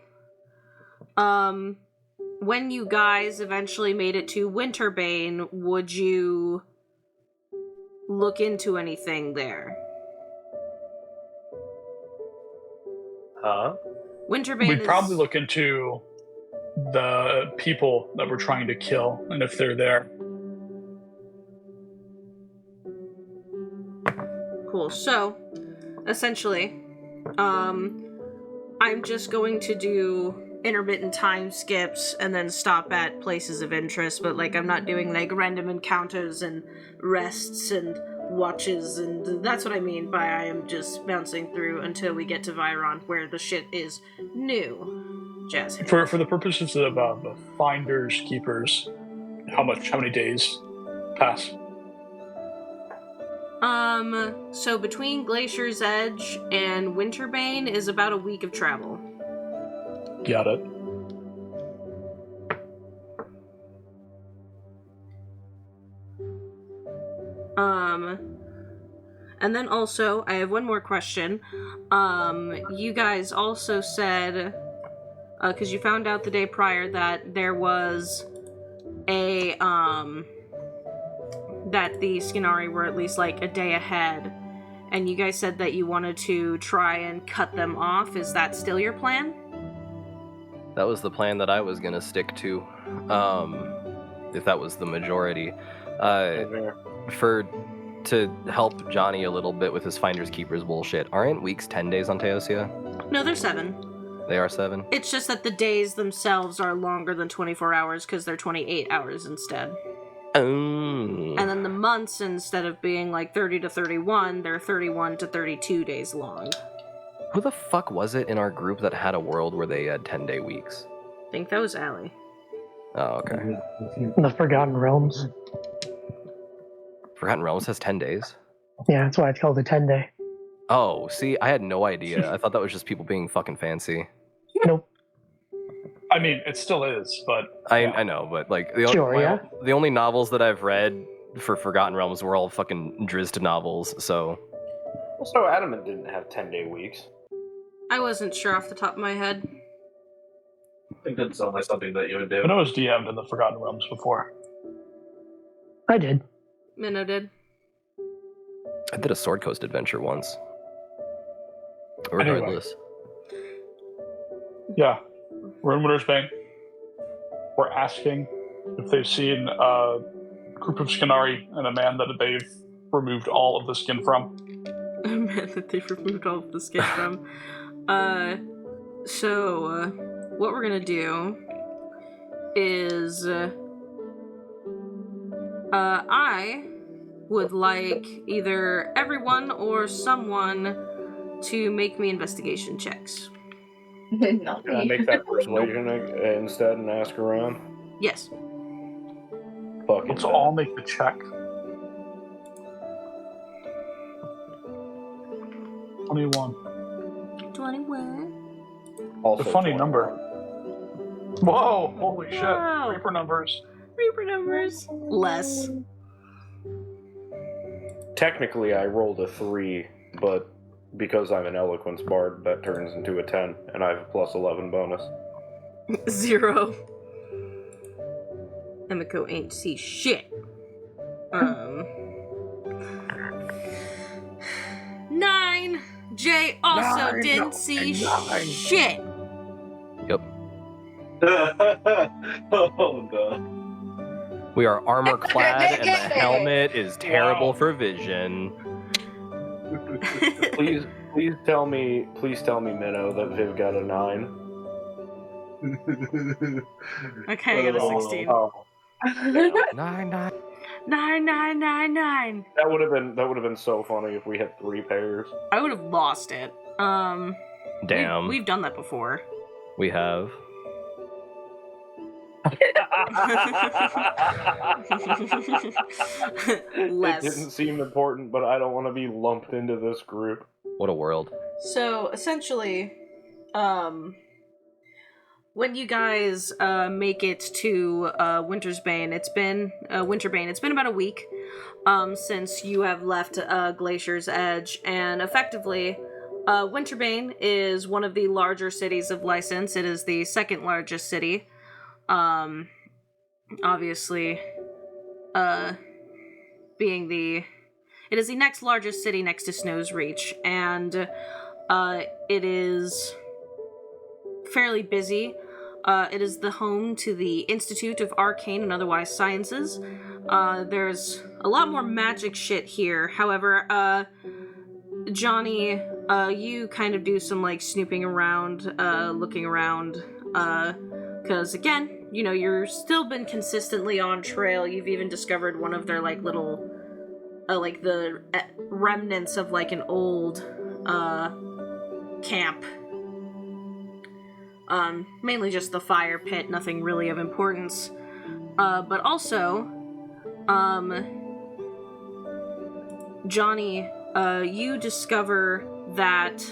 [SPEAKER 1] when you guys eventually made it to Winterbane, would you look into anything there?
[SPEAKER 8] Huh?
[SPEAKER 1] Winterbane
[SPEAKER 2] We'd
[SPEAKER 1] is...
[SPEAKER 2] probably look into the people that we're trying to kill, and if they're there.
[SPEAKER 1] Cool. So, essentially, I'm just going to do intermittent time skips and then stop at places of interest, but I'm not doing random encounters and rests and watches, and that's what I mean by I am just bouncing through until we get to Viron, where the shit is new. Jazz hands.
[SPEAKER 2] For the purposes of the finders, keepers, how many days pass?
[SPEAKER 1] So between Glacier's Edge and Winterbane is about a week of travel.
[SPEAKER 2] Got it.
[SPEAKER 1] And then also, I have one more question. You guys also said, because you found out the day prior that there was a, that the Skinari were at least a day ahead, and you guys said that you wanted to try and cut them off. Is that still your plan?
[SPEAKER 10] That was the plan that I was gonna stick to, if that was the majority. To help Johnny a little bit with his Finders Keepers bullshit, aren't weeks 10 days on Teosia?
[SPEAKER 1] No, they're 7.
[SPEAKER 10] They are 7?
[SPEAKER 1] It's just that the days themselves are longer than 24 hours because they're 28 hours instead.
[SPEAKER 10] Oh.
[SPEAKER 1] And then the months, instead of being 30 to 31, they're 31 to 32 days long.
[SPEAKER 10] Who the fuck was it in our group that had a world where they had 10-day weeks?
[SPEAKER 1] I think that was Allie.
[SPEAKER 10] Oh, okay.
[SPEAKER 4] The Forgotten Realms.
[SPEAKER 10] Forgotten Realms has 10 days?
[SPEAKER 4] Yeah, that's why it's called a 10-day.
[SPEAKER 10] Oh, see, I had no idea. I thought that was just people being fucking fancy.
[SPEAKER 4] Nope.
[SPEAKER 2] I mean, it still is, but...
[SPEAKER 10] I know, but the only novels that I've read for Forgotten Realms were all fucking Drizzt novels, so...
[SPEAKER 8] Also, Adamant didn't have 10-day weeks.
[SPEAKER 1] I wasn't sure off the top of my head.
[SPEAKER 6] I think that sounds like something that you would do.
[SPEAKER 2] I know it was DM'd in the Forgotten Realms before.
[SPEAKER 4] I did.
[SPEAKER 1] Minnow did.
[SPEAKER 10] I did a Sword Coast adventure once. Regardless.
[SPEAKER 2] Anyway. Yeah. We're in Winterbane. We're asking if they've seen a group of Skinari and a man that they've removed all of the skin from.
[SPEAKER 1] A man that they've removed all of the skin from. So, what we're gonna do is... I would like either everyone or someone to make me investigation checks.
[SPEAKER 7] Not
[SPEAKER 8] Can I
[SPEAKER 7] me.
[SPEAKER 8] make that persuasion instead and ask around?
[SPEAKER 1] Yes.
[SPEAKER 8] fucking
[SPEAKER 2] Let's
[SPEAKER 8] bet.
[SPEAKER 2] all make the check. 21.
[SPEAKER 1] 21.
[SPEAKER 8] Also
[SPEAKER 2] The funny
[SPEAKER 8] 21.
[SPEAKER 2] number. Whoa! Holy shit!
[SPEAKER 1] Wow.
[SPEAKER 2] Reaper numbers.
[SPEAKER 1] Reaper numbers. Less.
[SPEAKER 8] Technically, I rolled a 3, but because I'm an eloquence bard, that turns into a 10, and I have a plus 11 bonus.
[SPEAKER 1] 0. Emiko ain't see shit. 9. Jay also
[SPEAKER 2] 9,
[SPEAKER 1] didn't
[SPEAKER 2] no,
[SPEAKER 1] see
[SPEAKER 2] 9.
[SPEAKER 1] shit.
[SPEAKER 10] Yep.
[SPEAKER 6] Oh no.
[SPEAKER 10] We are armor clad, and the helmet is terrible
[SPEAKER 2] Wow.
[SPEAKER 10] for vision.
[SPEAKER 8] Please tell me, Minnow, that Viv got a 9.
[SPEAKER 1] Okay, I got a 16.
[SPEAKER 8] Oh,
[SPEAKER 10] 9, 9.
[SPEAKER 1] 9, 9, 9, 9.
[SPEAKER 8] that would have been so funny if we had 3 pairs.
[SPEAKER 1] I would have lost it.
[SPEAKER 10] Damn.
[SPEAKER 1] We've done that before.
[SPEAKER 10] We have.
[SPEAKER 8] It
[SPEAKER 1] Less.
[SPEAKER 8] didn't seem important, but I don't want to be lumped into this group.
[SPEAKER 10] What a world.
[SPEAKER 1] So essentially, when you guys make it to Winterbane, it's been about a week since you have left Glacier's Edge, and effectively, Winterbane is one of the larger cities of License. It is the second largest city. Obviously, it is the next largest city next to Snow's Reach, and it is fairly busy. It is the home to the Institute of Arcane and Otherwise Sciences. There's a lot more magic shit here. However, Johnny, you kind of do some, like, snooping around, looking around, because, again, you know, you're still been consistently on trail. You've even discovered one of their, like, little, like, the remnants of, like, an old, camp. Mainly just the fire pit, nothing really of importance. But also, Johnny, you discover that,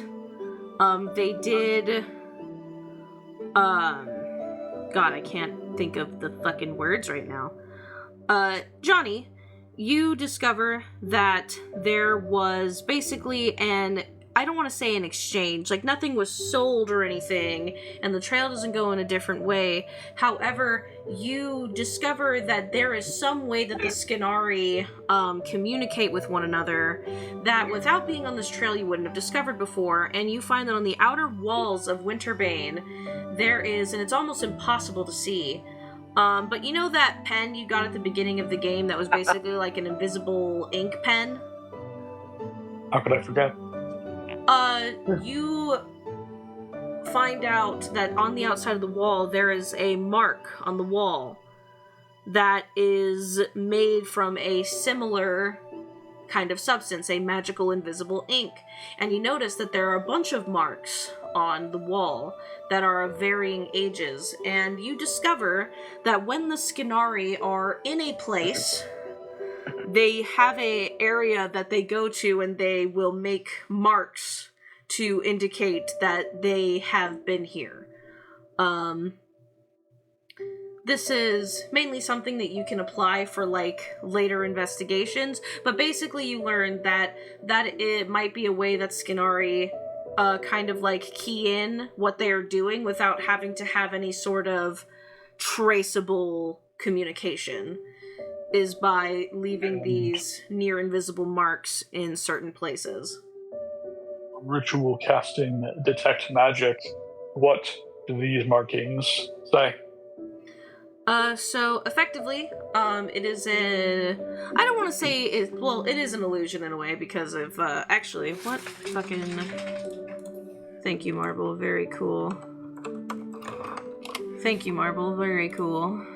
[SPEAKER 1] they did, God, I can't think of the fucking words right now. Johnny, you discover that there was basically I don't want to say an exchange, like nothing was sold or anything, and the trail doesn't go in a different way. However, you discover that there is some way that the Skinari communicate with one another that without being on this trail you wouldn't have discovered before, and you find that on the outer walls of Winterbane there is, and it's almost impossible to see, but you know that pen you got at the beginning of the game that was basically like an invisible ink pen?
[SPEAKER 2] How could I forget?
[SPEAKER 1] You find out that on the outside of the wall there is a mark on the wall that is made from a similar kind of substance, a magical invisible ink. And you notice that there are a bunch of marks on the wall that are of varying ages, and you discover that when the Skinari are in a place, they have a area that they go to and they will make marks to indicate that they have been here. This is mainly something that you can apply for, like, later investigations, but basically you learn that it might be a way that Skinari kind of, like, key in what they are doing without having to have any sort of traceable communication, is by leaving these near invisible marks in certain places.
[SPEAKER 2] Ritual casting detect magic. What do these markings say?
[SPEAKER 1] So effectively, it is I don't want to say it is an illusion in a way because of, actually, what fucking, thank you, Marble, very cool. Thank you, Marble, very cool.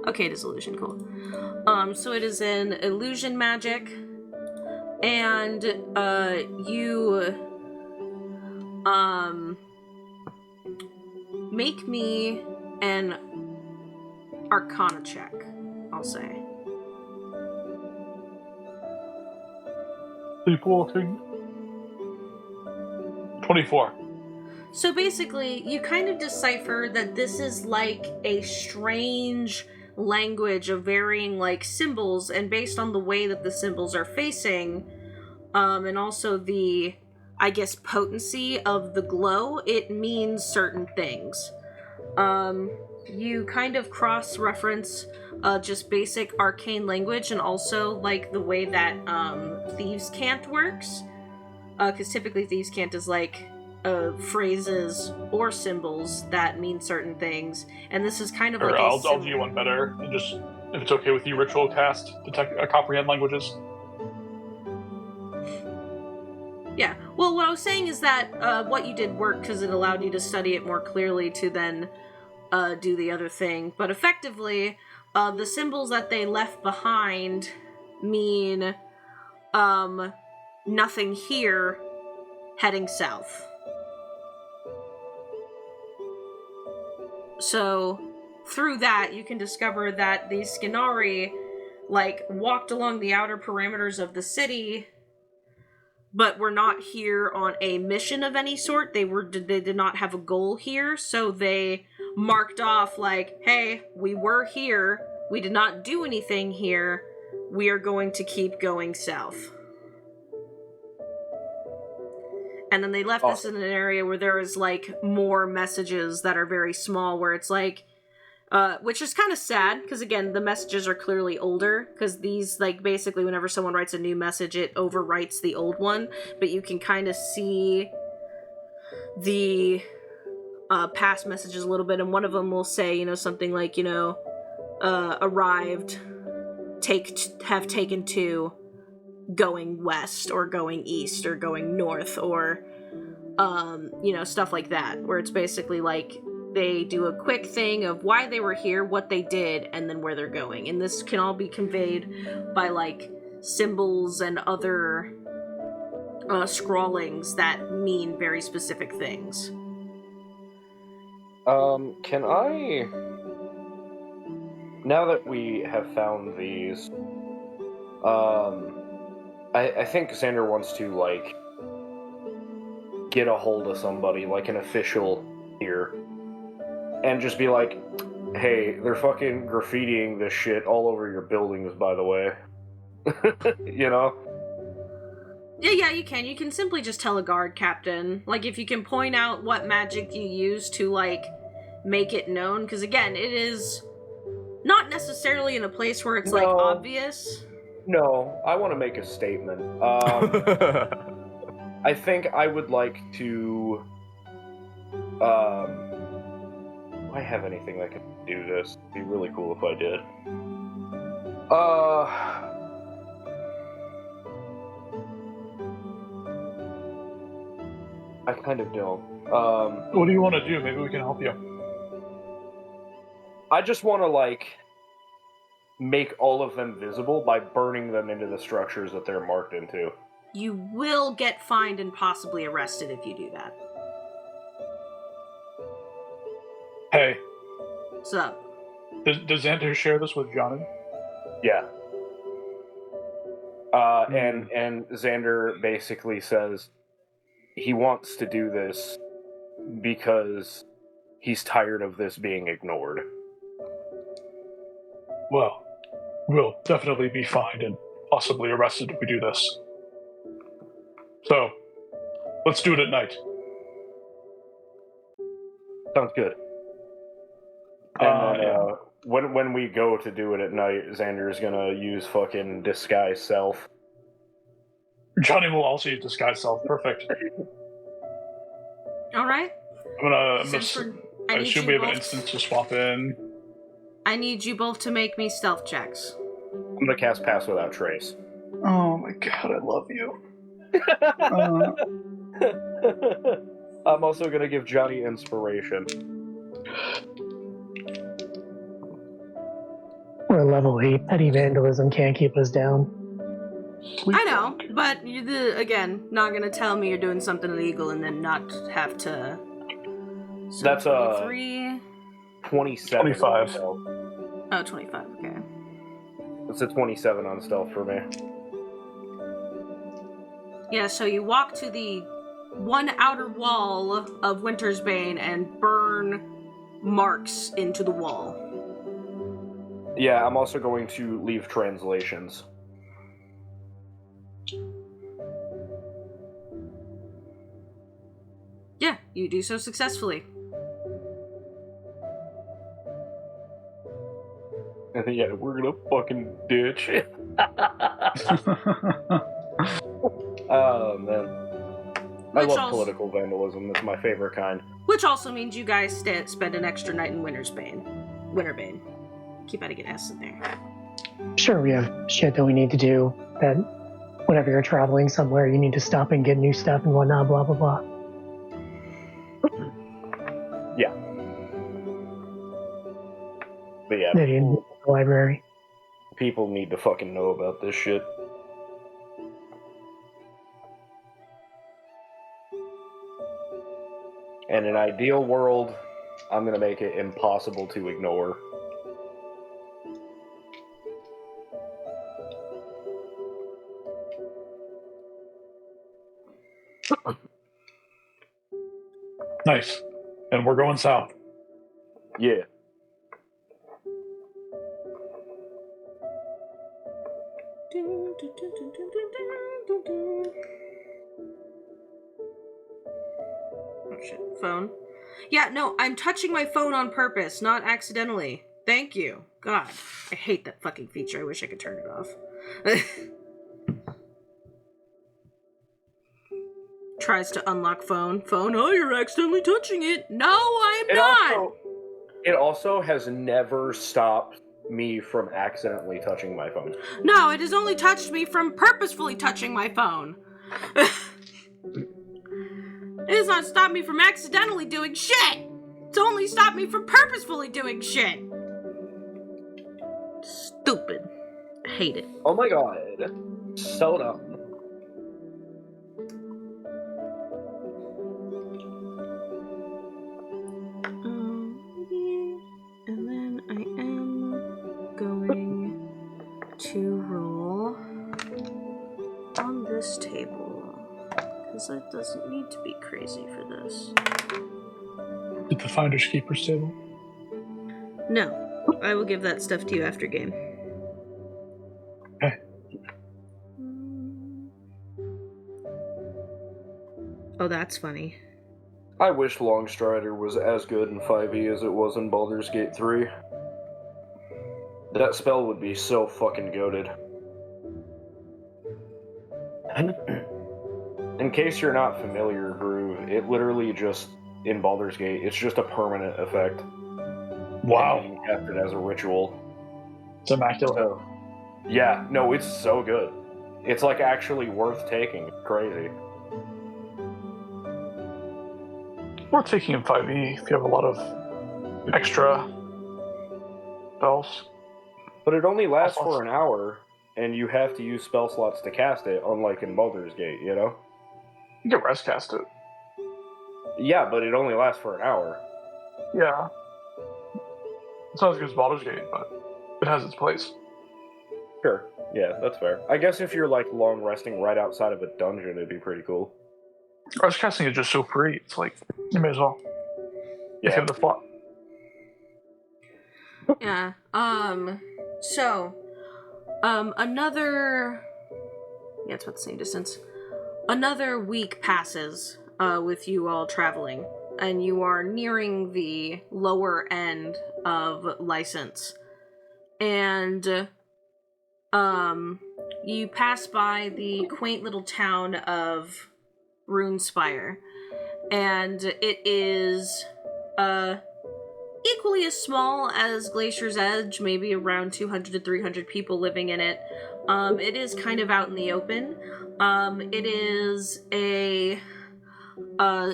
[SPEAKER 1] Okay, it is illusion, cool. So it is an illusion magic, and, you, make me an Arcana check, I'll say.
[SPEAKER 2] Sleepwalking. 24.
[SPEAKER 1] So basically, you kind of decipher that this is like a strange language of varying like symbols, and based on the way that the symbols are facing, and also the, I guess, potency of the glow, it means certain things. You kind of cross-reference just basic arcane language and also like the way that Thieves' Cant works, because typically Thieves' Cant is like phrases or symbols that mean certain things, and this is kind of like
[SPEAKER 2] I'll do you one better, and just, if it's okay with you, ritual cast, comprehend languages.
[SPEAKER 1] Yeah, well, what I was saying is that what you did worked because it allowed you to study it more clearly to then do the other thing. But effectively, the symbols that they left behind mean nothing here, heading south. So, through that, you can discover that the Skinari, like, walked along the outer parameters of the city, but were not here on a mission of any sort. They did not have a goal here, so they marked off, like, hey, we were here, we did not do anything here, we are going to keep going south. And then they left this in an area where there is, like, more messages that are very small, where it's like, which is kind of sad, because again, the messages are clearly older, because these, like, basically whenever someone writes a new message, it overwrites the old one, but you can kind of see the past messages a little bit, and one of them will say, something like, arrived, have taken to, going west, or going east, or going north, or, stuff like that, where it's basically like, they do a quick thing of why they were here, what they did, and then where they're going. And this can all be conveyed by, like, symbols and other scrawlings that mean very specific things.
[SPEAKER 8] Can I... Now that we have found these, I think Xander wants to, like, get a hold of somebody, like an official here, and just be like, hey, they're fucking graffitiing this shit all over your buildings, by the way.
[SPEAKER 1] Yeah, you can. You can simply just tell a guard captain. Like, if you can point out what magic you use to, like, make it known, because, again, it is not necessarily in a place where it's, like, obvious.
[SPEAKER 8] No, I want to make a statement. I think I would like to... do I have anything that could do this? It'd be really cool if I did. I kind of don't.
[SPEAKER 2] What do you want to do? Maybe we can help you.
[SPEAKER 8] I just want to, like, make all of them visible by burning them into the structures that they're marked into.
[SPEAKER 1] You will get fined and possibly arrested if you do that.
[SPEAKER 2] Hey.
[SPEAKER 1] What's up?
[SPEAKER 2] Does Xander share this with Johnny?
[SPEAKER 8] Yeah. And Xander basically says he wants to do this because he's tired of this being ignored.
[SPEAKER 2] Well, we'll definitely be fined and possibly arrested if we do this. So, let's do it at night.
[SPEAKER 8] Sounds good. And then, when we go to do it at night, Xander's gonna use fucking disguise self.
[SPEAKER 2] Johnny will also use disguise self. Perfect.
[SPEAKER 1] Alright.
[SPEAKER 2] I assume we have an instance to swap in.
[SPEAKER 1] I need you both to make me stealth checks.
[SPEAKER 8] I'm gonna cast Pass Without Trace.
[SPEAKER 2] Oh my god, I love you.
[SPEAKER 8] I'm also gonna give Johnny inspiration.
[SPEAKER 4] We're level 8. Petty vandalism can't keep us down.
[SPEAKER 1] I know, but again, not gonna tell me you're doing something illegal and then not have to. So
[SPEAKER 8] That's
[SPEAKER 1] 23.
[SPEAKER 8] 27.
[SPEAKER 2] 25.
[SPEAKER 1] Oh, 25, okay.
[SPEAKER 8] It's a 27 on stealth for me.
[SPEAKER 1] Yeah, so you walk to the one outer wall of Winter's Bane and burn marks into the wall.
[SPEAKER 8] Yeah, I'm also going to leave translations.
[SPEAKER 1] Yeah, you do so successfully.
[SPEAKER 8] And yeah, we're gonna fucking ditch. Oh, man. I love political vandalism. It's my favorite kind.
[SPEAKER 1] Which also means you guys spend an extra night in Winterbane. Keep adding an S in there.
[SPEAKER 4] Sure, we have shit that we need to do, that whenever you're traveling somewhere, you need to stop and get new stuff and whatnot, blah, blah, blah.
[SPEAKER 8] Yeah. But yeah,
[SPEAKER 4] Maybe in the library.
[SPEAKER 8] people need to fucking know about this shit. In an ideal world, I'm gonna make it impossible to ignore.
[SPEAKER 2] Nice. And we're going south.
[SPEAKER 8] Yeah.
[SPEAKER 1] Oh shit, phone. Yeah, no, I'm touching my phone on purpose, not accidentally. Thank you. God, I hate that fucking feature. I wish I could turn it off. Tries to unlock phone. Oh, you're accidentally touching it. No, I'm not!
[SPEAKER 8] It also has never stopped me from accidentally touching my phone.
[SPEAKER 1] No, it has only touched me from purposefully touching my phone. It has not stopped me from accidentally doing shit! It's only stopped me from purposefully doing shit! Stupid. I hate it.
[SPEAKER 8] Oh my god. So dumb.
[SPEAKER 1] And then I am going to roll on this table. Because it doesn't need to be crazy for this.
[SPEAKER 2] Did the Finders Keepers table?
[SPEAKER 1] No. I will give that stuff to you after game.
[SPEAKER 2] Okay.
[SPEAKER 1] Oh, that's funny.
[SPEAKER 8] I wish Longstrider was as good in 5e as it was in Baldur's Gate 3. That spell would be so fucking goated. In case you're not familiar, Groove, it literally just, in Baldur's Gate, it's just a permanent effect.
[SPEAKER 2] Wow.
[SPEAKER 8] And you can cast it as a ritual.
[SPEAKER 2] It's immaculate.
[SPEAKER 8] So, yeah, no, it's so good. It's like actually worth taking. It's crazy.
[SPEAKER 2] Worth taking in 5e if you have a lot of extra spells.
[SPEAKER 8] But it only lasts for an hour, and you have to use spell slots to cast it, unlike in Baldur's Gate, you know?
[SPEAKER 2] You can rest cast it.
[SPEAKER 8] Yeah, but it only lasts for an hour.
[SPEAKER 2] Yeah. It's not as good as Baldur's Gate, but it has its place.
[SPEAKER 8] Sure. Yeah, that's fair. I guess if you're, like, long resting right outside of a dungeon, it'd be pretty cool.
[SPEAKER 2] Rest casting is just so free, it's like, you may as well. If you have the plot.
[SPEAKER 1] Yeah. Another... Yeah, it's about the same distance. Another week passes with you all traveling, and you are nearing the lower end of license. And, you pass by the quaint little town of Runespire, and it is, equally as small as Glacier's Edge, maybe around 200 to 300 people living in it. It is kind of out in the open. It is a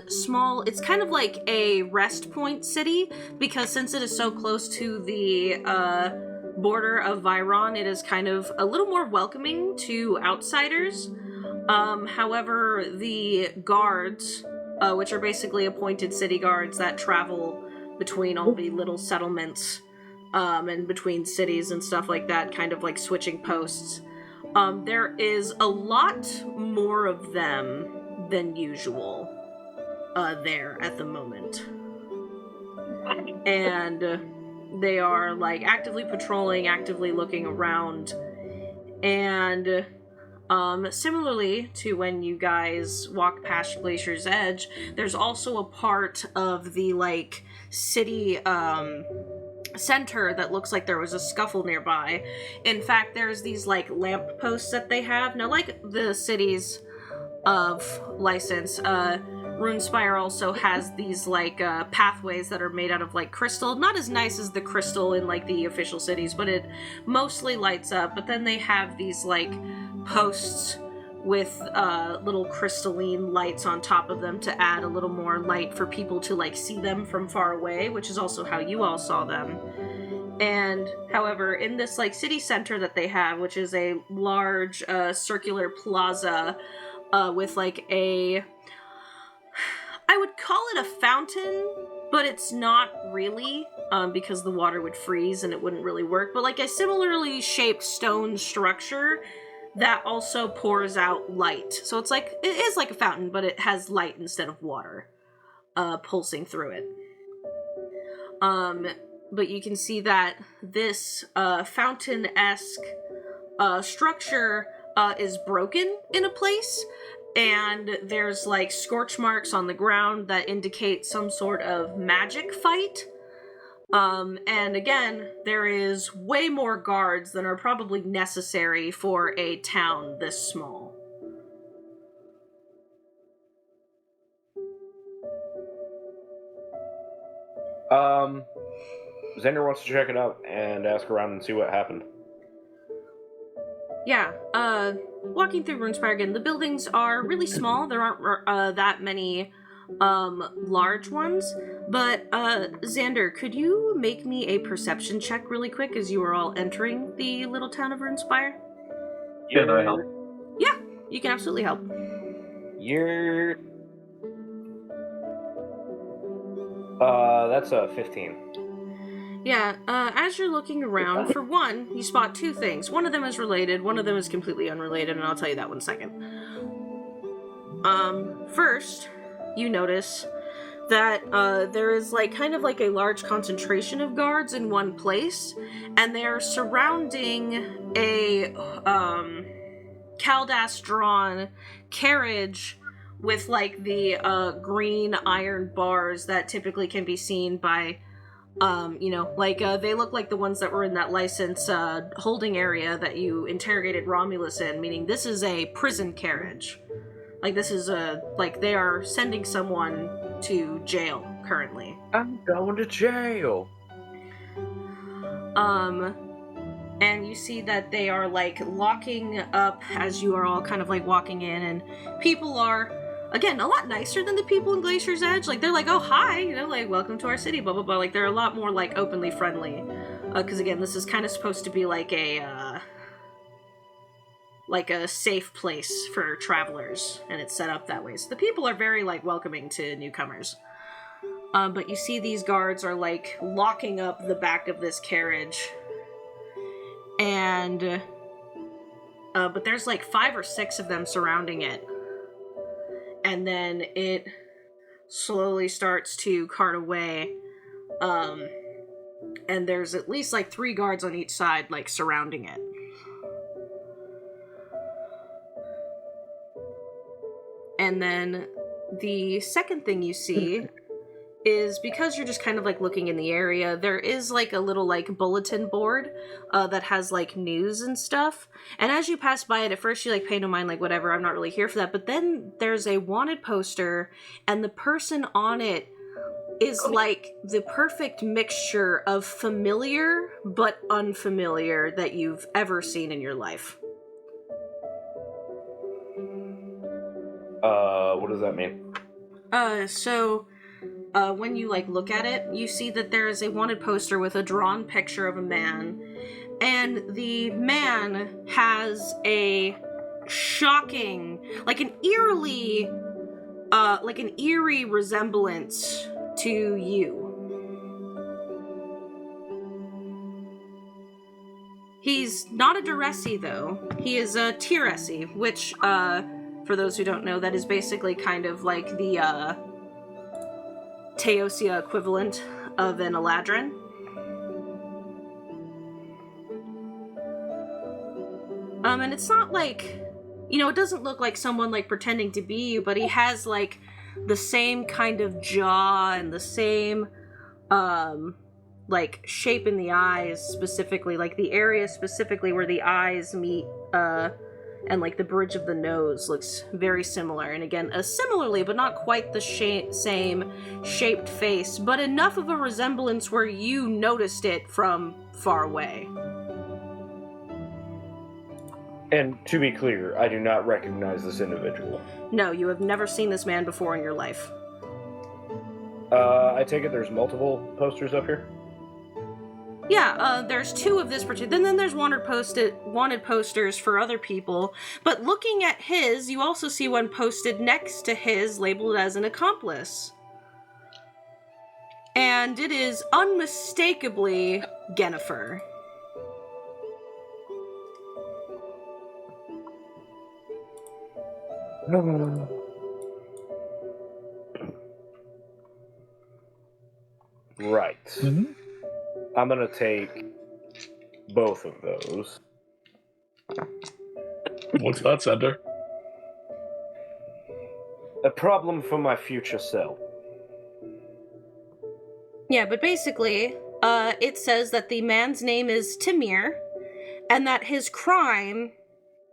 [SPEAKER 1] small, it's kind of like a rest point city, because since it is so close to the border of Viron, it is kind of a little more welcoming to outsiders. However, the guards, which are basically appointed city guards that travel between all the little settlements, and between cities and stuff like that, kind of like switching posts. There is a lot more of them than usual there at the moment. And they are like actively patrolling, actively looking around. And similarly to when you guys walked past Glacier's Edge, there's also a part of the like city center that looks like there was a scuffle nearby. In fact, there's these like lamp posts that they have. Now, like the cities of license, Runespire also has these like pathways that are made out of like crystal. Not as nice as the crystal in like the official cities, but it mostly lights up. But then they have these like posts with little crystalline lights on top of them to add a little more light for people to like see them from far away, which is also how you all saw them. And however, in this like city center that they have, which is a large circular plaza with like a, I would call it a fountain, but it's not really, because the water would freeze and it wouldn't really work, but like a similarly shaped stone structure that also pours out light. So it's like, it is like a fountain, but it has light instead of water pulsing through it. But you can see that this fountain-esque structure is broken in a place, and there's like scorch marks on the ground that indicate some sort of magic fight. And again, there is way more guards than are probably necessary for a town this small.
[SPEAKER 8] Xander wants to check it out and ask around and see what happened.
[SPEAKER 1] Yeah, walking through Runespire again, the buildings are really small. There aren't that many large ones, but Xander, could you make me a perception check really quick as you are all entering the little town of Runespire?
[SPEAKER 6] Can I help?
[SPEAKER 1] Yeah, you can absolutely help.
[SPEAKER 8] You're... that's a 15.
[SPEAKER 1] Yeah, as you're looking around, for one, you spot two things. One of them is related, one of them is completely unrelated, and I'll tell you that one second. First, you notice that there is like kind of like a large concentration of guards in one place, and they're surrounding a Caldas-drawn carriage with like the green iron bars that typically can be seen by they look like the ones that were in that license holding area that you interrogated Romulus in, meaning this is a prison carriage. Like, this is they are sending someone to jail currently.
[SPEAKER 8] I'm going to jail.
[SPEAKER 1] And you see that they are, like, locking up as you are all kind of, like, walking in, and people are, again, a lot nicer than the people in Glacier's Edge. Like, they're like, oh, hi, like, welcome to our city, blah, blah, blah. Like, they're a lot more, like, openly friendly. Because, again, this is kind of supposed to be, like a safe place for travelers, and it's set up that way. So the people are very, like, welcoming to newcomers. But you see these guards are, like, locking up the back of this carriage. And, but there's, like, 5 or 6 of them surrounding it. And then it slowly starts to cart away. And there's at least, like, 3 guards on each side, like, surrounding it. And then the second thing you see is, because you're just kind of like looking in the area, there is like a little like bulletin board that has like news and stuff. And as you pass by it, at first you like pay no mind, like whatever, I'm not really here for that. But then there's a wanted poster, and the person on it is like the perfect mixture of familiar but unfamiliar that you've ever seen in your life.
[SPEAKER 8] What does that mean?
[SPEAKER 1] When you, like, look at it, you see that there is a wanted poster with a drawn picture of a man, and the man has a shocking, like an eerie resemblance to you. He's not a Duresi, though. He is a Tiresi, which, for those who don't know, that is basically kind of like the, Teosia equivalent of an Eladrin. And it's not like, it doesn't look like someone, like, pretending to be you, but he has, like, the same kind of jaw and the same, like, shape in the eyes, specifically, like, the area specifically where the eyes meet, and, like, the bridge of the nose looks very similar. And again, similarly, but not quite the same shaped face, but enough of a resemblance where you noticed it from far away.
[SPEAKER 8] And to be clear, I do not recognize this individual.
[SPEAKER 1] No, you have never seen this man before in your life.
[SPEAKER 8] I take it there's multiple posters up here?
[SPEAKER 1] Yeah, there's 2 of this particular, and then there's wanted posters for other people, but looking at his, you also see one posted next to his labeled as an accomplice. And it is unmistakably Yennefer.
[SPEAKER 8] Right.
[SPEAKER 2] Mm-hmm.
[SPEAKER 8] I'm gonna take both of those.
[SPEAKER 2] What's that, Xander?
[SPEAKER 8] A problem for my future self.
[SPEAKER 1] Yeah, but basically, it says that the man's name is Tamir, and that his crime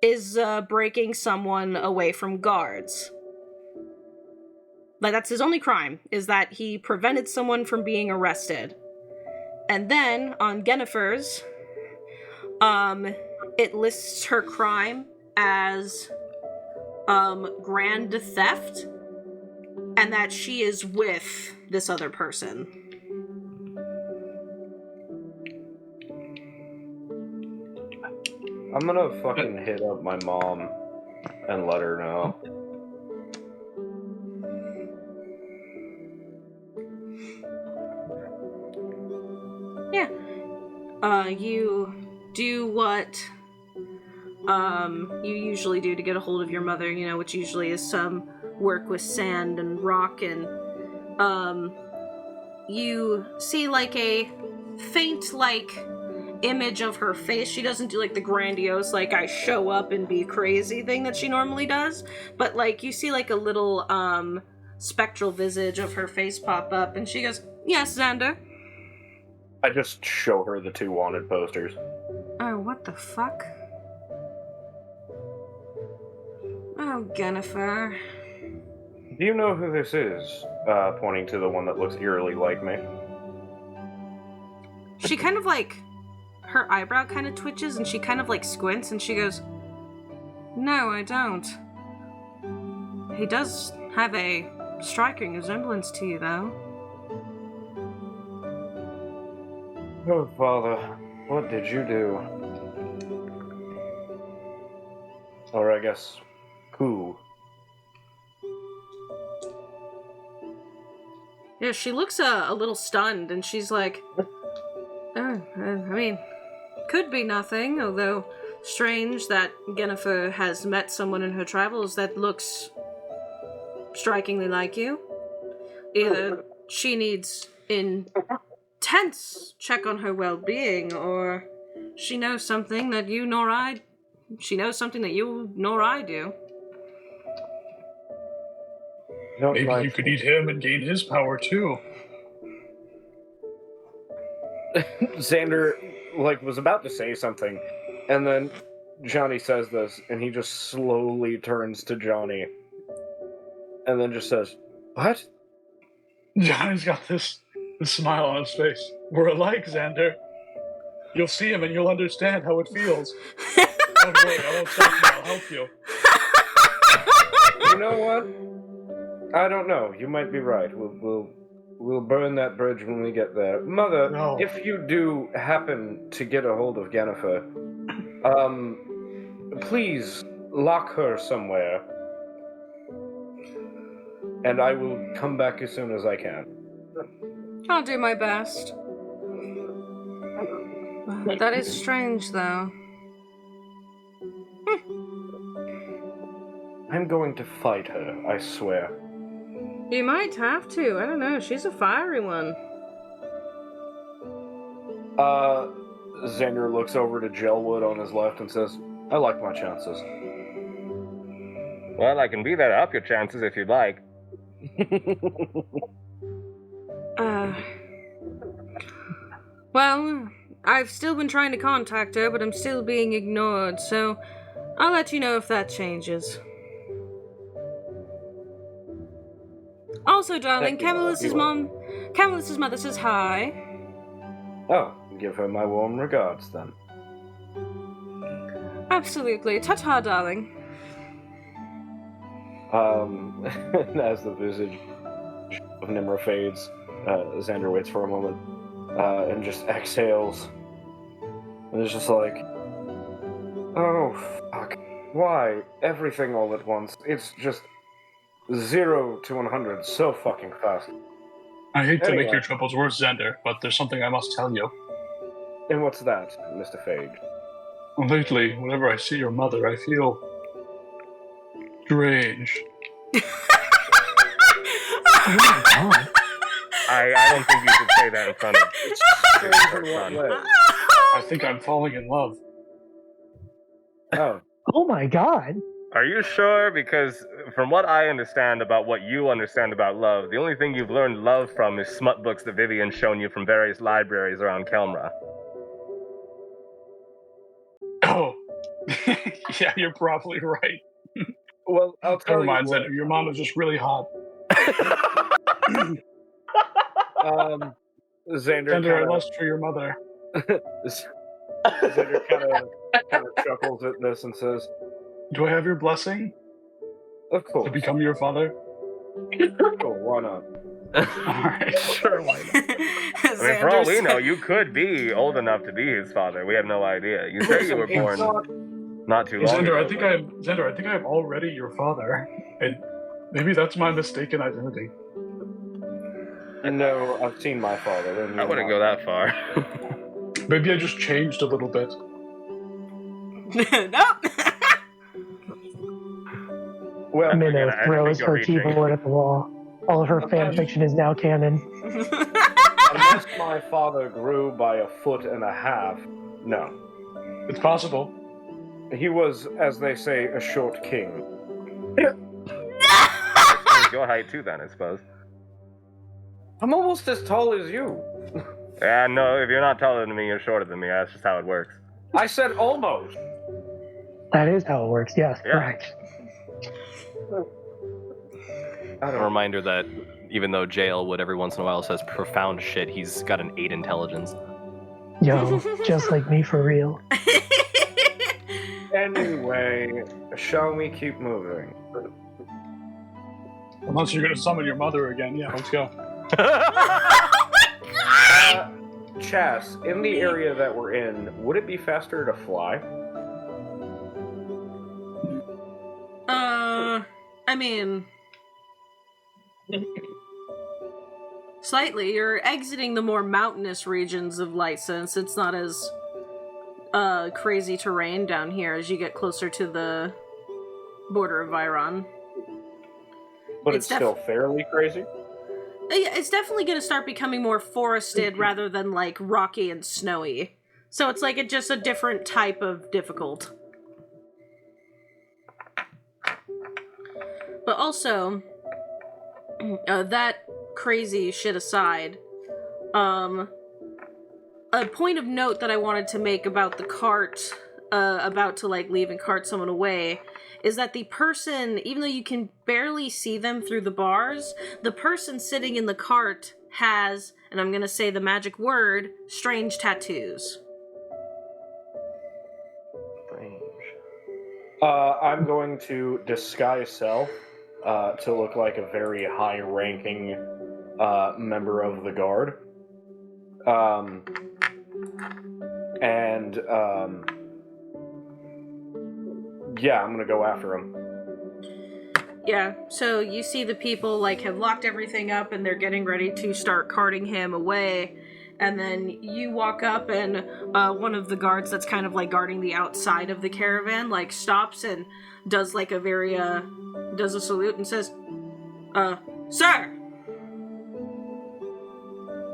[SPEAKER 1] is breaking someone away from guards. Like, that's his only crime, is that he prevented someone from being arrested. And then, on Yennefer's, it lists her crime as, grand theft, and that she is with this other person.
[SPEAKER 8] I'm gonna fucking hit up my mom and let her know.
[SPEAKER 1] Yeah. You do what, you usually do to get a hold of your mother, which usually is some work with sand and rock, and, you see, like, a faint, like, image of her face. She doesn't do, like, the grandiose, like, I show up and be crazy thing that she normally does, but, like, you see, like, a little, spectral visage of her face pop up, and she goes, "Yes, Xander?"
[SPEAKER 8] I just show her the 2 wanted posters.
[SPEAKER 1] Oh, what the fuck? Oh, Yennefer.
[SPEAKER 8] Do you know who this is? Pointing to the one that looks eerily like me.
[SPEAKER 1] She kind of, like, her eyebrow kind of twitches, and she kind of, like, squints, and she goes, "No, I don't. He does have a striking resemblance to you, though."
[SPEAKER 8] Oh, Father, what did you do? Or I guess, who?
[SPEAKER 1] Yeah, she looks a little stunned, and she's like, "Oh, I mean, could be nothing, although strange that Yennefer has met someone in her travels that looks strikingly like you. Either she needs intense check on her well-being, or she knows something that you nor I do."
[SPEAKER 2] Maybe you could eat him and gain his power too.
[SPEAKER 8] Xander, was about to say something, and then Johnny says this, and he just slowly turns to Johnny, and then just says, "What?"
[SPEAKER 2] Johnny's got this smile on his face. We're alike, Xander. You'll see him and you'll understand how it feels. Don't worry, I won't stop you. I'll help you.
[SPEAKER 8] You know what? I don't know. You might be right. We'll burn that bridge when we get there. Mother,
[SPEAKER 2] No.
[SPEAKER 8] if you do happen to get a hold of Yennefer, please lock her somewhere, and I will come back as soon as I can.
[SPEAKER 1] I'll do my best. That is strange, though.
[SPEAKER 8] I'm going to fight her, I swear.
[SPEAKER 1] You might have to. I don't know. She's a fiery one.
[SPEAKER 8] Xander looks over to Gelwood on his left and says, I like my chances.
[SPEAKER 5] Well, I can be there to up your chances if you'd like.
[SPEAKER 1] Well, I've still been trying to contact her, but I'm still being ignored, so I'll let you know if that changes. Also, darling, Camillus' mother says hi.
[SPEAKER 8] Oh, give her my warm regards, then.
[SPEAKER 1] Absolutely. Ta-ta, darling.
[SPEAKER 8] As the visage of Nimra fades, Xander waits for a moment, and just exhales. And it's just like, oh, fuck. Why? Everything all at once. It's just 0 to 100 so fucking fast.
[SPEAKER 2] I hate to make your troubles worse, Xander, but there's something I must tell you.
[SPEAKER 8] And what's that, Mr. Phage?
[SPEAKER 2] Lately, whenever I see your mother, I feel strange.
[SPEAKER 4] Oh my god.
[SPEAKER 5] I don't think you should say that in front of
[SPEAKER 8] Strange in what way?
[SPEAKER 2] I think I'm falling in love.
[SPEAKER 8] Oh.
[SPEAKER 4] Oh my god.
[SPEAKER 5] Are you sure? Because from what I understand about what you understand about love, the only thing you've learned love from is smut books that Vivian's shown you from various libraries around Kelmra.
[SPEAKER 2] Oh. Yeah, you're probably right.
[SPEAKER 8] Well, I'll tell
[SPEAKER 2] Never mind,
[SPEAKER 8] you what.
[SPEAKER 2] Xander. Your mom is just really hot. Xander, I lust for your mother.
[SPEAKER 8] Xander kind of chuckles at this and says,
[SPEAKER 2] Do I have your blessing
[SPEAKER 8] of course.
[SPEAKER 2] to become your father?
[SPEAKER 8] Sure, why not?
[SPEAKER 2] Alright, sure, why not?
[SPEAKER 5] I mean, for all we know, you could be old enough to be his father. We have no idea. You say you were born not too long
[SPEAKER 2] Xander,
[SPEAKER 5] ago.
[SPEAKER 2] I think I'm already your father. And maybe that's my mistaken identity.
[SPEAKER 8] No, I've seen my father. And
[SPEAKER 5] I wouldn't go that far.
[SPEAKER 2] Maybe I just changed a little bit.
[SPEAKER 1] No.
[SPEAKER 8] Well,
[SPEAKER 4] Minnow
[SPEAKER 5] I
[SPEAKER 4] throws
[SPEAKER 5] think you're
[SPEAKER 4] her
[SPEAKER 5] reaching.
[SPEAKER 4] keyboard at the wall. All of her fanfiction is now canon.
[SPEAKER 8] unless my father grew by 1.5 feet, no.
[SPEAKER 2] It's possible.
[SPEAKER 8] He was, as they say, a short king.
[SPEAKER 5] It's your height too, then, I suppose.
[SPEAKER 8] I'm almost as tall as you.
[SPEAKER 5] Yeah, no, if you're not taller than me, you're shorter than me. That's just how it works.
[SPEAKER 8] I said almost.
[SPEAKER 4] That is how it works, yes,
[SPEAKER 5] Yeah.
[SPEAKER 4] correct.
[SPEAKER 8] I
[SPEAKER 9] A
[SPEAKER 8] don't
[SPEAKER 9] reminder that even though J. Elwood every once in a while says profound shit, he's got an 8 intelligence.
[SPEAKER 4] Yo, just like me for real.
[SPEAKER 8] Anyway, shall we keep moving?
[SPEAKER 2] Unless you're gonna summon your mother again. Yeah, let's go.
[SPEAKER 8] Chas, in the area that we're in, would it be faster to fly?
[SPEAKER 1] I mean, slightly. You're exiting the more mountainous regions of Light Sense. It's not as crazy terrain down here as you get closer to the border of Viron.
[SPEAKER 8] But it's still fairly crazy?
[SPEAKER 1] Yeah, it's definitely going to start becoming more forested rather than like rocky and snowy. So it's like just a different type of difficult. But also, that crazy shit aside, a point of note that I wanted to make about the cart, about to like leave and cart someone away, is that the person, even though you can barely see them through the bars, the person sitting in the cart has, and I'm gonna say the magic word, strange tattoos.
[SPEAKER 8] Strange. I'm going to disguise self to look like a very high-ranking member of the guard. Yeah, I'm gonna go after him.
[SPEAKER 1] Yeah, so you see the people like have locked everything up and they're getting ready to start carting him away, And then you walk up, and one of the guards that's kind of like guarding the outside of the caravan, like stops and does like a very, does a salute and says, "Sir!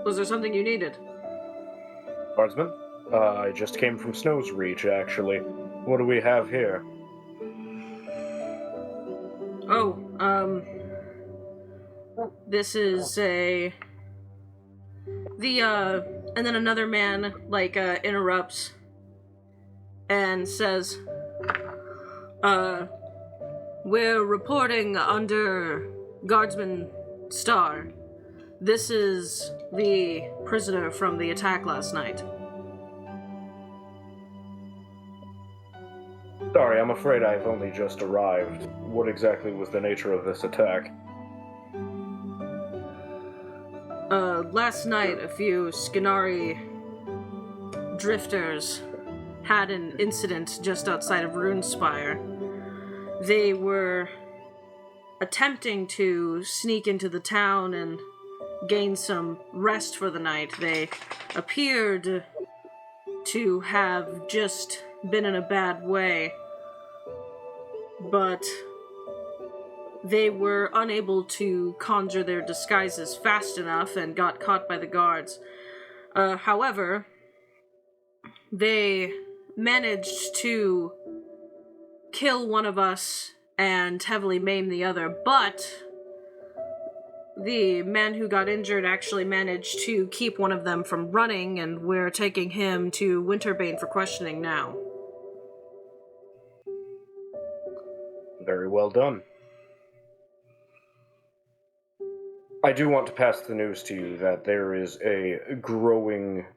[SPEAKER 1] Was there something you needed?"
[SPEAKER 8] Guardsman, I just came from Snow's Reach, actually. What do we have here?
[SPEAKER 1] Oh, this is and then another man, like, interrupts and says, "We're reporting under Guardsman Star. This is the prisoner from the attack last night."
[SPEAKER 8] Sorry, I'm afraid I've only just arrived. What exactly was the nature of this attack?
[SPEAKER 1] Last night, a few Skinari drifters had an incident just outside of Runespire. They were attempting to sneak into the town and gain some rest for the night. They appeared to have just been in a bad way, but they were unable to conjure their disguises fast enough and got caught by the guards. However, they managed to kill one of us and heavily maim the other, but the man who got injured actually managed to keep one of them from running, and we're taking him to Winterbane for questioning now.
[SPEAKER 8] Very well done. I do want to pass the news to you that there is a growing,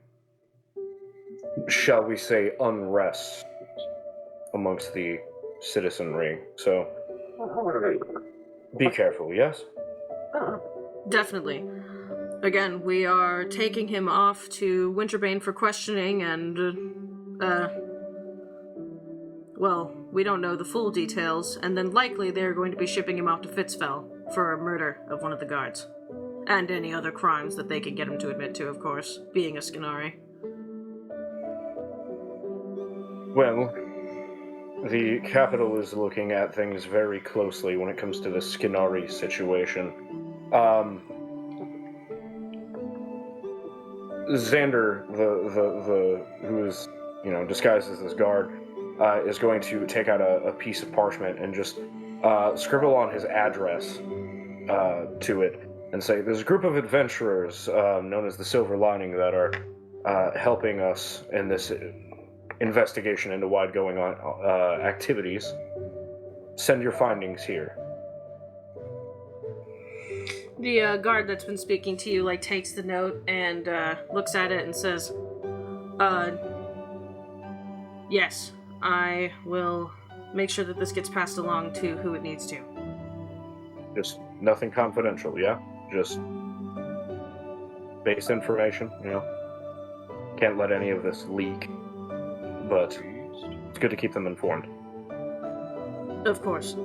[SPEAKER 8] shall we say, unrest amongst the citizenry. So, be careful, yes?
[SPEAKER 1] Definitely. Again, we are taking him off to Winterbane for questioning, and, well, we don't know the full details, and then likely they're going to be shipping him off to Fitzfell for a murder of one of the guards. And any other crimes that they can get him to admit to, of course, being a Skinari.
[SPEAKER 8] Well, the capital is looking at things very closely when it comes to the Skinari situation. Xander, the who is, disguised as this guard, is going to take out a piece of parchment and just scribble on his address to it and say, "There's a group of adventurers known as the Silver Lining that are helping us in this investigation into wide going on activities. Send your findings here."
[SPEAKER 1] The guard that's been speaking to you, takes the note and looks at it and says, "Yes, I will make sure that this gets passed along to who it needs to."
[SPEAKER 8] Just nothing confidential, yeah? Just base information, Can't let any of this leak. But it's good to keep them informed.
[SPEAKER 1] Of course.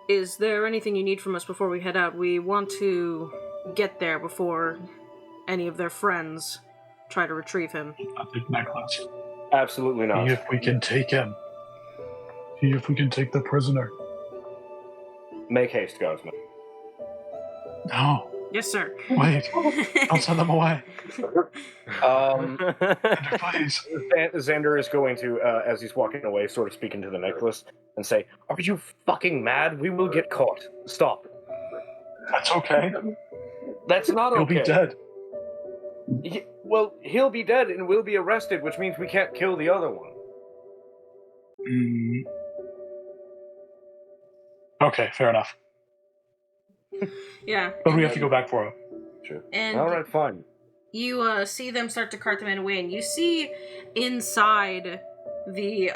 [SPEAKER 1] Is there anything you need from us before we head out? We want to get there before any of their friends try to retrieve him.
[SPEAKER 2] Not the necklace.
[SPEAKER 8] Absolutely not.
[SPEAKER 2] See if we can take him. See if we can take the prisoner.
[SPEAKER 8] Make haste, Guardsman.
[SPEAKER 2] No.
[SPEAKER 1] Yes, sir.
[SPEAKER 2] Wait. Don't send them away. Please.
[SPEAKER 8] Xander is going to, as he's walking away, sort of speak into the necklace and say, "Are you fucking mad? We will get caught. Stop."
[SPEAKER 2] That's okay.
[SPEAKER 8] That's not okay.
[SPEAKER 2] He'll be dead.
[SPEAKER 8] He'll be dead and we'll be arrested, which means we can't kill the other one.
[SPEAKER 2] Okay, fair enough.
[SPEAKER 1] Yeah.
[SPEAKER 2] But we have to go back for him.
[SPEAKER 8] Sure.
[SPEAKER 1] And
[SPEAKER 8] all right, fine.
[SPEAKER 1] You see them start to cart the man away, and you see inside the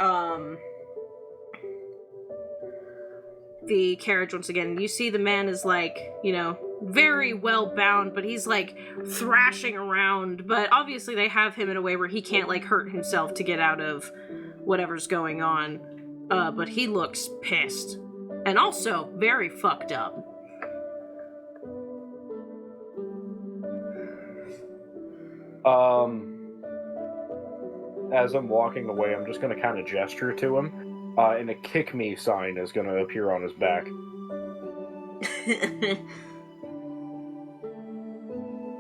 [SPEAKER 1] carriage once again. You see the man is very well bound, but he's thrashing around. But obviously they have him in a way where he can't hurt himself to get out of whatever's going on. But he looks pissed. And also very fucked up.
[SPEAKER 8] As I'm walking away, I'm just going to kind of gesture to him, and a kick me sign is going to appear on his back.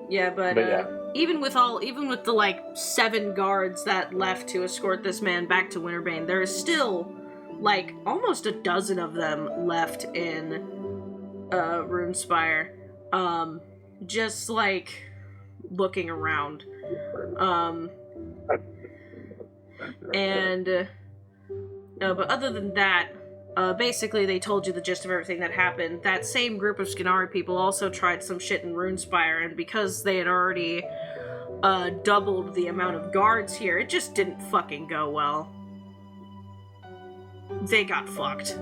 [SPEAKER 1] Yeah, but
[SPEAKER 8] yeah.
[SPEAKER 1] even with the like 7 guards that left to escort this man back to Winterbane, there is still like almost a dozen of them left in Runespire, just like looking around, but other than that, basically they told you the gist of everything that happened. That same group of Skinari people also tried some shit in Runespire, and because they had already doubled the amount of guards here, it just didn't fucking go well. They got fucked.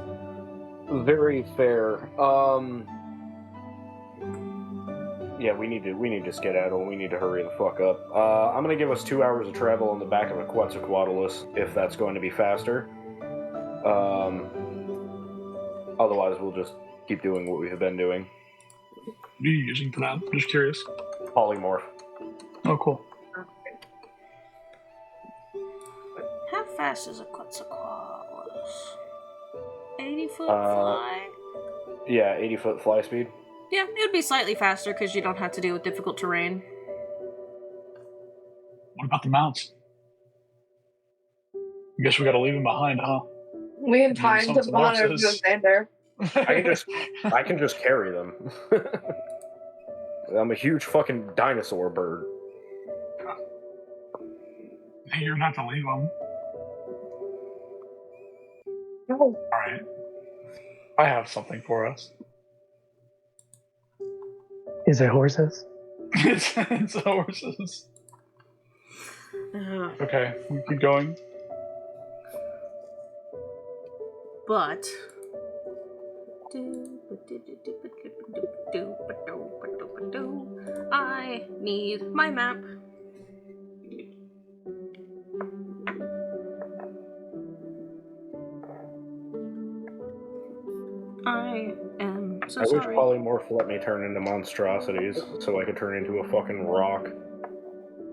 [SPEAKER 8] Very fair. Yeah, we need to skedaddle. We need to hurry the fuck up. I'm gonna give us 2 hours of travel on the back of a Quetzalcoatlus, if that's going to be faster. Otherwise, we'll just keep doing what we have been doing.
[SPEAKER 2] What are you using for that? I'm just curious.
[SPEAKER 8] Polymorph.
[SPEAKER 2] Oh, cool.
[SPEAKER 1] How fast is a Quetzalcoatlus? 80-foot fly?
[SPEAKER 8] Yeah, 80-foot fly speed.
[SPEAKER 1] Yeah, it would be slightly faster because you don't have to deal with difficult terrain.
[SPEAKER 2] What about the mounts? I guess we gotta leave them behind, huh?
[SPEAKER 7] We have time to monitor the Xander.
[SPEAKER 8] I can just carry them. I'm a huge fucking dinosaur bird.
[SPEAKER 2] You're not to leave them.
[SPEAKER 7] No.
[SPEAKER 2] Alright. I have something for us.
[SPEAKER 4] Is it horses?
[SPEAKER 2] It's horses. Okay, we keep going.
[SPEAKER 1] But I need my map. I am so sorry.
[SPEAKER 8] I wish Polymorph let me turn into monstrosities so I could turn into a fucking rock.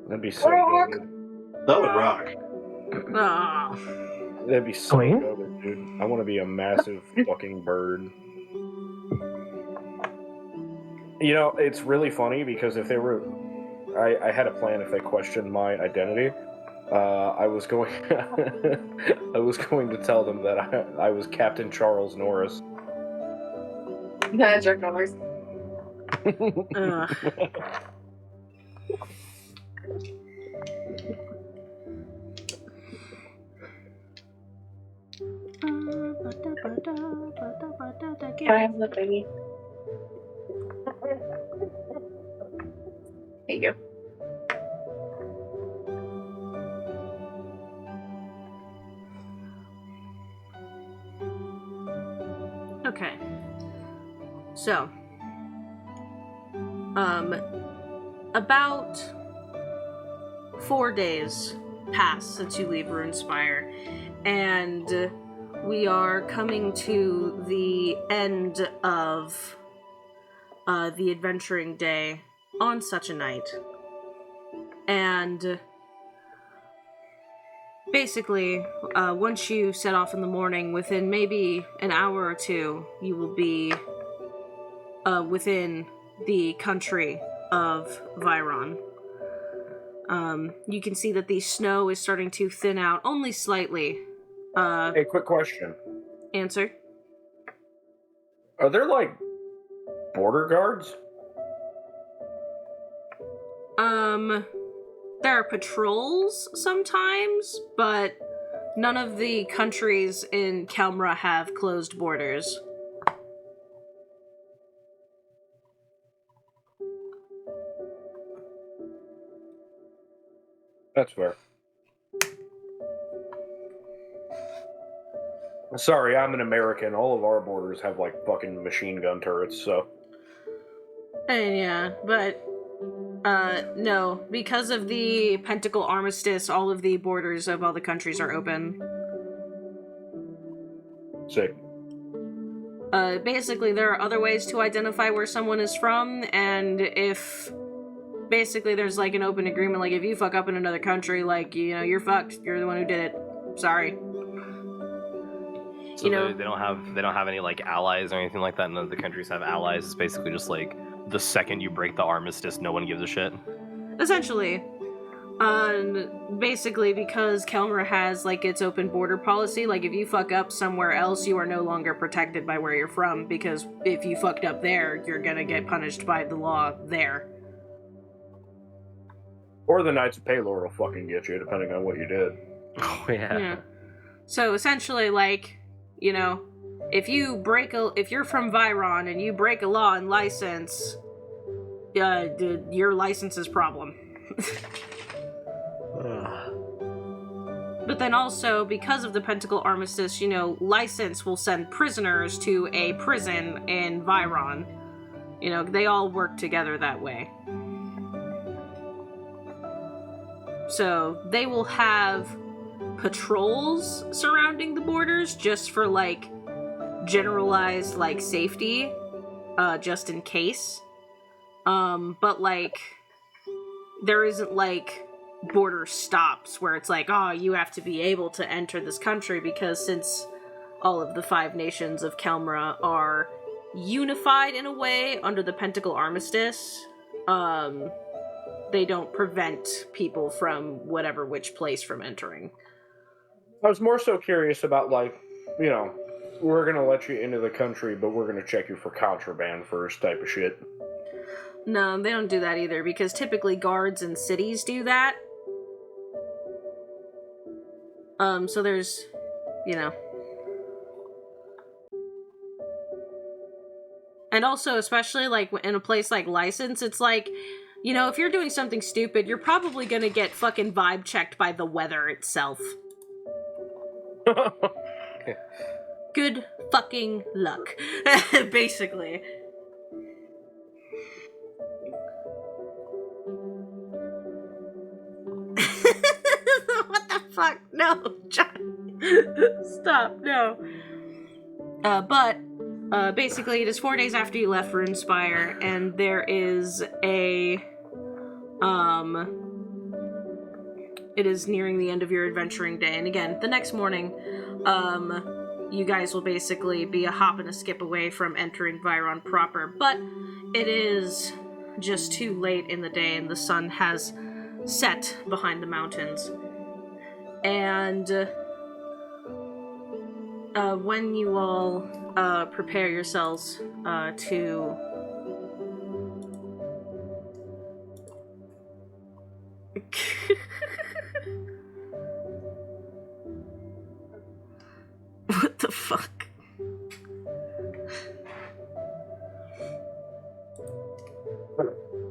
[SPEAKER 8] That'd be so good.
[SPEAKER 6] That would rock.
[SPEAKER 1] Ah.
[SPEAKER 8] That'd be so
[SPEAKER 4] Queen?
[SPEAKER 8] good, dude. I want to be a massive fucking bird. You know, it's really funny because if they were... I had a plan if they questioned my identity. I was going I was going to tell them that I was Captain Charles Norris.
[SPEAKER 7] Magic Norris. Can I have the thingy? Thank you.
[SPEAKER 1] Okay. So, about 4 days pass since you leave Runespire, and we are coming to the end of the adventuring day on such a night. And basically, once you set off in the morning, within maybe an hour or two, you will be within the country of Viron. You can see that the snow is starting to thin out only slightly.
[SPEAKER 8] Hey, quick question.
[SPEAKER 1] Answer?
[SPEAKER 8] Are there, like, border guards?
[SPEAKER 1] There are patrols sometimes, but none of the countries in Kelmra have closed borders.
[SPEAKER 8] That's fair. Sorry, I'm an American. All of our borders have, like, fucking machine gun turrets, so...
[SPEAKER 1] Yeah, but... no. Because of the Pentacle Armistice, all of the borders of all the countries are open.
[SPEAKER 8] Sick.
[SPEAKER 1] Basically, there are other ways to identify where someone is from, and if basically there's like an open agreement, like if you fuck up in another country, like, you know, you're fucked. You're the one who did it. Sorry.
[SPEAKER 9] So they don't have any like allies or anything like that. None of the countries have allies. It's basically just like the second you break the armistice, no one gives a shit.
[SPEAKER 1] Essentially. Basically because Kelmra has like its open border policy, like if you fuck up somewhere else, you are no longer protected by where you're from, because if you fucked up there, you're gonna get punished by the law there.
[SPEAKER 8] Or the Knights of Palor will fucking get you, depending on what you did.
[SPEAKER 9] Oh yeah.
[SPEAKER 1] So essentially, like, you know, if you're from Viron and you break a law and license, your license is problem. But then also, because of the Pentacle Armistice, you know, license will send prisoners to a prison in Viron. You know, they all work together that way. So they will have patrols surrounding the borders just for like generalized like safety, just in case. But like there isn't like border stops where it's like, oh, you have to be able to enter this country, because since all of the 5 nations of Kelmra are unified in a way under the Pentacle Armistice, they don't prevent people from which place from entering.
[SPEAKER 8] I was more so curious about, like, you know, we're gonna let you into the country, but we're gonna check you for contraband first type of shit.
[SPEAKER 1] No, they don't do that either, because typically guards in cities do that. So there's, you know. And also, especially, like, in a place like License, it's like, you know, if you're doing something stupid, you're probably gonna get fucking vibe checked by the weather itself. Good fucking luck. Basically. What the fuck? No, John. Stop, no. But basically, it is 4 days after you left Runespire, and there is a, it is nearing the end of your adventuring day, and again, the next morning, you guys will basically be a hop and a skip away from entering Viron proper, but it is just too late in the day, and the sun has set behind the mountains. And when you all prepare yourselves to what the fuck?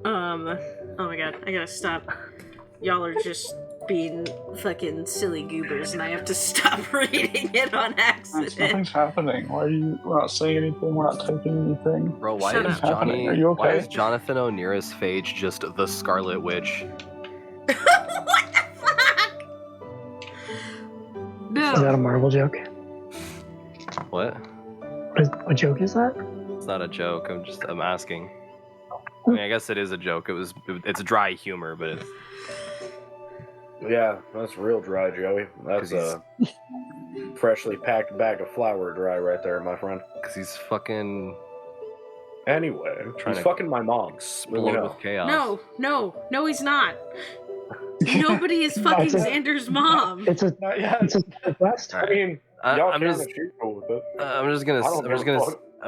[SPEAKER 1] Oh my god, I gotta stop. Y'all are just being fucking silly goobers, and I have to stop reading it on accident.
[SPEAKER 2] Nothing's happening. Why are you? We're not saying anything. We're not taking anything.
[SPEAKER 9] Bro, why
[SPEAKER 1] Shut
[SPEAKER 9] is
[SPEAKER 1] up.
[SPEAKER 9] Johnny?
[SPEAKER 2] Are you okay?
[SPEAKER 9] Why is Jonathan O'Near's Phage just the Scarlet Witch?
[SPEAKER 1] What the fuck? No.
[SPEAKER 4] Is that a Marvel joke?
[SPEAKER 9] What?
[SPEAKER 4] What joke is that?
[SPEAKER 9] It's not a joke. I'm asking. I mean, I guess it is a joke. It's dry humor, but it's.
[SPEAKER 8] Yeah, that's real dry, Joey. That's a freshly packed bag of flour dry right there, my friend.
[SPEAKER 9] Because he's fucking.
[SPEAKER 8] Anyway,
[SPEAKER 9] Trying
[SPEAKER 8] he's
[SPEAKER 9] to
[SPEAKER 8] fucking my mom.
[SPEAKER 9] Explode with chaos.
[SPEAKER 1] No, he's not. Nobody is fucking Xander's mom.
[SPEAKER 4] It's a request.
[SPEAKER 9] All
[SPEAKER 8] I mean,
[SPEAKER 9] right.
[SPEAKER 8] y'all
[SPEAKER 9] I'm
[SPEAKER 8] can,
[SPEAKER 9] just-
[SPEAKER 8] but you go with it.
[SPEAKER 9] I'm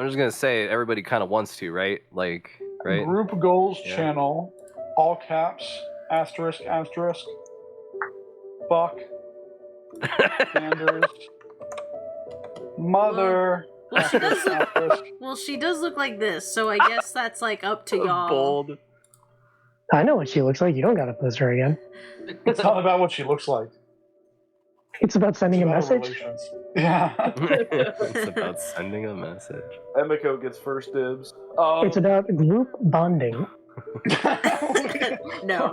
[SPEAKER 9] just gonna say everybody kind of wants to, right? Like, right?
[SPEAKER 2] Group goals
[SPEAKER 9] Yeah.
[SPEAKER 2] channel, all caps, asterisk, asterisk. Fuck. Sanders. Mother.
[SPEAKER 1] Well, she does look.
[SPEAKER 2] Asterisk.
[SPEAKER 1] Well, she does look like this, so I guess that's like up to y'all.
[SPEAKER 9] Bold.
[SPEAKER 4] I know what she looks like. You don't gotta post her again.
[SPEAKER 2] It's not about what she looks like.
[SPEAKER 4] It's about sending a
[SPEAKER 2] It's about
[SPEAKER 4] message.
[SPEAKER 2] relations. Yeah.
[SPEAKER 9] It's about sending a message.
[SPEAKER 8] Emiko gets first dibs.
[SPEAKER 4] It's about group bonding.
[SPEAKER 1] No.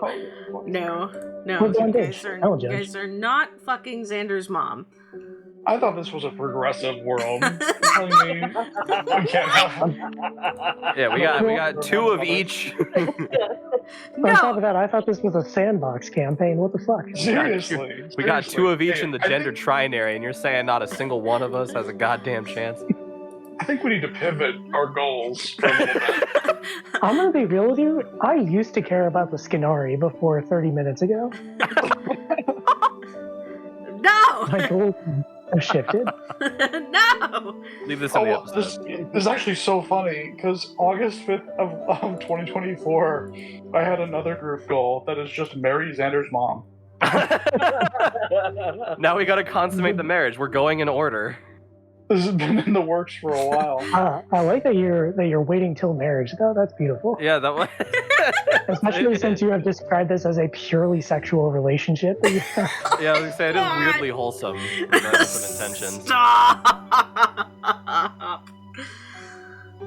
[SPEAKER 4] We're
[SPEAKER 1] You
[SPEAKER 4] bondage. I'll
[SPEAKER 1] you
[SPEAKER 4] judge.
[SPEAKER 1] guys are not fucking Xander's mom.
[SPEAKER 2] I thought this was a progressive world. I mean, we can't have.
[SPEAKER 9] Yeah, we got 2 of each.
[SPEAKER 4] On top of
[SPEAKER 1] No.
[SPEAKER 4] that, I thought this was a sandbox campaign. What the fuck?
[SPEAKER 2] Seriously.
[SPEAKER 9] We got two of each
[SPEAKER 2] Hey,
[SPEAKER 9] in the
[SPEAKER 2] I
[SPEAKER 9] gender
[SPEAKER 2] think-
[SPEAKER 9] trinary, and you're saying not a single one of us has a goddamn chance?
[SPEAKER 2] I think we need to pivot our goals for a little bit.
[SPEAKER 4] I'm gonna be real with you. I used to care about the Skinari before 30 minutes ago.
[SPEAKER 1] No.
[SPEAKER 4] My goals have shifted.
[SPEAKER 1] No.
[SPEAKER 9] Leave this in the
[SPEAKER 2] Oh,
[SPEAKER 9] episode.
[SPEAKER 2] this is actually so funny because August 5th of 2024, I had another group goal that is just marry Xander's mom.
[SPEAKER 9] Now we gotta consummate the marriage. We're going in order.
[SPEAKER 2] This has been in the works for a while.
[SPEAKER 4] I like that you're waiting till marriage, though. That's beautiful.
[SPEAKER 9] Yeah, that one.
[SPEAKER 4] Especially since you have described this as a purely sexual relationship. That you have.
[SPEAKER 9] Yeah, I was gonna say it is weirdly wholesome. With different intentions.
[SPEAKER 1] Stop.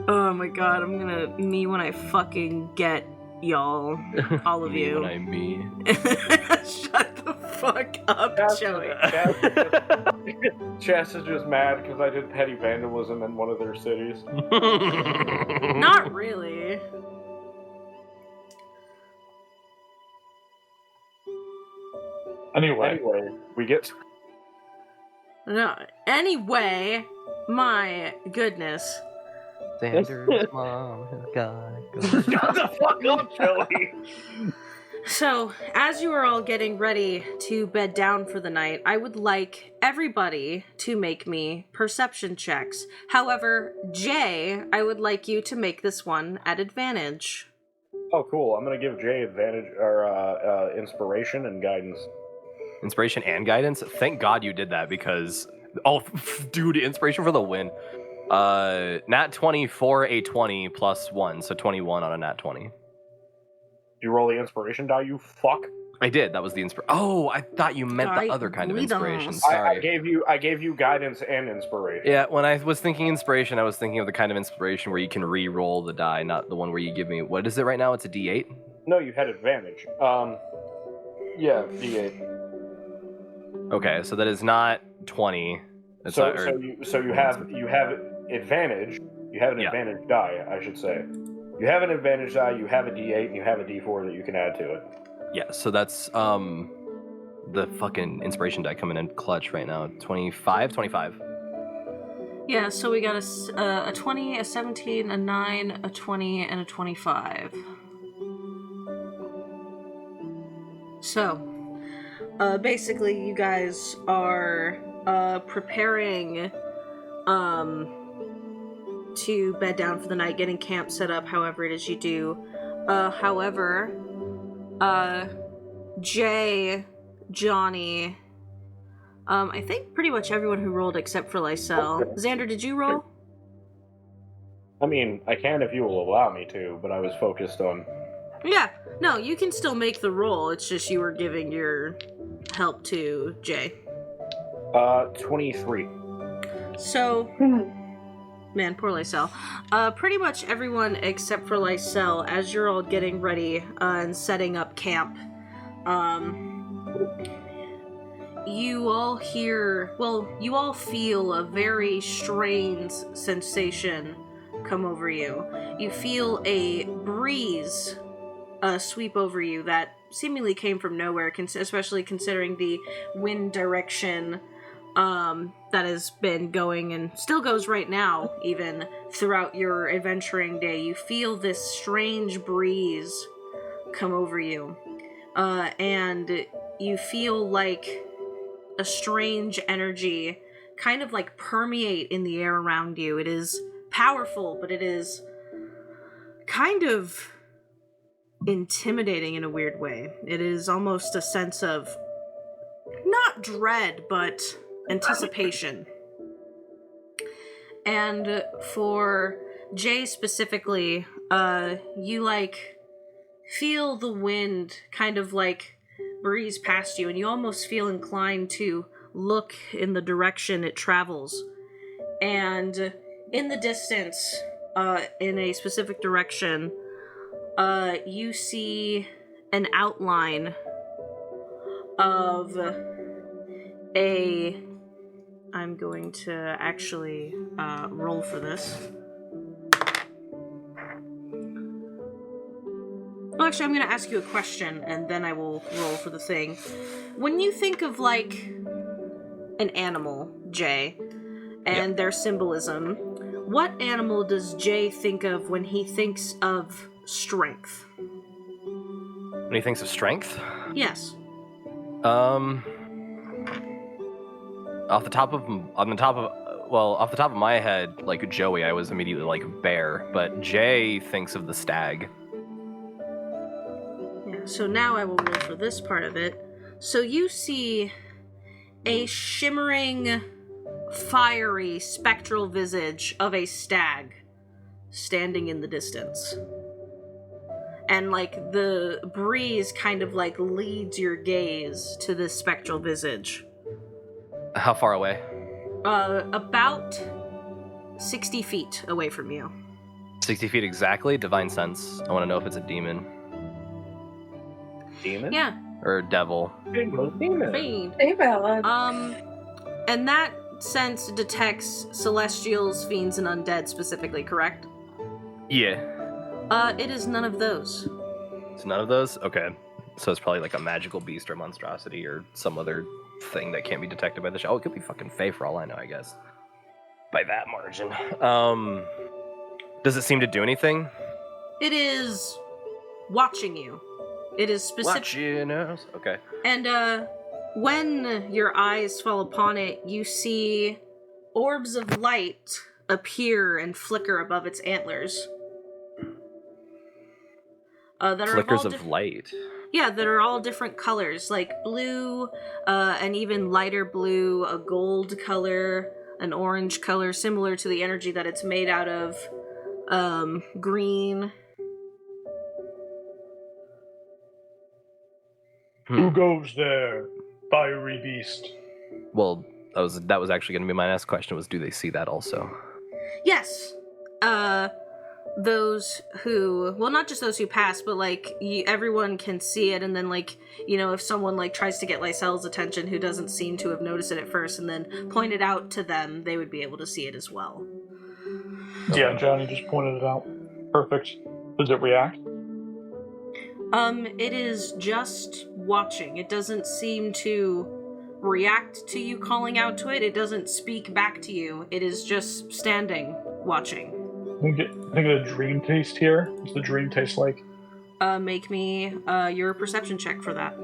[SPEAKER 1] Oh my god, I'm gonna me when I fucking get y'all, all of
[SPEAKER 9] Me
[SPEAKER 1] you.
[SPEAKER 9] when I me.
[SPEAKER 1] Shut the fuck up, Joey.
[SPEAKER 8] Chess is just mad because I did petty vandalism in one of their cities.
[SPEAKER 1] Not really.
[SPEAKER 2] Anyway,
[SPEAKER 8] We get
[SPEAKER 1] No. Anyway, my goodness.
[SPEAKER 9] Xander's mom has gotta go.
[SPEAKER 8] shut the fuck up, Joey.
[SPEAKER 1] So, as you are all getting ready to bed down for the night, I would like everybody to make me perception checks. However, Jay, I would like you to make this one at advantage.
[SPEAKER 8] Oh, cool. I'm gonna give Jay advantage or inspiration and guidance.
[SPEAKER 9] Inspiration and guidance? Thank God you did that because... Oh, dude, inspiration for the win. Nat 20 for a 20 plus 1, so 21 on a nat 20.
[SPEAKER 8] You roll the inspiration die, you fuck.
[SPEAKER 9] I did. That was the inspiration. Oh, I thought you meant the other kind of inspiration. Sorry.
[SPEAKER 8] I gave you guidance and inspiration.
[SPEAKER 9] Yeah, when I was thinking inspiration, I was thinking of the kind of inspiration where you can re-roll the die, not the one where you give me... What is it right now? It's a D8?
[SPEAKER 8] No, you had advantage. Yeah, D8.
[SPEAKER 9] Okay, so that is not 20. It's
[SPEAKER 8] So,
[SPEAKER 9] not, or-
[SPEAKER 8] so you have advantage. You have an
[SPEAKER 9] Yeah.
[SPEAKER 8] advantage die, I should say. You have an advantage die. You have a D8 and you have a D4 that you can add to it.
[SPEAKER 9] Yeah, so that's the fucking inspiration die coming in clutch right now. 25.
[SPEAKER 1] Yeah, so we got a 20, a 17, a 9, a 20, and a 25. So, basically, you guys are preparing to bed down for the night, getting camp set up, however it is you do. However, Jay, Johnny, I think pretty much everyone who rolled except for Lysel. Xander, did you roll?
[SPEAKER 8] I mean, I can if you will allow me to, but I was focused on...
[SPEAKER 1] Yeah, no, you can still make the roll, it's just you were giving your help to Jay.
[SPEAKER 8] 23.
[SPEAKER 1] So, man, poor Lysel. Pretty much everyone except for Lysel, as you're all getting ready and setting up camp, you all you all feel a very strange sensation come over you. You feel a breeze sweep over you that seemingly came from nowhere, especially considering the wind direction that has been going and still goes right now, even throughout your adventuring day. You feel this strange breeze come over you, and you feel like a strange energy kind of like permeate in the air around you. It is powerful, but it is kind of intimidating in a weird way. It is almost a sense of not dread, but anticipation. And for Jay specifically, you like feel the wind kind of like breeze past you, and you almost feel inclined to look in the direction it travels. And in the distance, in a specific direction, you see an outline of I'm going to actually roll for this. Well, actually, I'm going to ask you a question, and then I will roll for the thing. When you think of, like, an animal, Jay, and their symbolism, what animal does Jay think of when he thinks of strength?
[SPEAKER 10] When he thinks of strength?
[SPEAKER 1] Yes.
[SPEAKER 10] Off the top of my head, like Joey, I was immediately like bear, but Jay thinks of the stag.
[SPEAKER 1] Yeah, so now I will roll for this part of it. So you see a shimmering, fiery, spectral visage of a stag standing in the distance. And, like, the breeze kind of, like, leads your gaze to this spectral visage.
[SPEAKER 10] How far away?
[SPEAKER 1] About 60 feet away from you.
[SPEAKER 10] 60 feet exactly? Divine sense. I want to know if it's a demon.
[SPEAKER 8] Demon?
[SPEAKER 1] Yeah.
[SPEAKER 10] Or devil.
[SPEAKER 8] Demon.
[SPEAKER 1] Fiend.
[SPEAKER 7] Hey, Bella.
[SPEAKER 1] And that sense detects celestials, fiends, and undead specifically, correct?
[SPEAKER 10] Yeah.
[SPEAKER 1] It is none of those.
[SPEAKER 10] It's none of those? Okay. So it's probably like a magical beast or monstrosity or some other thing that can't be detected by the show. Oh, it could be fucking Fae for all I know, I guess. By that margin. Does it seem to do anything?
[SPEAKER 1] It is watching you. It is specific.
[SPEAKER 10] Watching us. Okay.
[SPEAKER 1] And when your eyes fall upon it, you see orbs of light appear and flicker above its antlers. That
[SPEAKER 10] Flickers
[SPEAKER 1] are
[SPEAKER 10] of light.
[SPEAKER 1] Yeah, that are all different colors, like blue, an even lighter blue, a gold color, an orange color, similar to the energy that it's made out of, green.
[SPEAKER 2] Who goes there, fiery beast?
[SPEAKER 10] Well, that was actually going to be my next question, was do they see that also?
[SPEAKER 1] Yes. Those who, well, not just those who pass, but, like, everyone can see it, and then, like, you know, if someone, like, tries to get Lysel's attention who doesn't seem to have noticed it at first, and then point it out to them, they would be able to see it as well.
[SPEAKER 2] Yeah, Johnny just pointed it out. Perfect. Does it react?
[SPEAKER 1] It is just watching. It doesn't seem to react to you calling out to it. It doesn't speak back to you. It is just standing, watching.
[SPEAKER 2] Can I get a dream taste here? What's the dream taste like?
[SPEAKER 1] Make me your perception check for that.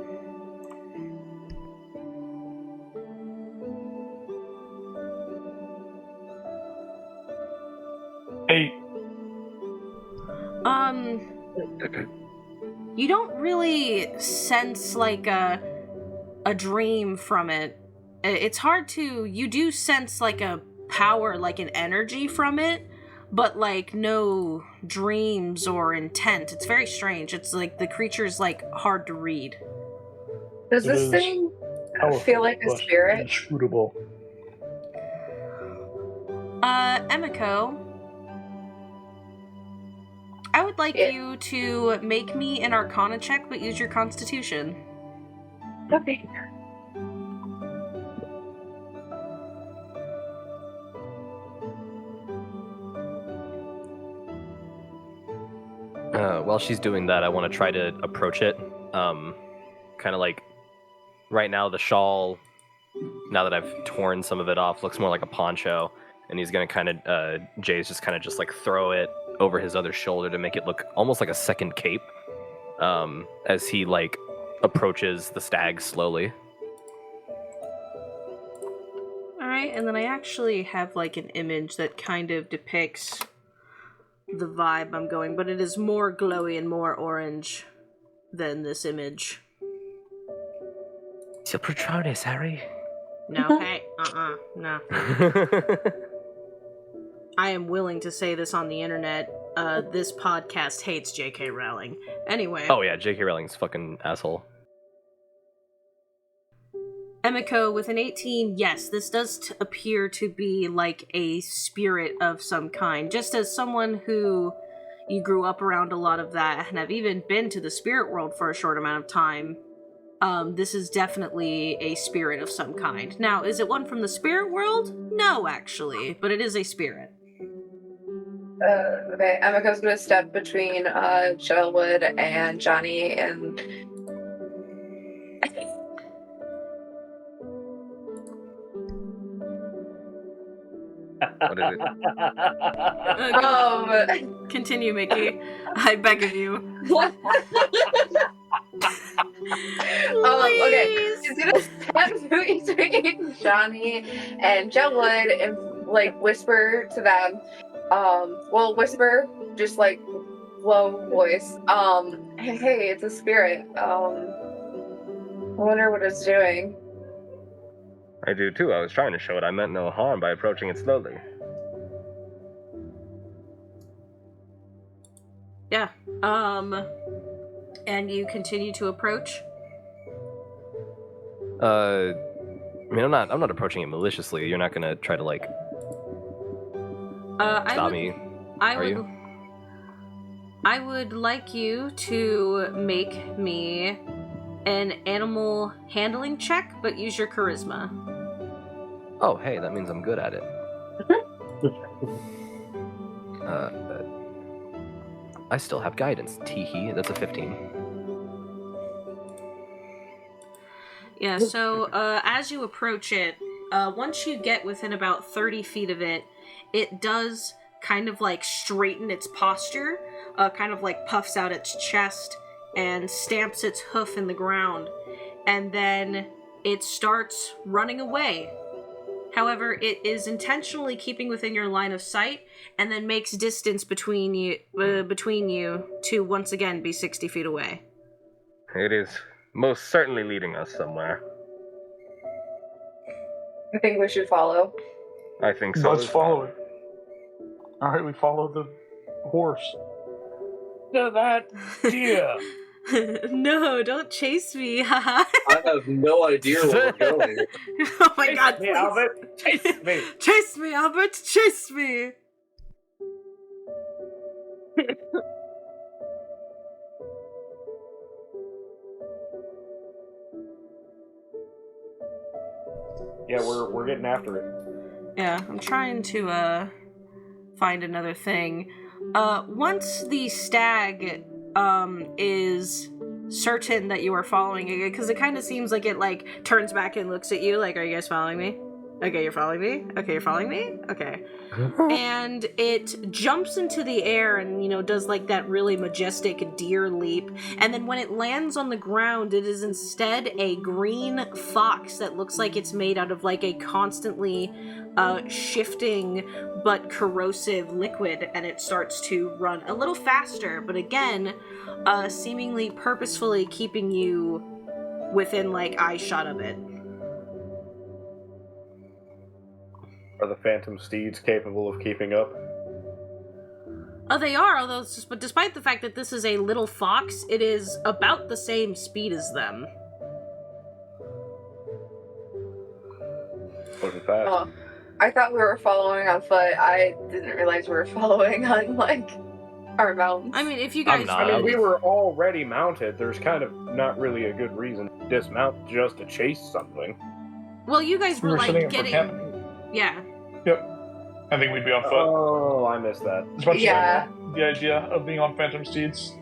[SPEAKER 2] Eight.
[SPEAKER 1] You don't really sense like a dream from it. It's hard to. You do sense like a power, like an energy from it, but like no dreams or intent. It's very strange. It's like the creature's like hard to read.
[SPEAKER 7] Does this thing feel like a spirit?
[SPEAKER 2] Inscrutable.
[SPEAKER 1] Emiko, I would like you to make me an Arcana check, but use your Constitution.
[SPEAKER 7] Okay.
[SPEAKER 10] While she's doing that, I want to try to approach it. Kind of like, right now the shawl, now that I've torn some of it off, looks more like a poncho. And he's going to kind of, Jay's just kind of just like throw it over his other shoulder to make it look almost like a second cape. As he like approaches the stag slowly.
[SPEAKER 1] Alright, and then I actually have like an image that kind of depicts the vibe I'm going, but it is more glowy and more orange than this image.
[SPEAKER 10] It's your Patronus, Harry.
[SPEAKER 1] No, hey, no. I am willing to say this on the internet. This podcast hates J.K. Rowling. Anyway.
[SPEAKER 10] Oh yeah, J.K. Rowling's fucking asshole.
[SPEAKER 1] Emiko, with an 18, yes, this does appear to be like a spirit of some kind. Just as someone who you grew up around a lot of that and have even been to the spirit world for a short amount of time, this is definitely a spirit of some kind. Now, is it one from the spirit world? No, actually, but it is a spirit.
[SPEAKER 7] Okay, Emika's gonna step between Shelwood and Johnny and
[SPEAKER 5] What is it?
[SPEAKER 1] Continue, Mickey. I beg of you.
[SPEAKER 7] Okay. She's gonna step between Johnny and Shelwood and like whisper to them. Well, whisper just like low voice. Hey, it's a spirit. I wonder what it's doing.
[SPEAKER 5] I do too. I was trying to show it I meant no harm by approaching it slowly.
[SPEAKER 1] Yeah. And you continue to approach?
[SPEAKER 10] I mean, I'm not approaching it maliciously. You're not gonna try to like stop me, are you?
[SPEAKER 1] I would like you to make me an animal handling check, but use your charisma.
[SPEAKER 10] Oh, hey, that means I'm good at it. I still have guidance. Teehee, that's a 15.
[SPEAKER 1] Yeah, so as you approach it, once you get within about 30 feet of it, it does kind of like straighten its posture, kind of like puffs out its chest and stamps its hoof in the ground, and then it starts running away. However, it is intentionally keeping within your line of sight, and then makes distance between you to once again be 60 feet away.
[SPEAKER 5] It is most certainly leading us somewhere.
[SPEAKER 7] I think we should follow.
[SPEAKER 5] I think so.
[SPEAKER 2] Let's follow it. Alright, we follow the horse.
[SPEAKER 8] To that deer.
[SPEAKER 1] No, don't chase me, haha.
[SPEAKER 6] I have no idea where we're going.
[SPEAKER 1] Oh my god,
[SPEAKER 8] me,
[SPEAKER 1] please.
[SPEAKER 8] Albert. Chase me.
[SPEAKER 1] Chase me, Albert, chase me!
[SPEAKER 8] Yeah, we're getting after it.
[SPEAKER 1] Yeah, I'm trying to, find another thing. Once the stag, is certain that you are following it, because it kind of seems like it, like, turns back and looks at you, like, are you guys following me? Okay, you're following me? Okay, you're following me? Okay. And it jumps into the air and, does, like, that really majestic deer leap. And then when it lands on the ground, it is instead a green fox that looks like it's made out of, like, a constantly shifting but corrosive liquid, and it starts to run a little faster, but again, seemingly purposefully keeping you within, like, eyeshot of it.
[SPEAKER 8] Are the phantom steeds capable of keeping up?
[SPEAKER 1] Oh, they are, but despite the fact that this is a little fox, it is about the same speed as them.
[SPEAKER 8] Was it fast?
[SPEAKER 7] Oh, I thought we were following on foot. I didn't realize we were following on, like, our mounts.
[SPEAKER 1] I mean, if you guys...
[SPEAKER 8] I mean, we were already mounted. There's kind of not really a good reason to dismount just to chase something.
[SPEAKER 1] Well, you guys were, like, getting... Yeah.
[SPEAKER 2] Yep. I think we'd be on foot.
[SPEAKER 8] Oh, I missed that.
[SPEAKER 2] As much
[SPEAKER 7] Yeah.
[SPEAKER 2] as the idea of being on phantom steeds.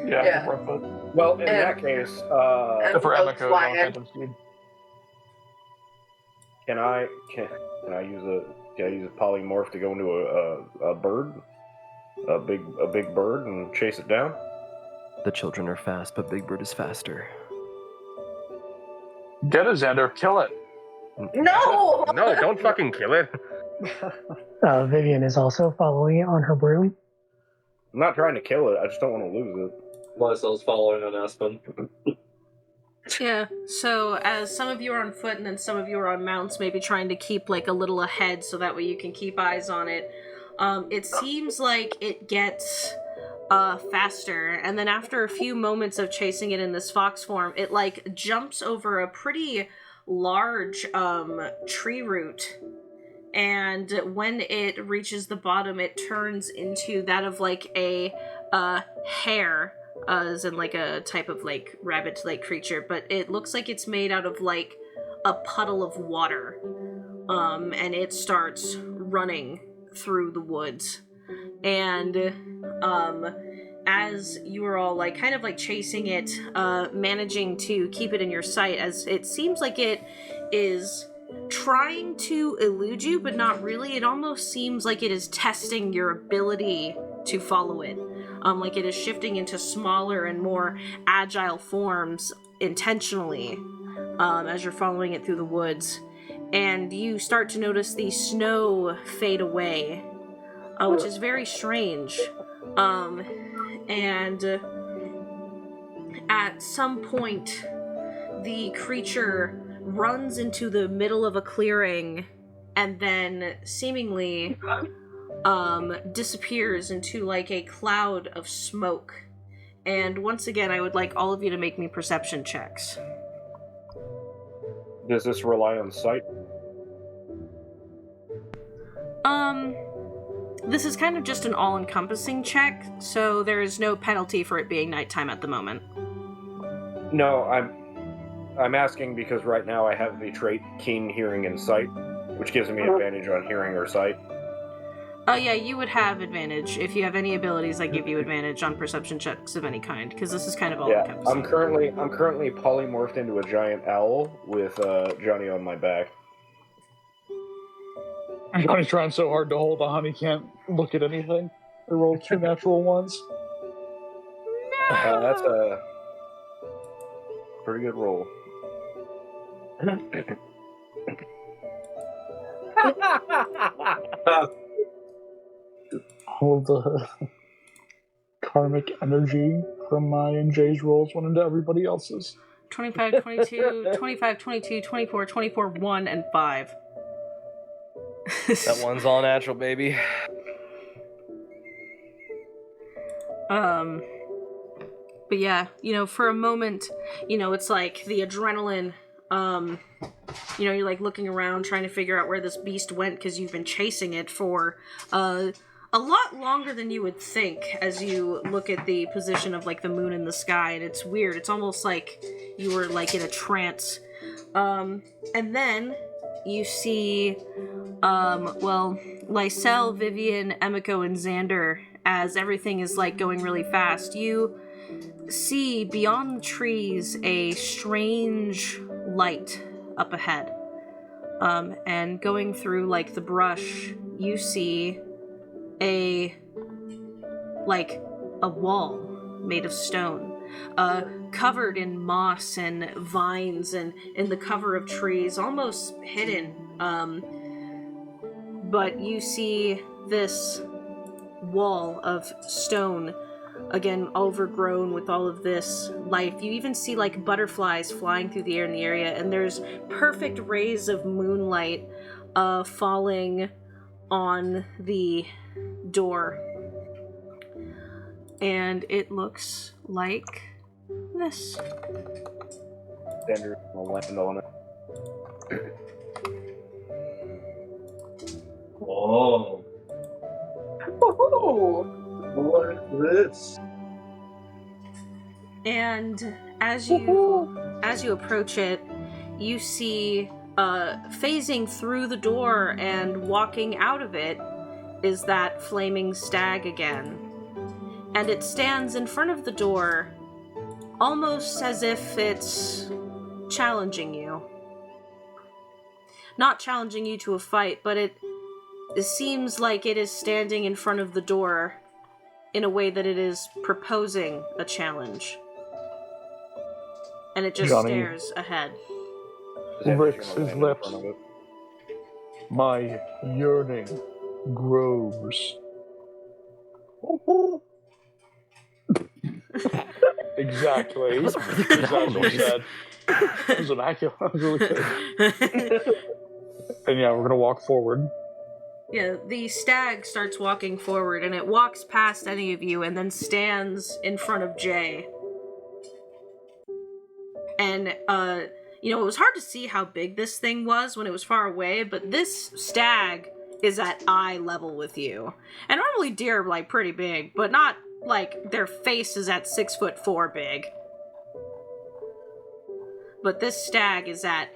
[SPEAKER 2] Yeah,
[SPEAKER 7] Yeah.
[SPEAKER 2] we're on foot.
[SPEAKER 8] Well, in that case,
[SPEAKER 2] Except for
[SPEAKER 7] both
[SPEAKER 2] Emiko is on
[SPEAKER 7] flying.
[SPEAKER 2] phantom steed.
[SPEAKER 8] can I use a polymorph to go into a bird, a big bird, and chase it down?
[SPEAKER 10] The children are fast, but Big Bird is faster.
[SPEAKER 2] Get it, Xander. Kill it.
[SPEAKER 7] No!
[SPEAKER 5] No, don't fucking kill it.
[SPEAKER 4] Vivian is also following it on her broom.
[SPEAKER 8] I'm not trying to kill it. I just don't want to lose it.
[SPEAKER 6] Myself following on Aspen.
[SPEAKER 1] Yeah, so as some of you are on foot and then some of you are on mounts, maybe trying to keep, like, a little ahead so that way you can keep eyes on it, it seems like it gets faster, and then after a few moments of chasing it in this fox form, it, like, jumps over a pretty large tree root, and when it reaches the bottom, it turns into that of, like, a hare, as in, like, a type of, like, rabbit-like creature, but it looks like it's made out of, like, a puddle of water, and it starts running through the woods. And as you are all like kind of like chasing it, managing to keep it in your sight, as it seems like it is trying to elude you, but not really. It almost seems like it is testing your ability to follow it. Like it is shifting into smaller and more agile forms intentionally, as you're following it through the woods. And you start to notice the snow fade away, which is very strange. And at some point, the creature runs into the middle of a clearing and then seemingly disappears into like a cloud of smoke. And once again, I would like all of you to make me perception checks.
[SPEAKER 8] Does this rely on sight?
[SPEAKER 1] This is kind of just an all-encompassing check, so there is no penalty for it being nighttime at the moment.
[SPEAKER 8] No, I'm asking because right now I have the trait Keen Hearing and Sight, which gives me advantage on hearing or sight.
[SPEAKER 1] Oh yeah, you would have advantage. If you have any abilities, I give you advantage on perception checks of any kind, because this is kind of all-encompassing.
[SPEAKER 8] I'm currently polymorphed into a giant owl with Johnny on my back.
[SPEAKER 2] Johnny's trying so hard to hold on, he can't look at anything. I rolled 2 natural ones.
[SPEAKER 8] That's a pretty good roll.
[SPEAKER 2] All the karmic energy from my and Jay's rolls went into everybody else's.
[SPEAKER 1] 25, 22, 25, 22, 24, 24, 1, and 5.
[SPEAKER 10] That one's all natural, baby.
[SPEAKER 1] But yeah, for a moment, it's like the adrenaline, you're like looking around trying to figure out where this beast went because you've been chasing it for a lot longer than you would think as you look at the position of like the moon in the sky, and it's weird. It's almost like you were like in a trance. And then you see, Lysel, Vivian, Emiko, and Xander, as everything is like going really fast. You see beyond the trees a strange light up ahead. And going through like the brush, you see a wall made of stone, covered in moss and vines and in the cover of trees, almost hidden. But you see this wall of stone, again, overgrown with all of this life. You even see like butterflies flying through the air in the area, and there's perfect rays of moonlight falling on the door. And it looks like this.
[SPEAKER 8] Xander will land on it.
[SPEAKER 6] Oh. What is this?
[SPEAKER 1] And as you approach it, you see phasing through the door and walking out of it is that flaming stag again. And it stands in front of the door, almost as if it's challenging you. Not challenging you to a fight, but it seems like it is standing in front of the door in a way that it is proposing a challenge. And it just stares ahead.
[SPEAKER 2] Licks his lips. My yearning grows. Exactly.
[SPEAKER 10] That was a really good owl noise.
[SPEAKER 2] It was immaculate. That was really good. And yeah, we're gonna walk forward.
[SPEAKER 1] Yeah, the stag starts walking forward, and it walks past any of you and then stands in front of Jay. And, it was hard to see how big this thing was when it was far away, but this stag is at eye level with you. And normally deer are, like, pretty big, but not, like, their face is at 6'4" big. But this stag is at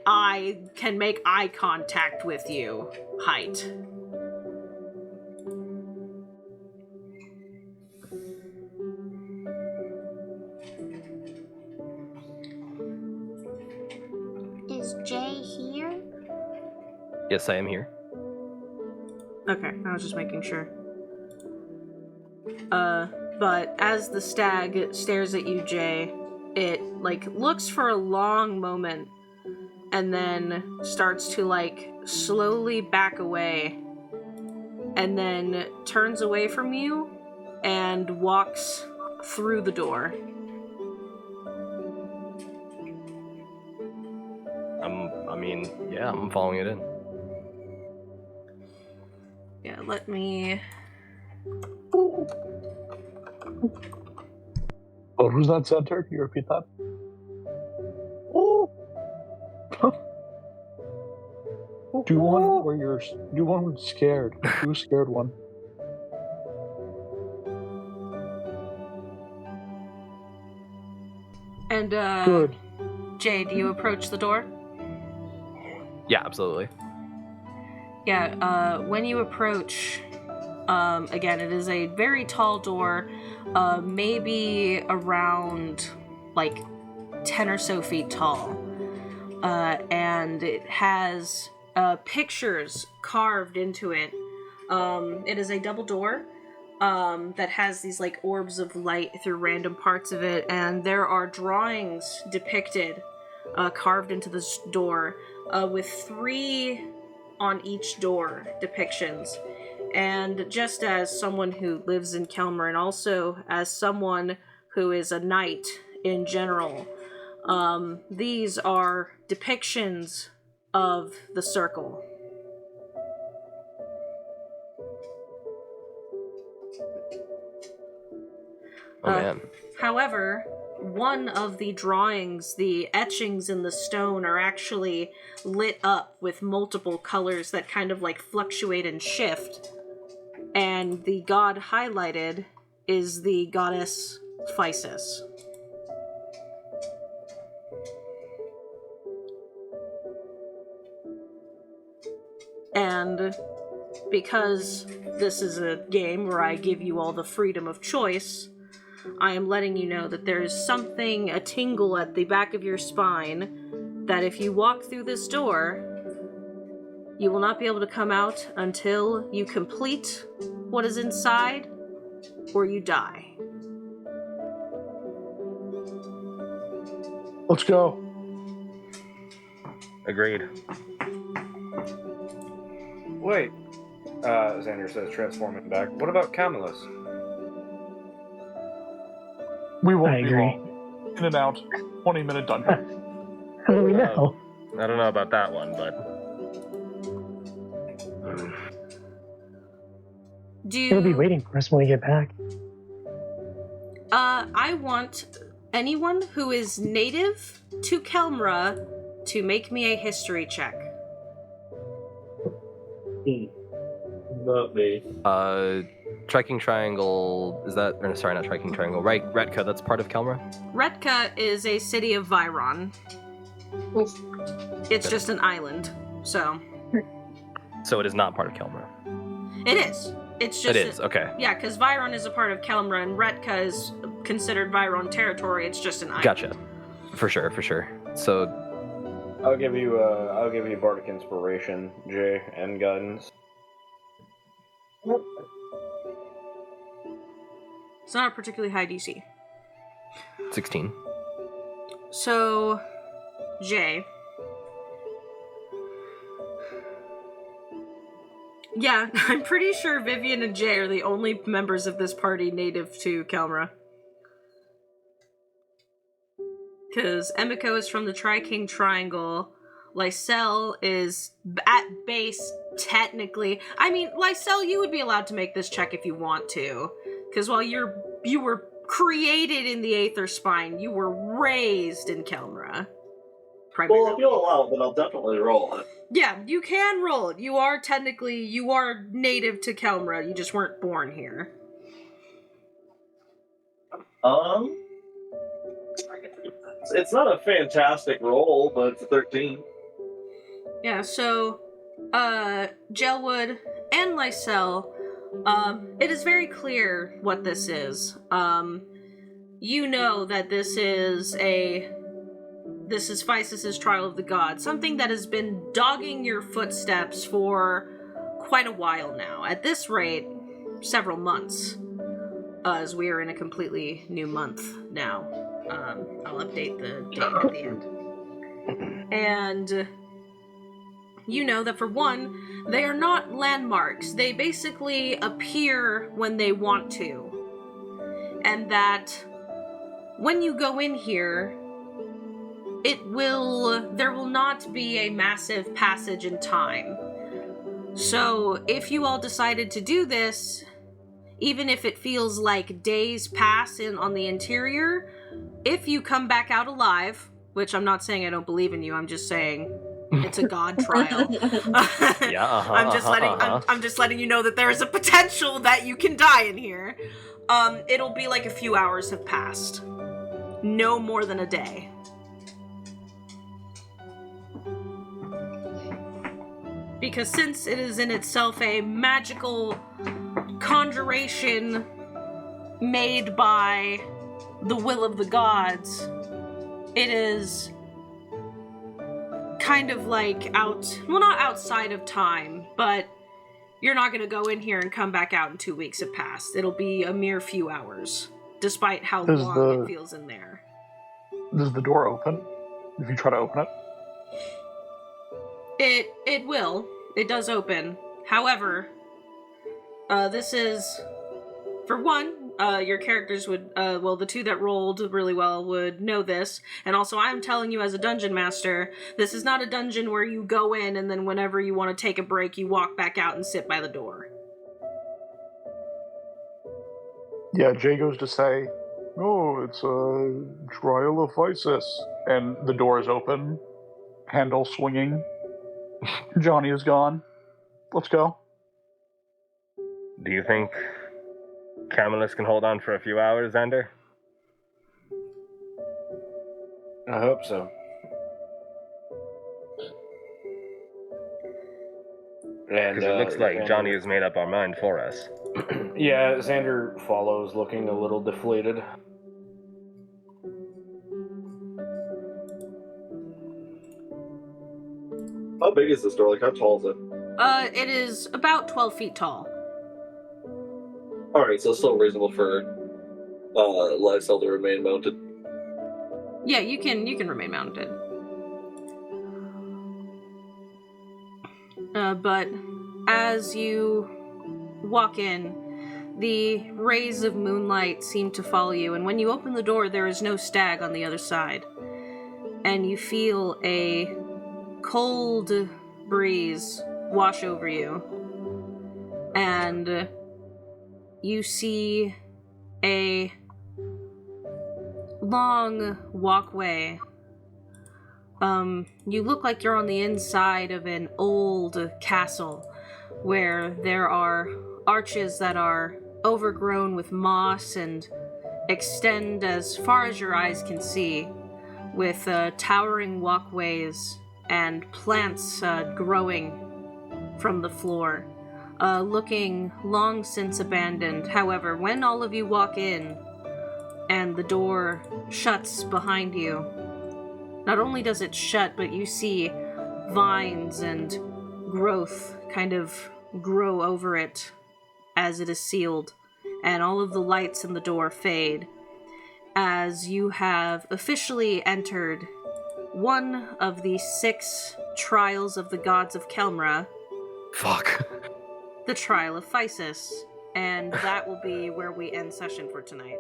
[SPEAKER 1] can make eye contact with you height.
[SPEAKER 10] Yes, I am here.
[SPEAKER 1] Okay, I was just making sure. But as the stag stares at you, Jay, it, like, looks for a long moment and then starts to, like, slowly back away and then turns away from you and walks through the door.
[SPEAKER 10] I'm following it in.
[SPEAKER 1] Yeah, let me...
[SPEAKER 2] What was that, Center? Can you repeat that? Do one where you're. Do one where scared. Do a scared one.
[SPEAKER 1] And,
[SPEAKER 2] Good.
[SPEAKER 1] Jay, do you approach the door?
[SPEAKER 10] Yeah, absolutely.
[SPEAKER 1] Yeah, when you approach, again, it is a very tall door, maybe around, like, 10 or so feet tall. And it has pictures carved into it. It is a double door that has these, like, orbs of light through random parts of it, and there are drawings depicted, carved into this door, with 3 on each door depictions. And just as someone who lives in Kelmer, and also as someone who is a knight in general, these are depictions of the circle.
[SPEAKER 10] Oh man.
[SPEAKER 1] However, one of the drawings, the etchings in the stone, are actually lit up with multiple colors that kind of like fluctuate and shift. And the god highlighted is the goddess Physis. And because this is a game where I give you all the freedom of choice, I am letting you know that there's something, a tingle at the back of your spine, that if you walk through this door, you will not be able to come out until you complete what is inside, or you die.
[SPEAKER 2] Let's go.
[SPEAKER 5] Agreed.
[SPEAKER 8] Wait, Xander says, transforming back. What about Camillus?
[SPEAKER 2] We won't
[SPEAKER 4] I
[SPEAKER 2] be
[SPEAKER 4] agree.
[SPEAKER 2] long. In and out. 20-minute dungeon.
[SPEAKER 4] How do we know?
[SPEAKER 5] I don't know about that one, but
[SPEAKER 4] He'll be waiting for us when we get back.
[SPEAKER 1] I want anyone who is native to Kelmra to make me a history check.
[SPEAKER 6] Not me.
[SPEAKER 10] Trekking Triangle, is that, or sorry, not Trekking Triangle, right, Retka, that's part of Kelmra?
[SPEAKER 1] Retka is a city of Viron. It's just an island, so...
[SPEAKER 10] So it is not part of Kelmra.
[SPEAKER 1] It is. It's just...
[SPEAKER 10] It is, okay.
[SPEAKER 1] Yeah, because Viron is a part of Kelmra, and Retka is considered Viron territory. It's just an island.
[SPEAKER 10] Gotcha. For sure, for sure. So...
[SPEAKER 8] I'll give you Bardic Inspiration, Jay, and guidance.
[SPEAKER 1] It's not a particularly high DC.
[SPEAKER 10] 16.
[SPEAKER 1] So, Jay. Yeah, I'm pretty sure Vivian and Jay are the only members of this party native to Kelmra. Because Emiko is from the Tri-King Triangle. Lysel is, at base, technically... I mean, Lysel, you would be allowed to make this check if you want to. Because while you were created in the Aether Spine, you were raised in Kelmra. Primarily.
[SPEAKER 6] Well, if you'll allow it, then I'll definitely roll it.
[SPEAKER 1] Yeah, you can roll it. You are native to Kelmra. You just weren't born here.
[SPEAKER 6] It's not a fantastic roll, but it's a 13.
[SPEAKER 1] Yeah, so, Gelwood and Lysel, it is very clear what this is. You know that this is a this is Physis' Trial of the Gods, something that has been dogging your footsteps for quite a while now. At this rate, several months, as we are in a completely new month now. I'll update the date at the end. And you know that for one, they are not landmarks. They basically appear when they want to. And that when you go in here, there will not be a massive passage in time. So if you all decided to do this, even if it feels like days pass on the interior, if you come back out alive, which I'm not saying I don't believe in you, I'm just saying it's a god trial.
[SPEAKER 9] Yeah,
[SPEAKER 1] I'm just letting you know that there is a potential that you can die in here. It'll be like a few hours have passed. No more than a day. Because since it is in itself a magical conjuration made by the will of the gods, it is kind of like not outside of time, but you're not going to go in here and come back out in 2 weeks have passed. It'll be a mere few hours, despite how long it feels in there.
[SPEAKER 2] Does the door open if you try to open it?
[SPEAKER 1] It will. It does open. However, this is, for one, your characters would, the two that rolled really well would know this, and also I'm telling you as a dungeon master, this is not a dungeon where you go in and then whenever you want to take a break, you walk back out and sit by the door.
[SPEAKER 2] Yeah, Jay goes to say, "Oh, it's a trial of Physis," and the door is open, handle swinging. Johnny is gone. Let's go.
[SPEAKER 5] Do you think Camillus can hold on for a few hours, Xander?
[SPEAKER 8] I hope so.
[SPEAKER 5] Because it looks like Johnny has made up our mind for us.
[SPEAKER 8] Yeah, Xander follows, looking a little deflated.
[SPEAKER 6] How big is this door? Like, how tall is it?
[SPEAKER 1] It is about 12 feet tall.
[SPEAKER 6] Alright, so it's still reasonable for Lysel to remain mounted.
[SPEAKER 1] Yeah, you can remain mounted. But as you walk in, the rays of moonlight seem to follow you, and when you open the door, there is no stag on the other side. And you feel a cold breeze wash over you. And you see a long walkway. You look like you're on the inside of an old castle where there are arches that are overgrown with moss and extend as far as your eyes can see, with towering walkways and plants growing from the floor, looking long since abandoned. However, when all of you walk in and the door shuts behind you, not only does it shut, but you see vines and growth kind of grow over it as it is sealed, and all of the lights in the door fade as you have officially entered one of the 6 trials of the gods of Kelmra.
[SPEAKER 9] Fuck.
[SPEAKER 1] The Trial of Physis. And that will be where we end session for tonight.